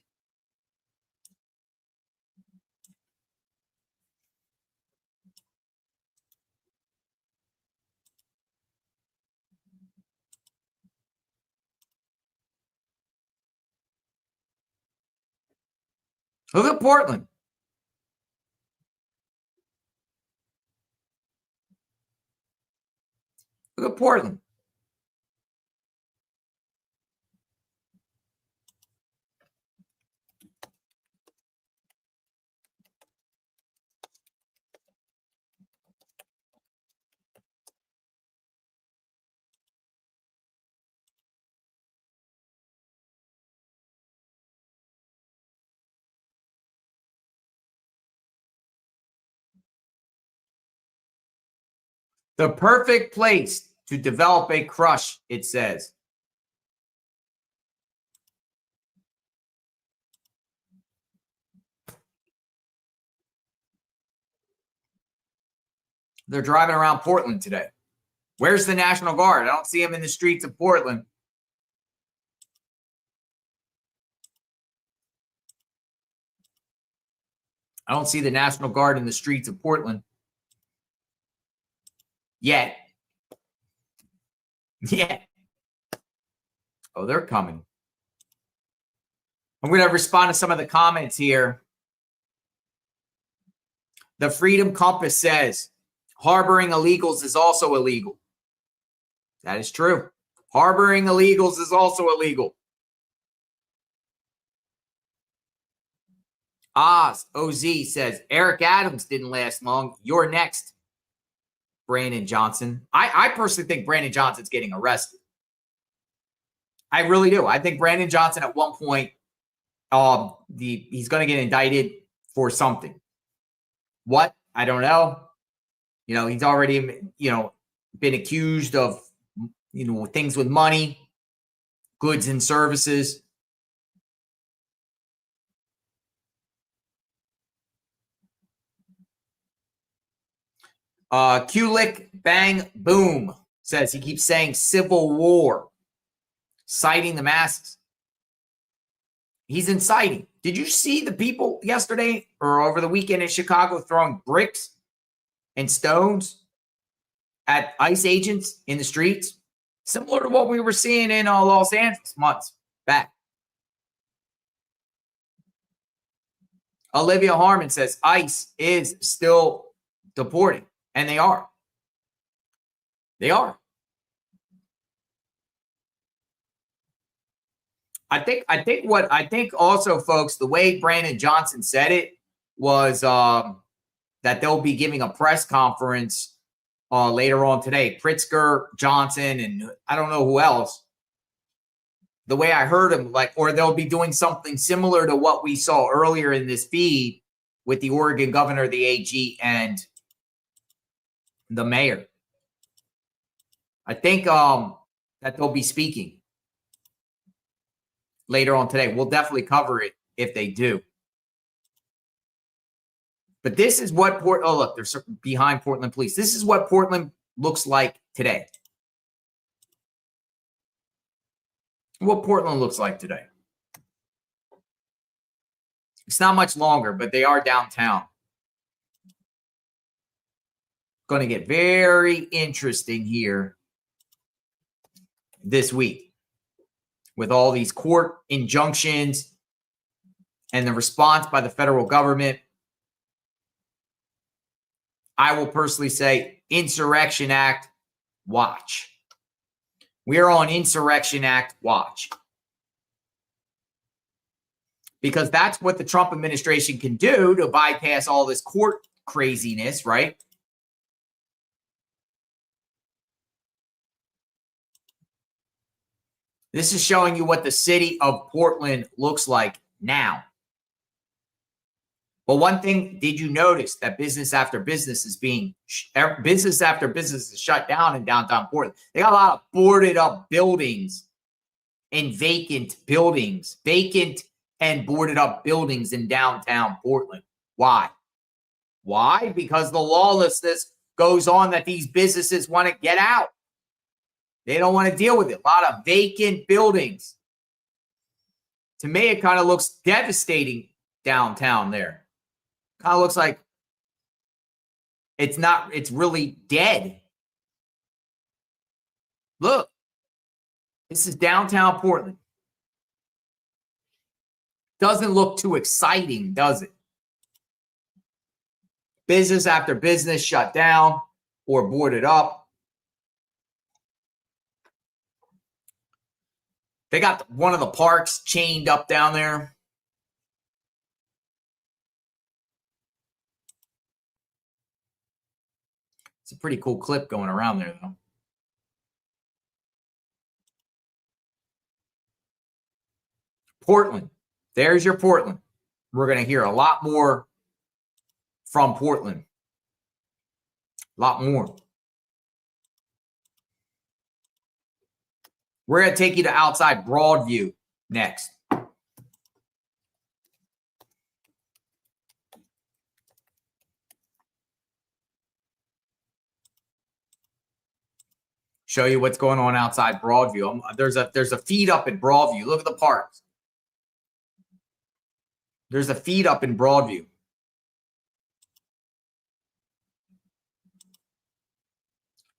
Look at Portland. Look at Portland. The perfect place to develop a crush, it says. They're driving around Portland today. Where's the National Guard? I don't see them in the streets of Portland. I don't see the National Guard in the streets of Portland yet. Yet. Oh, they're coming. I'm going to respond to some of the comments here. The Freedom Compass says harboring illegals is also illegal. That is true. Harboring illegals is also illegal. OZ says Eric Adams didn't last long. You're next, Brandon Johnson. I personally think Brandon Johnson's getting arrested. I really do. I think Brandon Johnson at one point, he's going to get indicted for something. What? I don't know. He's already, been accused of, things with money, goods and services. Kulik Bang Boom says he keeps saying civil war, citing the masses. He's inciting. Did you see the people yesterday or over the weekend in Chicago throwing bricks and stones at ICE agents in the streets? Similar to what we were seeing in Los Angeles months back. Olivia Harmon says ICE is still deporting. And they are. They are. I think also, folks, the way Brandon Johnson said it was that they'll be giving a press conference later on today. Pritzker, Johnson, and I don't know who else. The way I heard him, or they'll be doing something similar to what we saw earlier in this feed with the Oregon governor, the AG, and the mayor. I think that they'll be speaking later on today. We'll definitely cover it if they do. But this is what look, they're behind Portland police. This is what Portland looks like today. What Portland looks like today. It's not much longer, but they are downtown. Going to get very interesting here this week with all these court injunctions and the response by the federal government. I will personally say Insurrection Act, watch. We are on Insurrection Act, watch. Because that's what the Trump administration can do to bypass all this court craziness, right? This is showing you what the city of Portland looks like now. But one thing, did you notice that business after business is shut down in downtown Portland? They got a lot of boarded up buildings and vacant and boarded up buildings in downtown Portland. Why? Why? Because the lawlessness goes on that these businesses want to get out. They don't want to deal with it. A lot of vacant buildings. To me, it kind of looks devastating downtown there. Kind of looks like it's really dead. Look, this is downtown Portland. Doesn't look too exciting, does it? Business after business shut down or boarded up. They got one of the parks chained up down there. It's a pretty cool clip going around there, though. Portland. There's your Portland. We're going to hear a lot more from Portland. A lot more. We're going to take you to outside Broadview next. Show you what's going on outside Broadview. There's a feed up in Broadview. Look at the parks. There's a feed up in Broadview.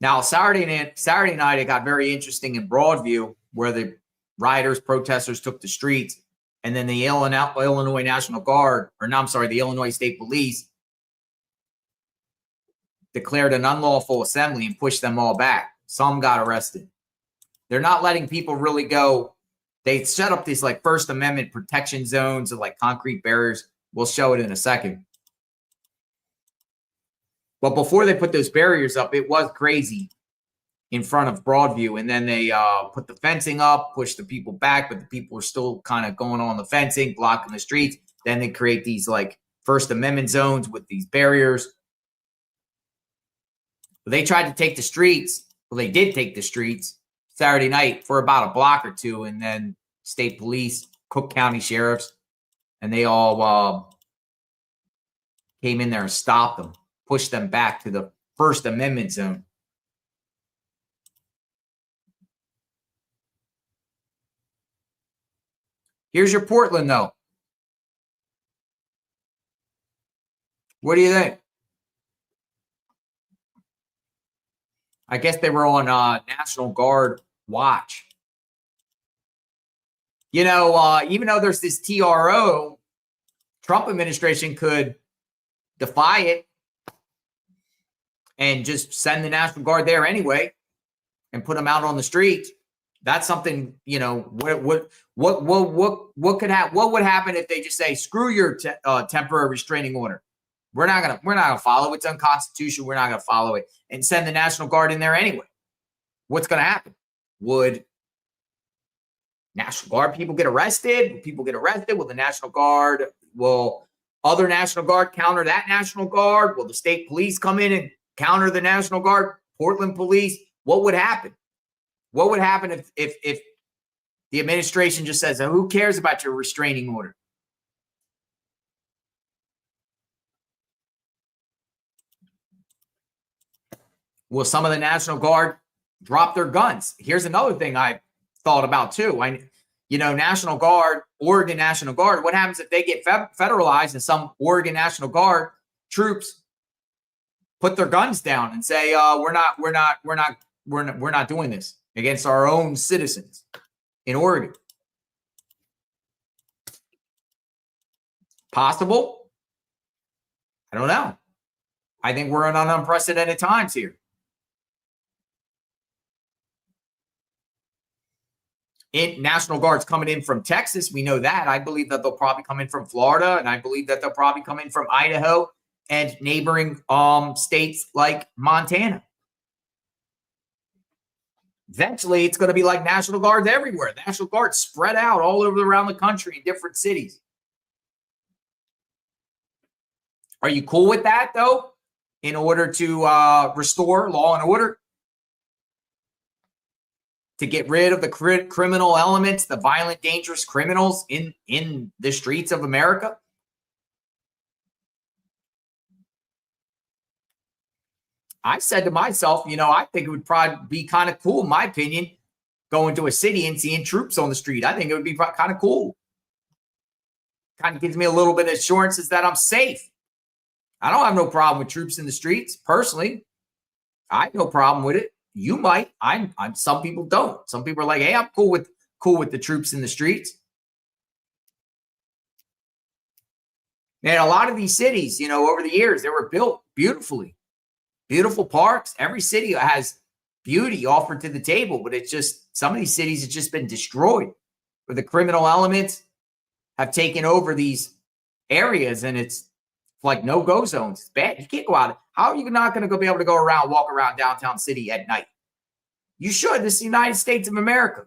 Now, Saturday night, it got very interesting in Broadview, where the rioters, protesters took the streets, and then the Illinois National Guard, or no, I'm sorry, the Illinois State Police declared an unlawful assembly and pushed them all back. Some got arrested. They're not letting people really go. They set up these like First Amendment protection zones and like concrete barriers. We'll show it in a second. But before they put those barriers up, it was crazy in front of Broadview. And then they put the fencing up, pushed the people back, but the people were still kind of going on the fencing, blocking the streets. Then they create these like First Amendment zones with these barriers. But they tried to take the streets. Well, they did take the streets Saturday night for about a block or two. And then state police, Cook County sheriffs, and they all came in there and stopped them. Push them back to the First Amendment zone. Here's your Portland, though. What do you think? I guess they were on National Guard watch. You know, even though there's this TRO, Trump administration could defy it and just send the National Guard there anyway and put them out on the street. That's something, you know, what could happen? What would happen if they just say, screw your temporary restraining order? We're not gonna follow it. It's unconstitutional. We're not gonna follow it, and send the National Guard in there anyway. What's gonna happen? Would National Guard people get arrested? Will people get arrested? Will the National Guard, will other National Guard counter that National Guard? Will the state police come in and counter the National Guard? Portland police? What would happen? What would happen if the administration just says, oh, who cares about your restraining order? Will some of the National Guard drop their guns? Here's another thing I thought about too. National Guard, Oregon National Guard, what happens if they get federalized and some Oregon National Guard troops put their guns down and say, we're not doing this against our own citizens in Oregon? Possible? I don't know. I think we're in unprecedented times here. National Guard's coming in from Texas. We know that. I believe that they'll probably come in from Florida, and I believe that they'll probably come in from Idaho and neighboring states like Montana. Eventually, it's going to be like National Guards everywhere. National Guards spread out all over around the country in different cities. Are you cool with that, though, in order to restore law and order? To get rid of the criminal elements, the violent, dangerous criminals in the streets of America? I said to myself, I think it would probably be kind of cool, in my opinion, going to a city and seeing troops on the street. I think it would be kind of cool. Kind of gives me a little bit of assurances that I'm safe. I don't have no problem with troops in the streets, personally. I have no problem with it. You might. I'm. Some people don't. Some people are like, "Hey, I'm cool with the troops in the streets." And a lot of these cities, over the years, they were built beautifully, beautiful parks. Every city has beauty offered to the table, but it's just some of these cities have just been destroyed, where the criminal elements have taken over these areas, and it's like no-go zones. It's bad. You can't go out. How are you not going to be able to walk around downtown city at night? You should. This is the United States of America.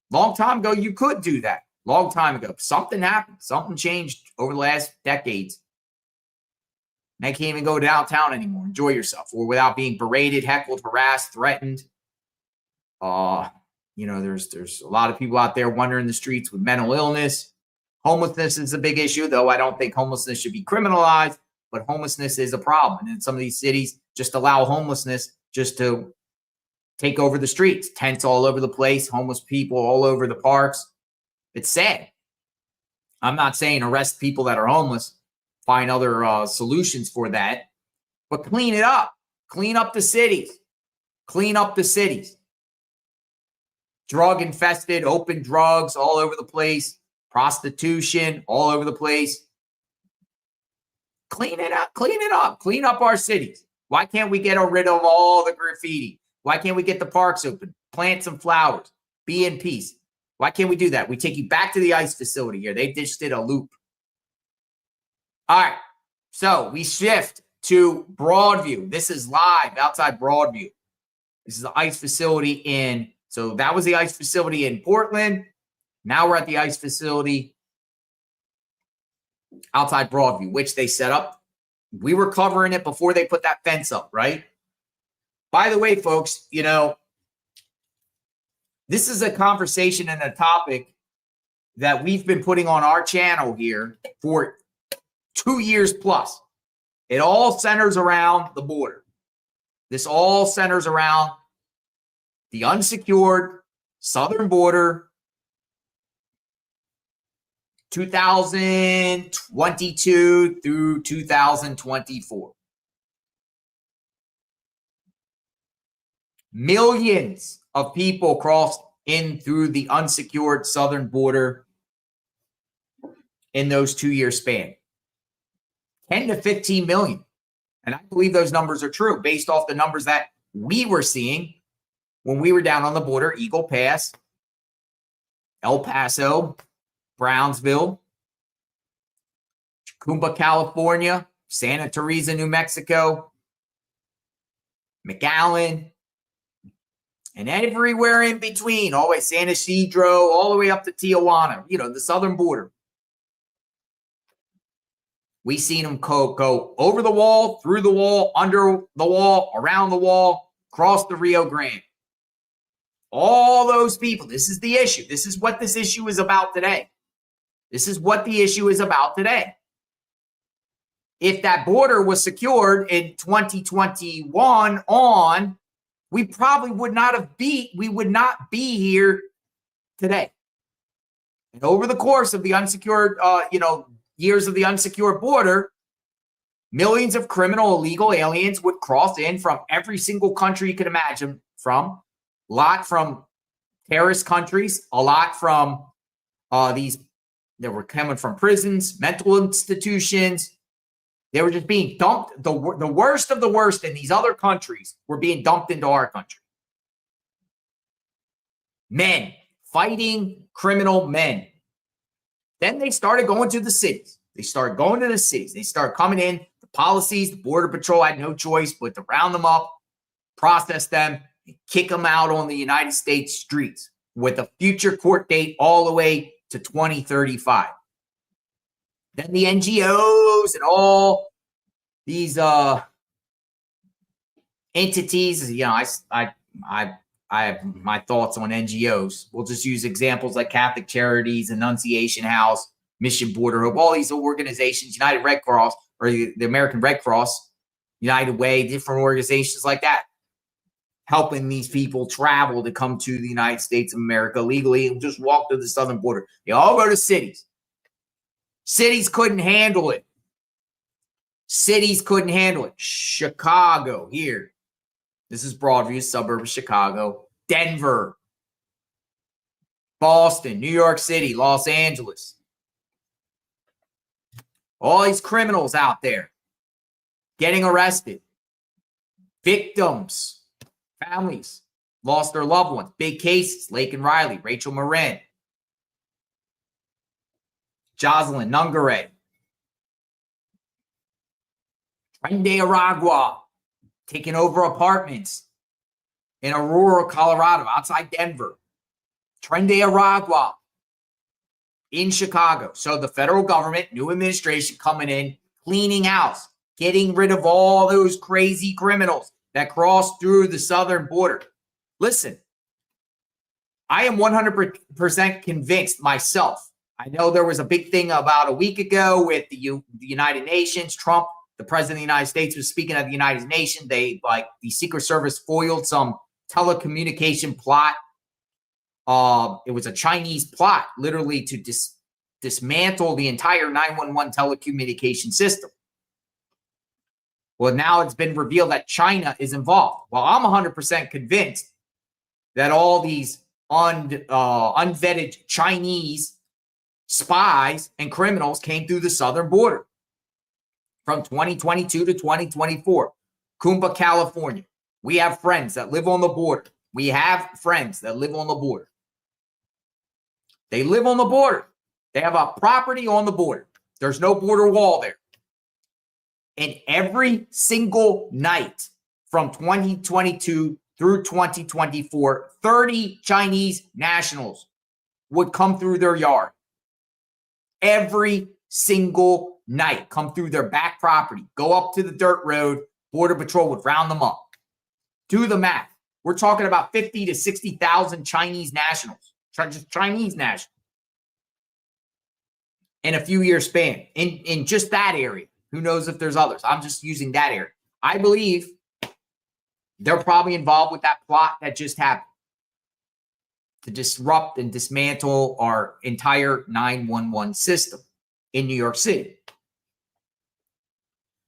Long time ago, you could do that. Long time ago. Something happened. Something changed over the last decades. And I can't even go downtown anymore. Enjoy yourself. Or without being berated, heckled, harassed, threatened. There's a lot of people out there wandering the streets with mental illness. Homelessness is a big issue, though I don't think homelessness should be criminalized, but homelessness is a problem. And in some of these cities, just allow homelessness just to take over the streets, tents all over the place, homeless people all over the parks. It's sad. I'm not saying arrest people that are homeless, find other solutions for that, but clean it up. Clean up the cities. Clean up the cities. Drug infested, open drugs all over the place, prostitution all over the place. Clean it up. Clean it up. Clean up our cities. Why can't we get rid of all the graffiti? Why can't we get the parks open? Plant some flowers. Be in peace. Why can't we do that? We take you back to the ICE facility here. They just did a loop. All right. So we shift to Broadview. This is live outside Broadview. This is the ICE facility so that was the ICE facility in Portland. Now we're at the ICE facility outside Broadview, which they set up. We were covering it before they put that fence up, right? By the way, folks, this is a conversation and a topic that we've been putting on our channel here for 2 years plus. It all centers around the border. This all centers around the unsecured southern border, 2022 through 2024. Millions of people crossed in through the unsecured southern border in those 2-year span. 10 to 15 million. And I believe those numbers are true based off the numbers that we were seeing when we were down on the border, Eagle Pass, El Paso, Brownsville, Jacumba, California, Santa Teresa, New Mexico, McAllen, and everywhere in between, all the way San Isidro, all the way up to Tijuana, the southern border. We seen them go over the wall, through the wall, under the wall, around the wall, across the Rio Grande. All those people. This is the issue. This is what this issue is about today. This is what the issue is about today. If that border was secured in 2021 on, we probably would not be here today. And over the course of the unsecured, years of the unsecured border, millions of criminal illegal aliens would cross in from every single country you could imagine from. A lot from terrorist countries, a lot from these that were coming from prisons, mental institutions. They were just being dumped. The worst of the worst in these other countries were being dumped into our country. Men, fighting criminal men. Then they started going to the cities. They started going to the cities. They started coming in. The policies, the Border Patrol had no choice but to round them up, process them, and kick them out on the United States streets with a future court date all the way to 2035. Then the NGOs and all these entities, I have my thoughts on NGOs. We'll just use examples like Catholic Charities, Annunciation House, Mission Border Hope, all these organizations, United Red Cross, or the American Red Cross, United Way, different organizations like that, helping these people travel to come to the United States of America legally and just walk to the southern border. They all go to cities. Cities couldn't handle it. Cities couldn't handle it. Chicago, here. This is Broadview, suburb of Chicago. Denver. Boston, New York City, Los Angeles. All these criminals out there getting arrested. Victims, families, lost their loved ones. Big cases, Lake and Riley, Rachel Marin, Jocelyn Nungaray, Tren de Aragua, taking over apartments in Aurora, Colorado, outside Denver. Tren de Aragua in Chicago. So the federal government, new administration coming in, cleaning house, getting rid of all those crazy criminals that cross through the southern border. Listen, I am 100% convinced myself. I know there was a big thing about a week ago with the United Nations. Trump, the president of the United States, was speaking at the United Nations. The Secret Service foiled some telecommunication plot. It was a Chinese plot, literally, to dismantle the entire 911 telecommunication system. Well, now it's been revealed that China is involved. Well, I'm 100% convinced that all these unvetted Chinese spies and criminals came through the southern border from 2022 to 2024. Jacumba, California. We have friends that live on the border. We have friends that live on the border. They live on the border. They have a property on the border. There's no border wall there. And every single night from 2022 through 2024, 30 Chinese nationals would come through their yard. Every single night, come through their back property, go up to the dirt road, Border Patrol would round them up. Do the math. We're talking about 50 to 60,000 Chinese nationals, just Chinese nationals, in a few year span, in just that area. Who knows if there's others? I'm just using that area. I believe they're probably involved with that plot that just happened to disrupt and dismantle our entire 911 system in New York City.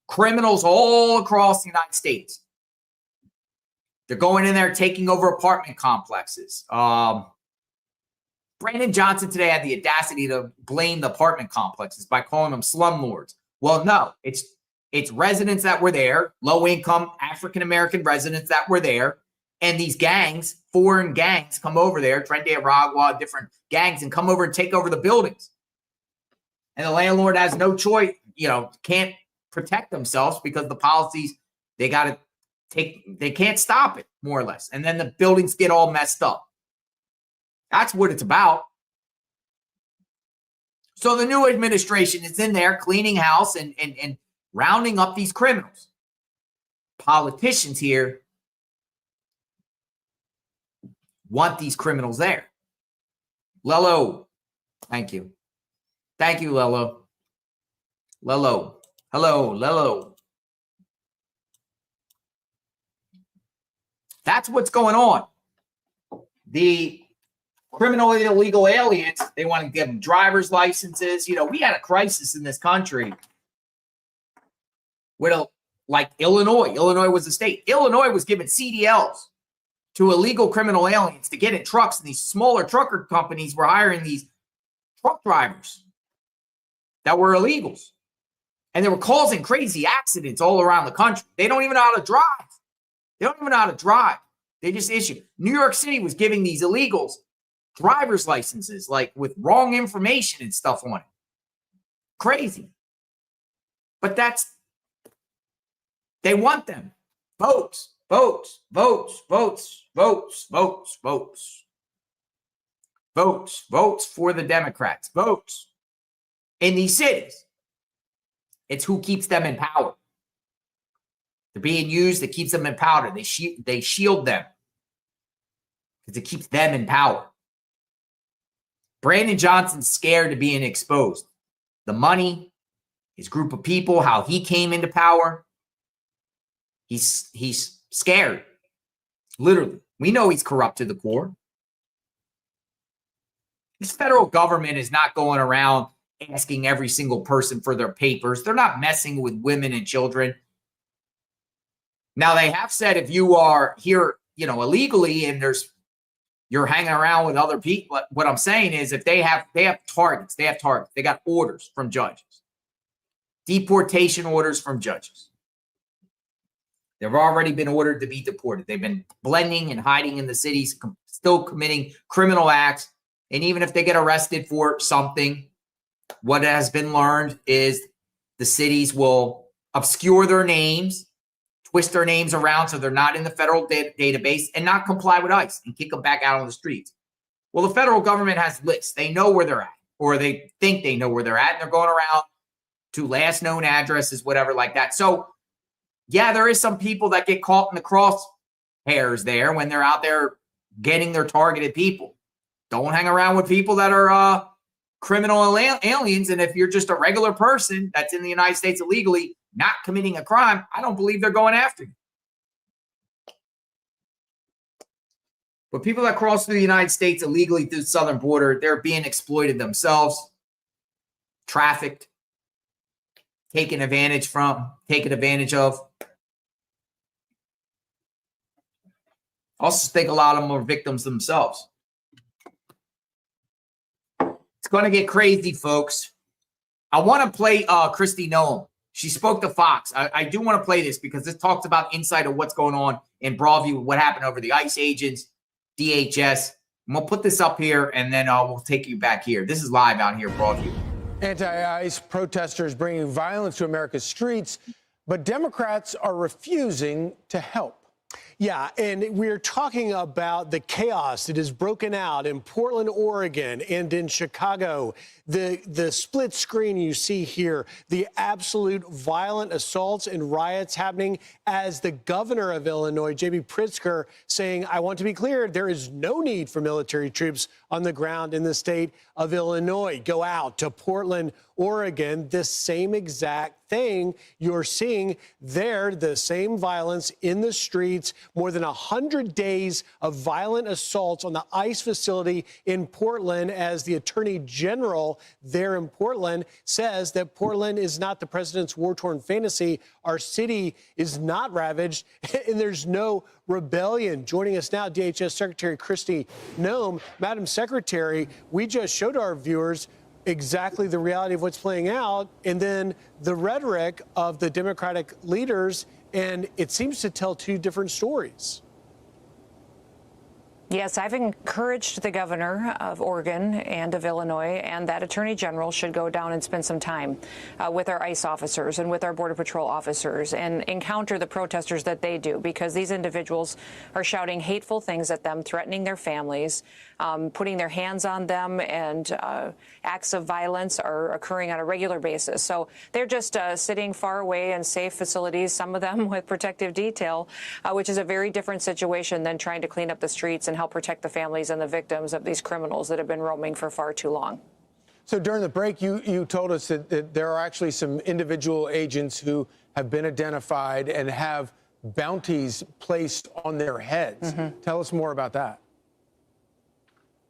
Criminals all across the United States. They're going in there, taking over apartment complexes. Brandon Johnson today had the audacity to blame the apartment complexes by calling them slumlords. Well, no, it's residents that were there, low-income African-American residents that were there, and these gangs, foreign gangs, come over there, Tren de Aragua, different gangs, and come over and take over the buildings. And the landlord has no choice, can't protect themselves because the policies, they can't stop it, more or less. And then the buildings get all messed up. That's what it's about. So the new administration is in there cleaning house and rounding up these criminals. Politicians here want these criminals there. Lello, thank you. Thank you, Lello. Lello. Hello, Lello. That's what's going on. The criminal and illegal aliens, they want to give them driver's licenses. We had a crisis in this country with like Illinois. Illinois was a state. Illinois was giving CDLs to illegal criminal aliens to get in trucks, and these smaller trucker companies were hiring these truck drivers that were illegals. And they were causing crazy accidents all around the country. They don't even know how to drive. They just issue. New York City was giving these illegals driver's licenses, like with wrong information and stuff on it. Crazy. But they want them. Votes for the Democrats. Votes in these cities. It's who keeps them in power. They're being used. It keeps them in power. They shield them because it keeps them in power. Brandon Johnson's scared of being exposed. The money, his group of people, how he came into power. He's scared. Literally. We know he's corrupt to the core. This federal government is not going around asking every single person for their papers. They're not messing with women and children. Now, they have said if you are here, illegally and you're hanging around with other people, what I'm saying is if they have targets. They got orders from judges. Deportation orders from judges. They've already been ordered to be deported. They've been blending and hiding in the cities, still committing criminal acts. And even if they get arrested for something, what has been learned is the cities will obscure their names, twist their names around so they're not in the federal database, and not comply with ICE and kick them back out on the streets. Well, the federal government has lists. They know where they're at, or they think they know where they're at, and they're going around to last known addresses, whatever like that. So, yeah, there is some people that get caught in the crosshairs there when they're out there getting their targeted people. Don't hang around with people that are criminal aliens. And if you're just a regular person that's in the United States illegally, not committing a crime, I don't believe they're going after you. But people that cross through the United States illegally through the southern border, they're being exploited themselves, trafficked, taken advantage of. I also think a lot of them are victims themselves. It's going to get crazy, folks. I want to play Kristi Noem. She spoke to Fox. I do want to play this because this talks about insight of what's going on in Broadview, what happened over the ICE agents, DHS. I'm going to put this up here, and then we'll take you back here. This is live out here, Broadview. Anti-ICE protesters bringing violence to America's streets, but Democrats are refusing to help. Yeah, and we're talking about the chaos that has broken out in Portland, Oregon, and in Chicago. The split screen you see here, the absolute violent assaults and riots happening as the governor of Illinois, J.B. Pritzker, saying, I want to be clear, there is no need for military troops on the ground in the state of Illinois. Go out to Portland, Oregon, this same exact thing you're seeing there, the same violence in the streets, more than 100 days of violent assaults on the ICE facility in Portland as the attorney general there in Portland says that Portland is not the president's war-torn fantasy. Our city is not ravaged and there's no rebellion. Joining us now, DHS Secretary Kristi Noem. Madam Secretary, we just showed our viewers exactly the reality of what's playing out and then the rhetoric of the Democratic leaders, and it seems to tell two different stories. Yes, I've encouraged the governor of Oregon and of Illinois and that attorney general should go down and spend some time with our ICE officers and with our Border Patrol officers and encounter the protesters that they do, because these individuals are shouting hateful things at them, threatening their families, putting their hands on them, and acts of violence are occurring on a regular basis. So they're just sitting far away in safe facilities, some of them with protective detail, which is a very different situation than trying to clean up the streets and help protect the families and the victims of these criminals that have been roaming for far too long. So during the break, you told us that there are actually some individual agents who have been identified and have bounties placed on their heads. Mm-hmm. Tell us more about that.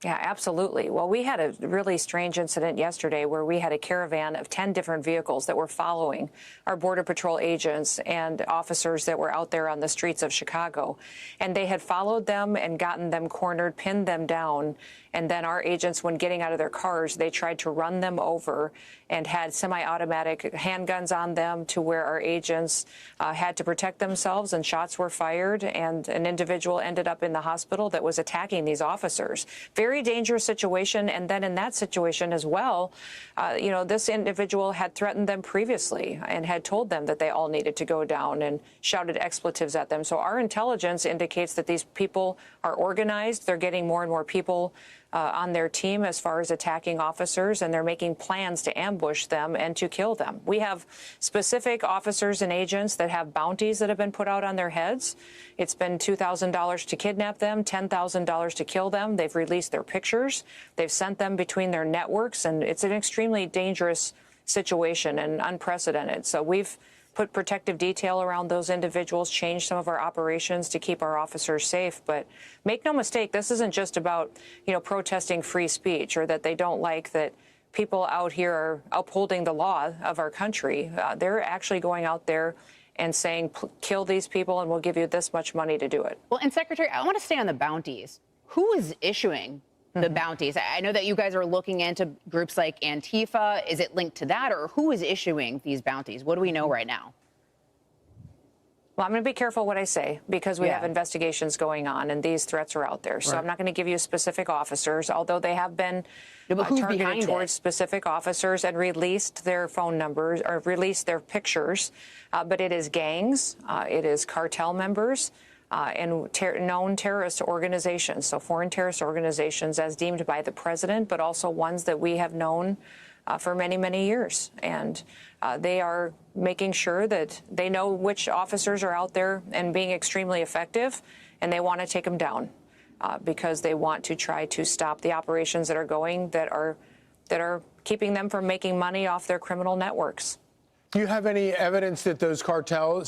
Yeah, absolutely. Well, we had a really strange incident yesterday where we had a caravan of 10 different vehicles that were following our Border Patrol agents and officers that were out there on the streets of Chicago. And they had followed them and gotten them cornered, pinned them down. And then our agents, when getting out of their cars, they tried to run them over and had semi-automatic handguns on them to where our agents had to protect themselves, and shots were fired, and an individual ended up in the hospital that was attacking these officers. Very dangerous situation. And then in that situation as well, this individual had threatened them previously and had told them that they all needed to go down and shouted expletives at them. So our intelligence indicates that these people are organized. They're getting more and more people on their team as far as attacking officers, and they're making plans to ambush them and to kill them. We have specific officers and agents that have bounties that have been put out on their heads. It's been $2,000 to kidnap them, $10,000 to kill them. They've released their pictures. They've sent them between their networks, and it's an extremely dangerous situation and unprecedented. So we've put protective detail around those individuals, change some of our operations to keep our officers safe. But make no mistake, this isn't just about, protesting free speech or that they don't like that people out here are upholding the law of our country. They're actually going out there and saying, kill these people and we'll give you this much money to do it. Well, and Secretary, I want to stay on the bounties. Who is issuing the bounties? I know that you guys are looking into groups like Antifa. Is it linked to that, or who is issuing these bounties? What do we know right now? Well, I'm going to be careful what I say because we have investigations going on and these threats are out there. So I'm not going to give you specific officers, although they have been targeted towards specific officers and released their phone numbers or released their pictures. But it is gangs, it is cartel members, and known terrorist organizations, so foreign terrorist organizations as deemed by the president, but also ones that we have known for many, many years. And they are making sure that they know which officers are out there and being extremely effective, and they want to take them down because they want to try to stop the operations that are going that are keeping them from making money off their criminal networks. Do you have any evidence that those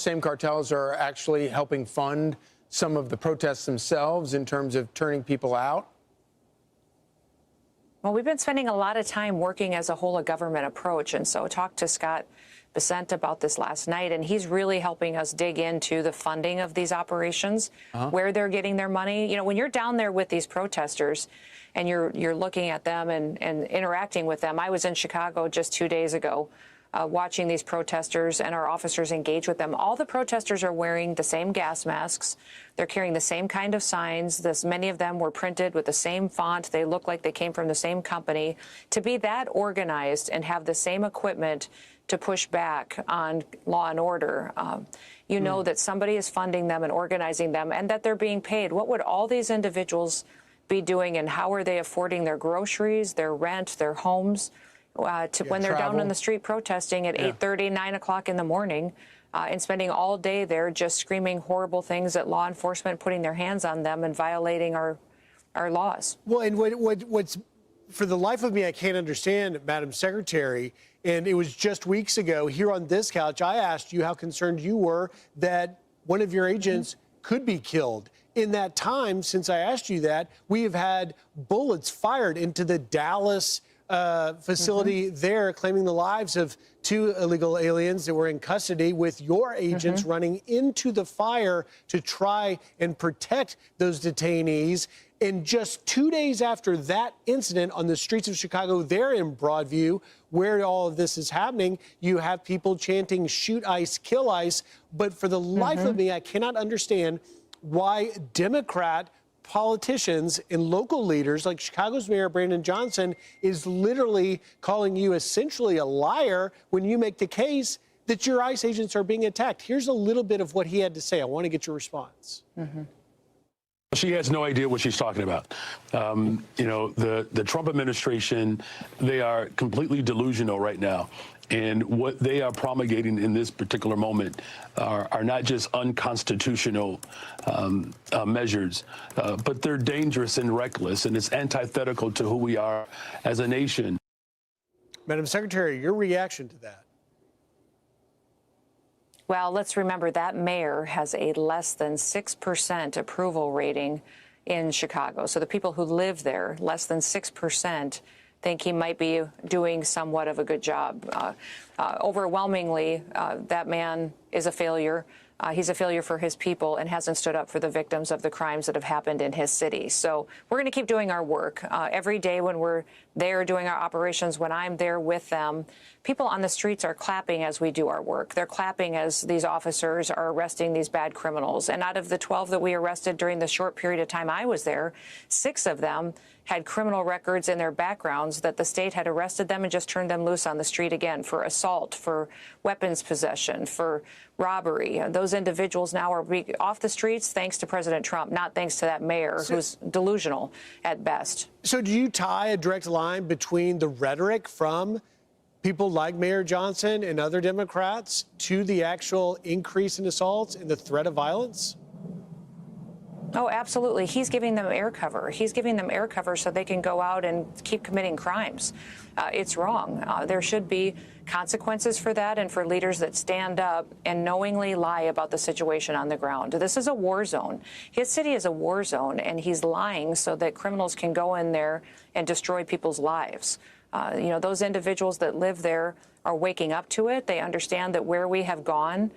same cartels are actually helping fund some of the protests themselves in terms of turning people out? Well, we've been spending a lot of time working as a whole of government approach. And so I talked to Scott Bessent about this last night, and he's really helping us dig into the funding of these operations, where they're getting their money. You know, when you're down there with these protesters and you're looking at them and interacting with them. I was in Chicago just 2 days ago watching these protesters and our officers engage with them. All the protesters are wearing the same gas masks. They're carrying the same kind of signs. Many of them were printed with the same font. They look like they came from the same company. To be that organized and have the same equipment to push back on law and order, you know that somebody is funding them and organizing them and that they're being paid. What would all these individuals be doing, and how are they affording their groceries, their rent, their homes, when they're down on the street protesting at 8:30, 9 o'clock in the morning, and spending all day there just screaming horrible things at law enforcement, putting their hands on them and violating our laws. Well, and what's for the life of me, I can't understand, Madam Secretary, and it was just weeks ago here on this couch, I asked you how concerned you were that one of your agents could be killed. In that time, since I asked you that, we have had bullets fired into the Dallas facility there, claiming the lives of 2 illegal aliens that were in custody, with your agents running into the fire to try and protect those detainees. And just 2 days after that incident on the streets of Chicago, there in Broadview, where all of this is happening, you have people chanting, "Shoot ICE, kill ICE." But for the life of me, I cannot understand why Democrat politicians and local leaders like Chicago's Mayor Brandon Johnson is literally calling you essentially a liar when you make the case that your ICE agents are being attacked. Here's a little bit of what he had to say. I want to get your response. She has no idea what she's talking about. You know, the Trump administration, they are completely delusional right now. And what they are promulgating in this particular moment are not just unconstitutional measures, but they're dangerous and reckless, and it's antithetical to who we are as a nation. Madam Secretary, your reaction to that? Well, let's remember that mayor has a less than 6% approval rating in Chicago. So the people who live there, less than 6%, think he might be doing somewhat of a good job. Overwhelmingly, that man is a failure. He's a failure for his people and hasn't stood up for the victims of the crimes that have happened in his city. So we're going to keep doing our work. Every day when we're there doing our operations, when I'm there with them, people on the streets are clapping as we do our work. They're clapping as these officers are arresting these bad criminals. And out of the 12 that we arrested during the short period of time I was there, 6 of them had criminal records in their backgrounds that the state had arrested them and just turned them loose on the street again for assault, for weapons possession, for robbery. Those individuals now are off the streets thanks to President Trump, not thanks to that mayor who's delusional at best. So do you tie a direct line between the rhetoric from people like Mayor Johnson and other Democrats to the actual increase in assaults and the threat of violence? Oh, absolutely. He's giving them air cover. He's giving them air cover so they can go out and keep committing crimes. It's wrong. There should be consequences for that and for leaders that stand up and knowingly lie about the situation on the ground. This is a war zone. His city is a war zone, and he's lying so that criminals can go in there and destroy people's lives. You know, those individuals that live there are waking up to it. They understand that where we have gone,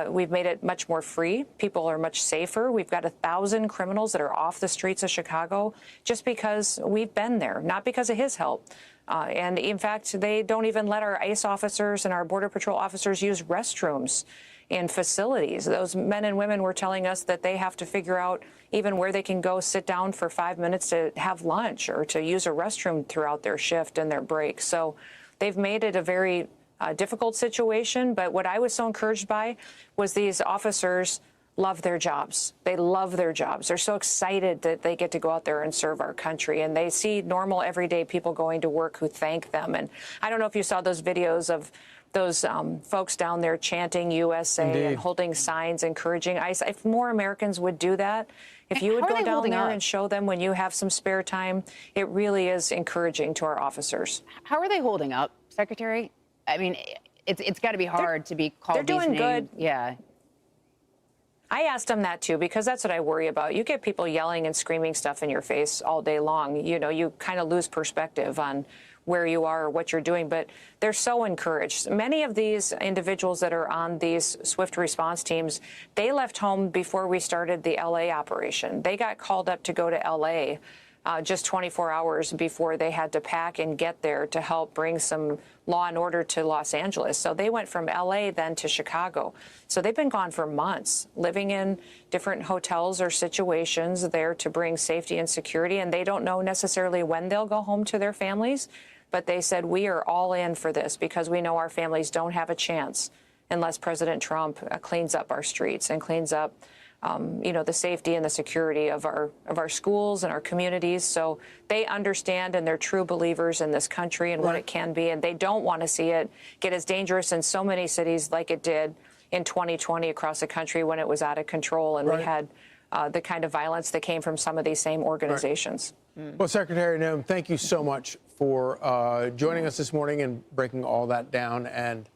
we've made it much more free. People are much safer. We've got 1,000 criminals that are off the streets of Chicago just because we've been there, not because of his help. And in fact, they don't even let our ICE officers and our Border Patrol officers use restrooms in facilities. Those men and women were telling us that they have to figure out even where they can go sit down for 5 minutes to have lunch or to use a restroom throughout their shift and their break. So they've made it a very difficult situation. But what I was so encouraged by was these officers love their jobs. They love their jobs. They're so excited that they get to go out there and serve our country. And they see normal, everyday people going to work who thank them. And I don't know if you saw those videos of those folks down there chanting USA Indeed. and holding signs encouraging ICE. If more Americans would do that, if you would go down there and show them when you have some spare time, it really is encouraging to our officers. How are they holding up, Secretary? I mean, it's got to be hard to be called. They're doing good. Yeah. I asked him that too, because that's what I worry about. You get people yelling and screaming stuff in your face all day long. You know, you kind of lose perspective on where you are or what you're doing, but they're so encouraged. Many of these individuals that are on these swift response teams, they left home before we started the LA operation. They got called up to go to LA just 24 hours before they had to pack and get there to help bring some law and order to Los Angeles. So they went from LA then to Chicago. So they've been gone for months, living in different hotels or situations there to bring safety and security. And they don't know necessarily when they'll go home to their families. But they said, we are all in for this because we know our families don't have a chance unless President Trump cleans up our streets and cleans up you know, the safety and the security of our schools and our communities. So they understand, and they're true believers in this country and what it can be, and they don't want to see it get as dangerous in so many cities like it did in 2020 across the country when it was out of control and we had the kind of violence that came from some of these same organizations. Well, Secretary Noem, thank you so much for joining us this morning and breaking all that down. And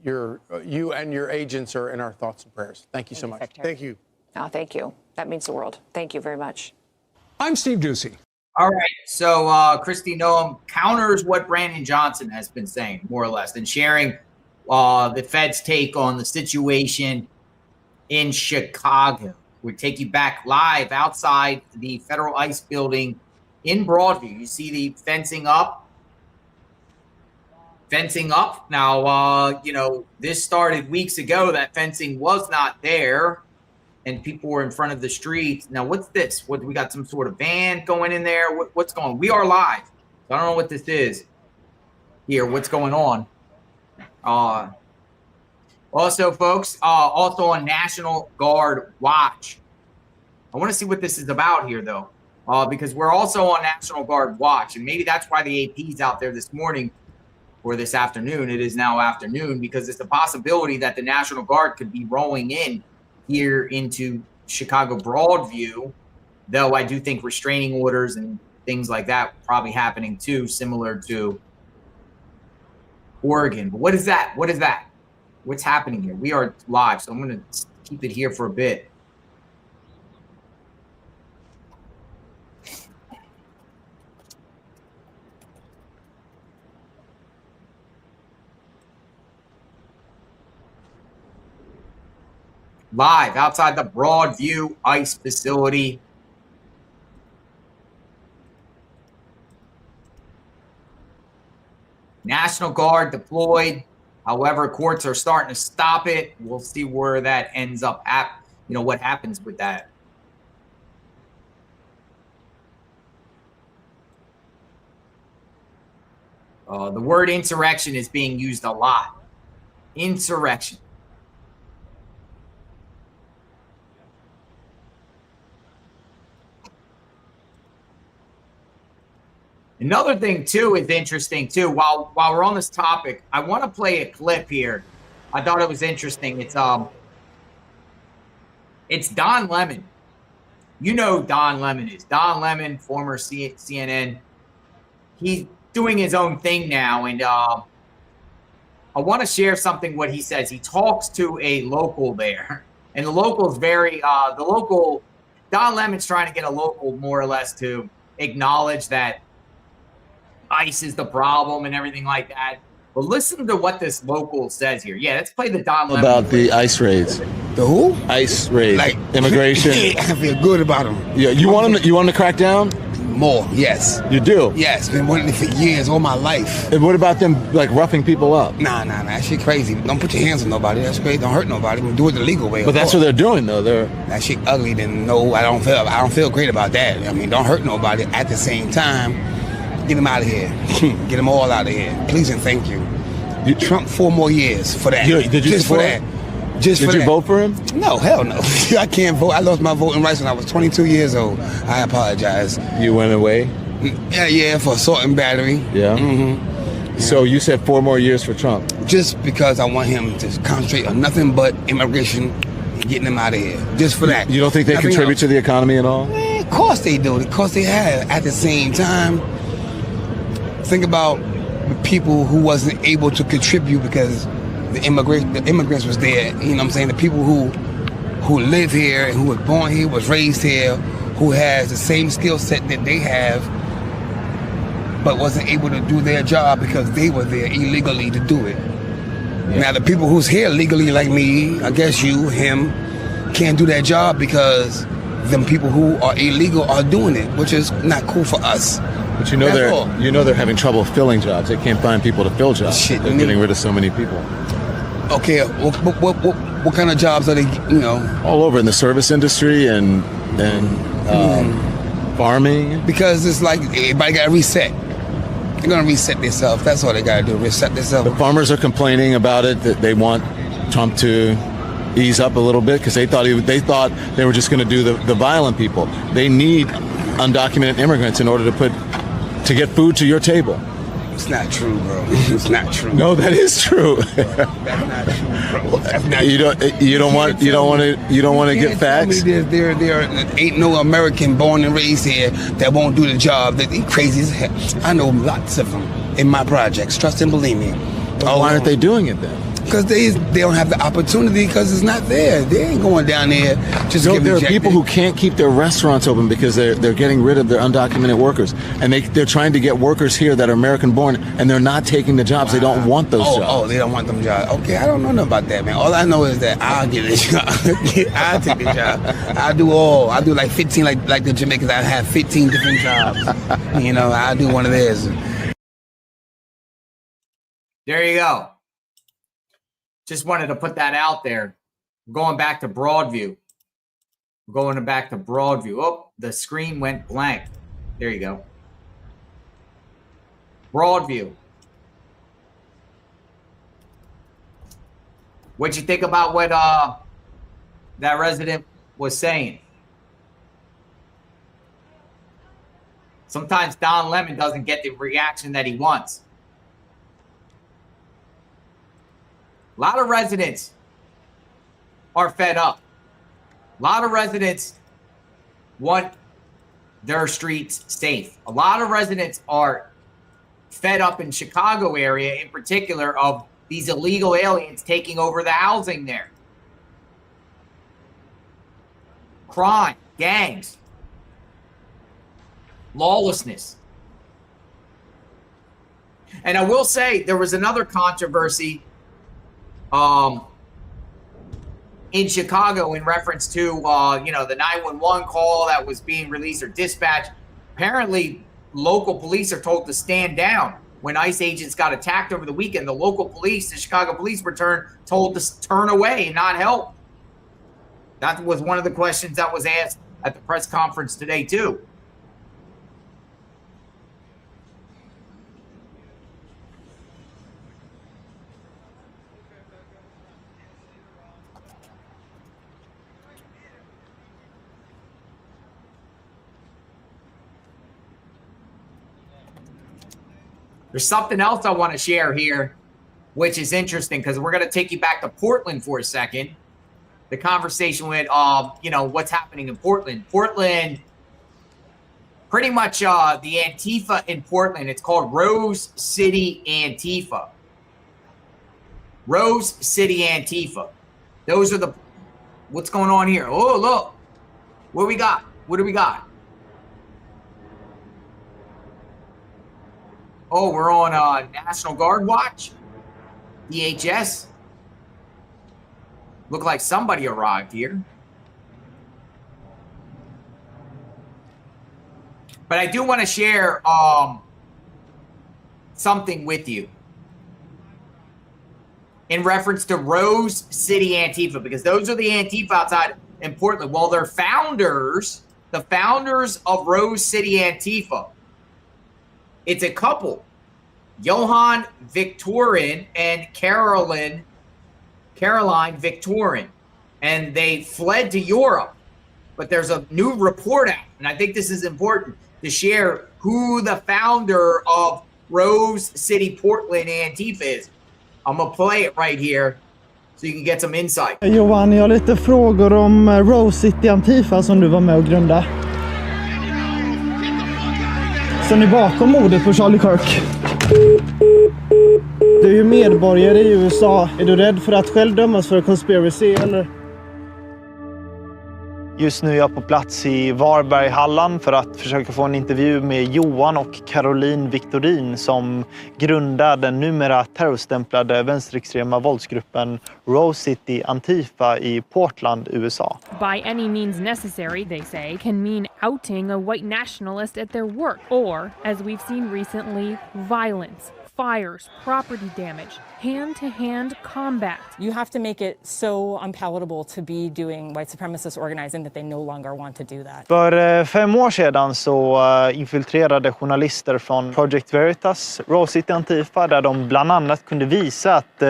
you and your agents are in our thoughts and prayers. Thank you so much. Thank you. Oh, thank you. That means the world. Thank you very much. I'm Steve Ducey. All right. So Christy Noem counters what Brandon Johnson has been saying, more or less, and sharing the Fed's take on the situation in Chicago. We take you back live outside the federal ICE building in Broadview. You see the fencing up. Now, you know, this started weeks ago. That fencing was not there, and people were in front of the street. Now, what's this? What, we got some sort of van going in there? What's going on? We are live. I don't know what this is here. What's going on? Also, folks, also on National Guard watch. I want to see what this is about here, though, because we're also on National Guard watch, and maybe that's why the AP's out there this morning. Or this afternoon. It is now afternoon, because it's a possibility that the National Guard could be rolling in here into Chicago Broadview, though I do think restraining orders and things like that probably happening too, similar to Oregon. But what is that? What is that? What's happening here? We are live, so I'm going to keep it here for a bit. Live outside the Broadview ICE facility. National Guard deployed. However, courts are starting to stop it. We'll see where that ends up at, you know, what happens with that. The word insurrection is being used a lot. Insurrection. Another thing, too, is interesting, too. While we're on this topic, I want to play a clip here. I thought it was interesting. It's Don Lemon. You know who Don Lemon is. Don Lemon, former CNN. He's doing his own thing now, and I want to share something what he says. He talks to a local there, and the local is very Don Lemon's trying to get a local more or less to acknowledge that ICE is the problem and everything like that. But listen to what this local says here. Yeah, let's play the Don Lemon. About the ICE raids. The who? ICE raids. Like immigration. I feel good about them. Yeah, you want them to crack down? More, yes. You do? Yes, been waiting for years, all my life. And what about them, like, roughing people up? Nah, that shit crazy. Don't put your hands on nobody. That's crazy. Don't hurt nobody. We'll do it the legal way. But that's what they're doing, though. That shit ugly. Then no, I don't feel great about that. I mean, don't hurt nobody. At the same time, get them out of here. Get them all out of here. Please and thank you. Trump 4 more years for that. Did you just for that? Just Did for you that. vote for him? No, hell no. I can't vote. I lost my voting rights when I was 22 years old. I apologize. You went away? Yeah, for assault and battery. Yeah. Mm-hmm. So you said 4 more years for Trump? Just because I want him to concentrate on nothing but immigration and getting them out of here. Just for that. You don't think they Nothing contribute else. to the economy at all? Of course they do. Of course they have. At the same time, think about the people who wasn't able to contribute because The immigrants was there. You know what I'm saying? The people who live here and who was born here, was raised here, who has the same skill set that they have, but wasn't able to do their job because they were there illegally to do it. Yeah. Now the people who's here legally, like me, I guess you, him, can't do that job because them people who are illegal are doing it, which is not cool for us. But you know they're having trouble filling jobs. They can't find people to fill jobs. Shit, they're getting rid of so many people. Okay, what kind of jobs are they? You know, all over in the service industry and farming. Because it's like everybody got to reset. They're gonna reset themselves. That's all they gotta do. Reset themselves. The farmers are complaining about it, that they want Trump to ease up a little bit because they thought they were just going to do the violent people. They need undocumented immigrants in order to get food to your table. It's not true, bro. It's not true. No, that is true. That's not true, bro. That's not you don't want to get facts. There ain't no American born and raised here that won't do the job. That they crazy as hell. I know lots of them in my projects. Trust and believe me. But why aren't they doing it then? Because they don't have the opportunity because it's not there. They ain't going down there just to get there rejected. are people who can't keep their restaurants open because they're getting rid of their undocumented workers, and they're trying to get workers here that are American born, and they're not taking the jobs. Wow. They don't want those jobs. Oh, they don't want them jobs. Okay, I don't know nothing about that, man. All I know is that I'll get a job. I'll take a job. I'll do like 15, like the Jamaicans. I have 15 different jobs. You know, I'll do one of theirs. There you go. Just wanted to put that out there. We're going back to Broadview. We're going back to Broadview. Oh, the screen went blank. There you go. Broadview. What'd you think about what that resident was saying? Sometimes Don Lemon doesn't get the reaction that he wants. A lot of residents are fed up. A lot of residents want their streets safe. A lot of residents are fed up in Chicago area, in particular, of these illegal aliens taking over the housing there. Crime, gangs, lawlessness. And I will say there was another controversy in Chicago in reference to, the 911 call that was being released or dispatched. Apparently, local police are told to stand down. When ICE agents got attacked over the weekend, the local police, the Chicago police, were told to turn away and not help. That was one of the questions that was asked at the press conference today, too. There's something else I want to share here, which is interesting because we're going to take you back to Portland for a second. The conversation with, what's happening in Portland. Portland, pretty much the Antifa in Portland, it's called Rose City Antifa. Rose City Antifa. Those are what's going on here? Oh, look. What do we got? What do we got? Oh, we're on National Guard watch. DHS. Look like somebody arrived here. But I do want to share something with you in reference to Rose City Antifa, because those are the Antifa outside in Portland. Well, their founders, the founders of Rose City Antifa, it's a couple, Johan Victorin and Caroline Victorin, and they fled to Europe. But there's a new report out, and I think this is important to share who the founder of Rose City Portland Antifa is. I'm gonna play it right here so you can get some insight. Johan, jag har lite frågor om Rose City Antifa som du var med och grundade. Så ni bakom mordet på Charlie Kirk? Du är ju medborgare i USA. Är du rädd för att själv dömas för conspiracy eller? Just nu är jag på plats i Varberg, Halland för att försöka få en intervju med Johan och Victorin som grundar den numera terrorstämplade vänsterextrema våldsgruppen Rose City Antifa i Portland, USA. By any means necessary, they say, can mean outing a white nationalist at their work, or, as we've seen recently, violence, fires, property damage, hand-to-hand combat. You have to make it so unpalatable to be doing white supremacist organizing that they no longer want to do that. För 5 år sedan så infiltrerade journalister från Project Veritas Rose City Antifa där de bland annat kunde visa att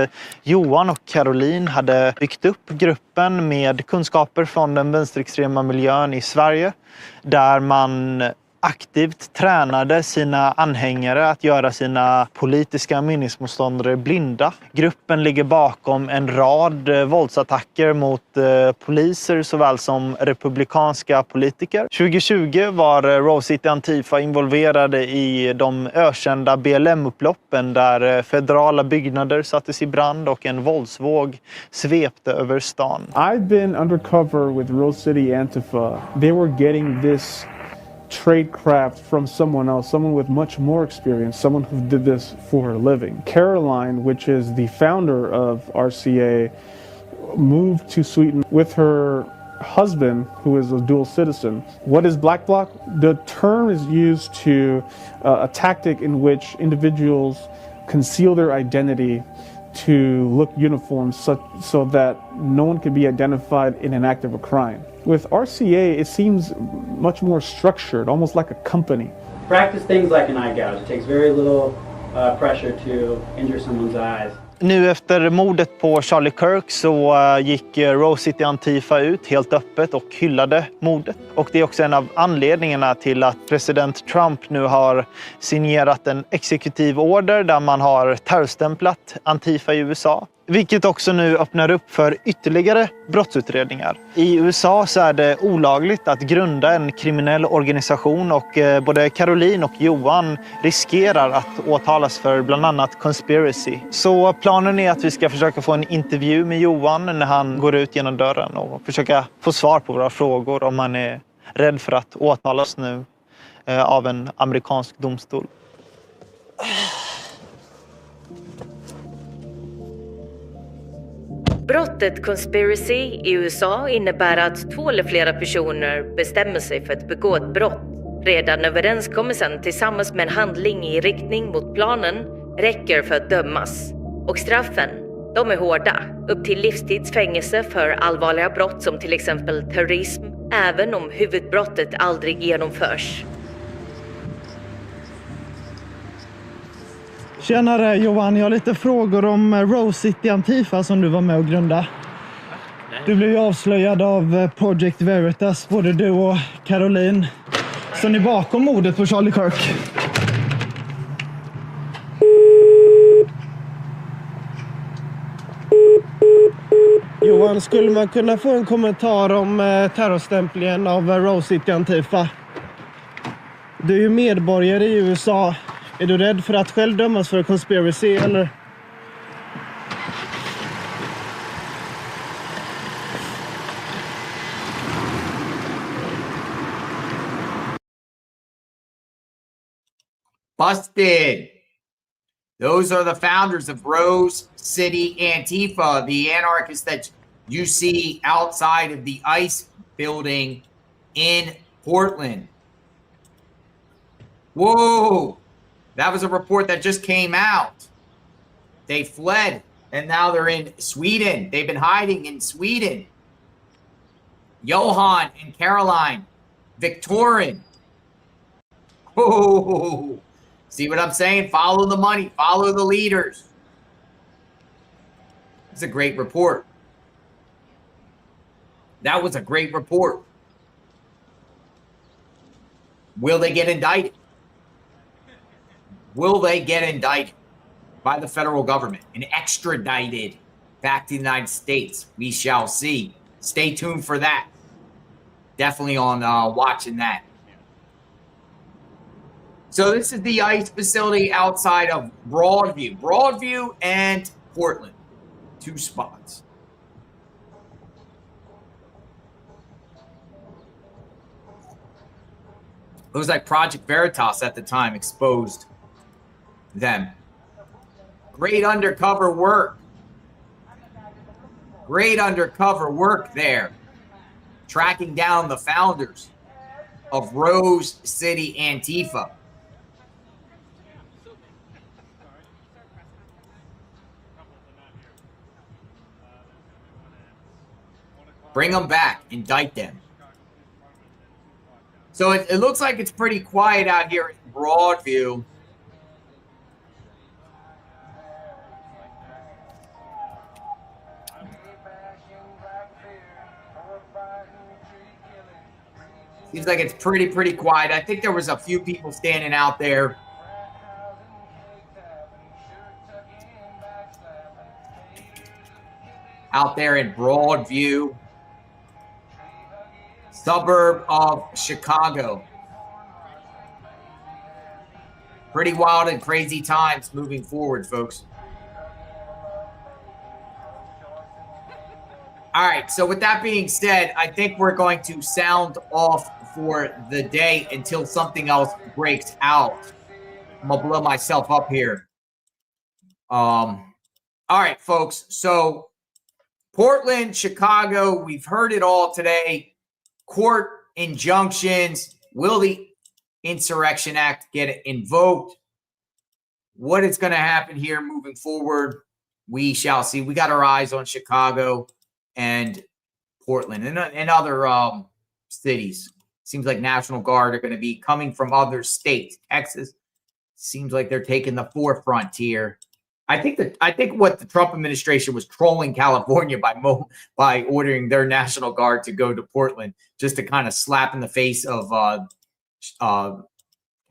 Johan och Caroline hade byggt upp gruppen med kunskaper från den vänsterextrema miljön i Sverige där man aktivt tränade sina anhängare att göra sina politiska meningsmotståndare blinda. Gruppen ligger bakom en rad våldsattacker mot poliser såväl som republikanska politiker. 2020 var Rose City Antifa involverade i de ökända BLM-upploppen där federala byggnader sattes i brand och en våldsvåg svepte över stan. I've been undercover with Rose City Antifa. They were getting this tradecraft from someone else, someone with much more experience, someone who did this for a living. Caroline, which is the founder of RCA, moved to Sweden with her husband, who is a dual citizen. What is Black Bloc? The term is used to a tactic in which individuals conceal their identity to look uniform so that no one can be identified in an act of a crime. With RCA, it seems much more structured, almost like a company. Practice things like an eye gouge. It takes very little pressure to injure someone's eyes. Nu efter mordet på Charlie Kirk så gick Rose City Antifa ut helt öppet och hyllade mordet. Och det är också en av anledningarna till att president Trump nu har signerat en exekutiv order där man har terrorstämplat Antifa i USA. Vilket också nu öppnar upp för ytterligare brottsutredningar. I USA så är det olagligt att grunda en kriminell organisation och både Caroline och Johan riskerar att åtalas för bland annat conspiracy. Så planen är att vi ska försöka få en intervju med Johan när han går ut genom dörren och försöka få svar på våra frågor om han är rädd för att åtalas nu av en amerikansk domstol. Brottet conspiracy i USA innebär att 2 eller flera personer bestämmer sig för att begå ett brott. Redan överenskommelsen tillsammans med en handling i riktning mot planen räcker för att dömas. Och straffen, de är hårda. Upp till livstidsfängelse för allvarliga brott som till exempel terrorism, även om huvudbrottet aldrig genomförs. Tjenare Johan, jag har lite frågor om Rose City Antifa som du var med och grundade. Du blev ju avslöjad av Project Veritas, både du och Caroline. Så ni bakom mordet på Charlie Kirk? Johan, skulle man kunna få en kommentar om terrorstämplingen av Rose City Antifa? Du är ju medborgare i USA. Är du rädd för att själv dömas för conspiracy eller? Busted. Those are the founders of Rose City Antifa, the anarchists that you see outside of the ICE building in Portland. Whoa. That was a report that just came out. They fled and now they're in Sweden. They've been hiding in Sweden. Johan and Caroline, Victorin. Oh, see what I'm saying? Follow the money, follow the leaders. It's a great report. That was a great report. Will they get indicted? Will they get indicted by the federal government and extradited back to the United States? We shall see. Stay tuned for that. Definitely on watching that. So this is the ICE facility outside of Broadview and Portland, 2 spots. It was like Project Veritas at the time exposed them. Great undercover work. Great undercover work there. Tracking down the founders of Rose City Antifa. Bring them back. Indict them. So it looks like it's pretty quiet out here in Broadview. Seems like it's pretty quiet. I think there was a few people standing out there. Out there in Broadview, suburb of Chicago. Pretty wild and crazy times moving forward, folks. All right, so with that being said, I think we're going to sound off for the day until something else breaks out. I'm gonna blow myself up here. All right, folks, so Portland, Chicago, we've heard it all today. Court injunctions. Will the Insurrection Act get invoked? What is going to happen here moving forward? We shall see. We got our eyes on Chicago and Portland and other cities. Seems like National Guard are going to be coming from other states. Texas seems like they're taking the forefront here. I think what the Trump administration was trolling California by ordering their National Guard to go to Portland just to kind of slap in the face of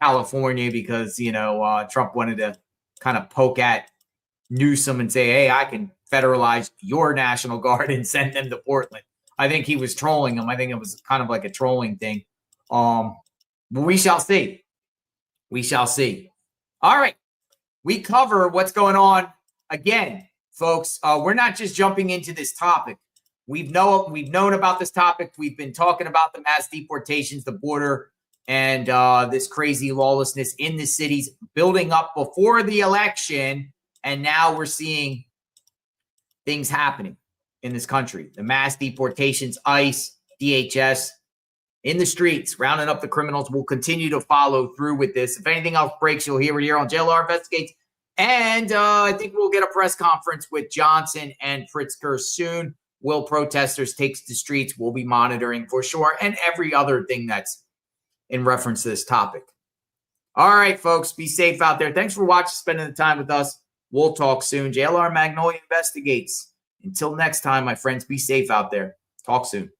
California because, Trump wanted to kind of poke at Newsom and say, hey, I can federalize your National Guard and send them to Portland. I think he was trolling them. I think it was kind of like a trolling thing. But we shall see. We shall see. All right. We cover what's going on. Again, folks, we're not just jumping into this topic. We've known about this topic. We've been talking about the mass deportations, the border, and this crazy lawlessness in the cities building up before the election. And now we're seeing things happening in this country. The mass deportations, ICE, DHS, in the streets, rounding up the criminals. Will continue to follow through with this. If anything else breaks, you'll hear it here on JLR Investigates. And I think we'll get a press conference with Johnson and Pritzker soon. Will protesters take to the streets? We'll be monitoring for sure. And every other thing that's in reference to this topic. All right, folks, be safe out there. Thanks for watching, spending the time with us. We'll talk soon. JLR Magnolia Investigates. Until next time, my friends, be safe out there. Talk soon.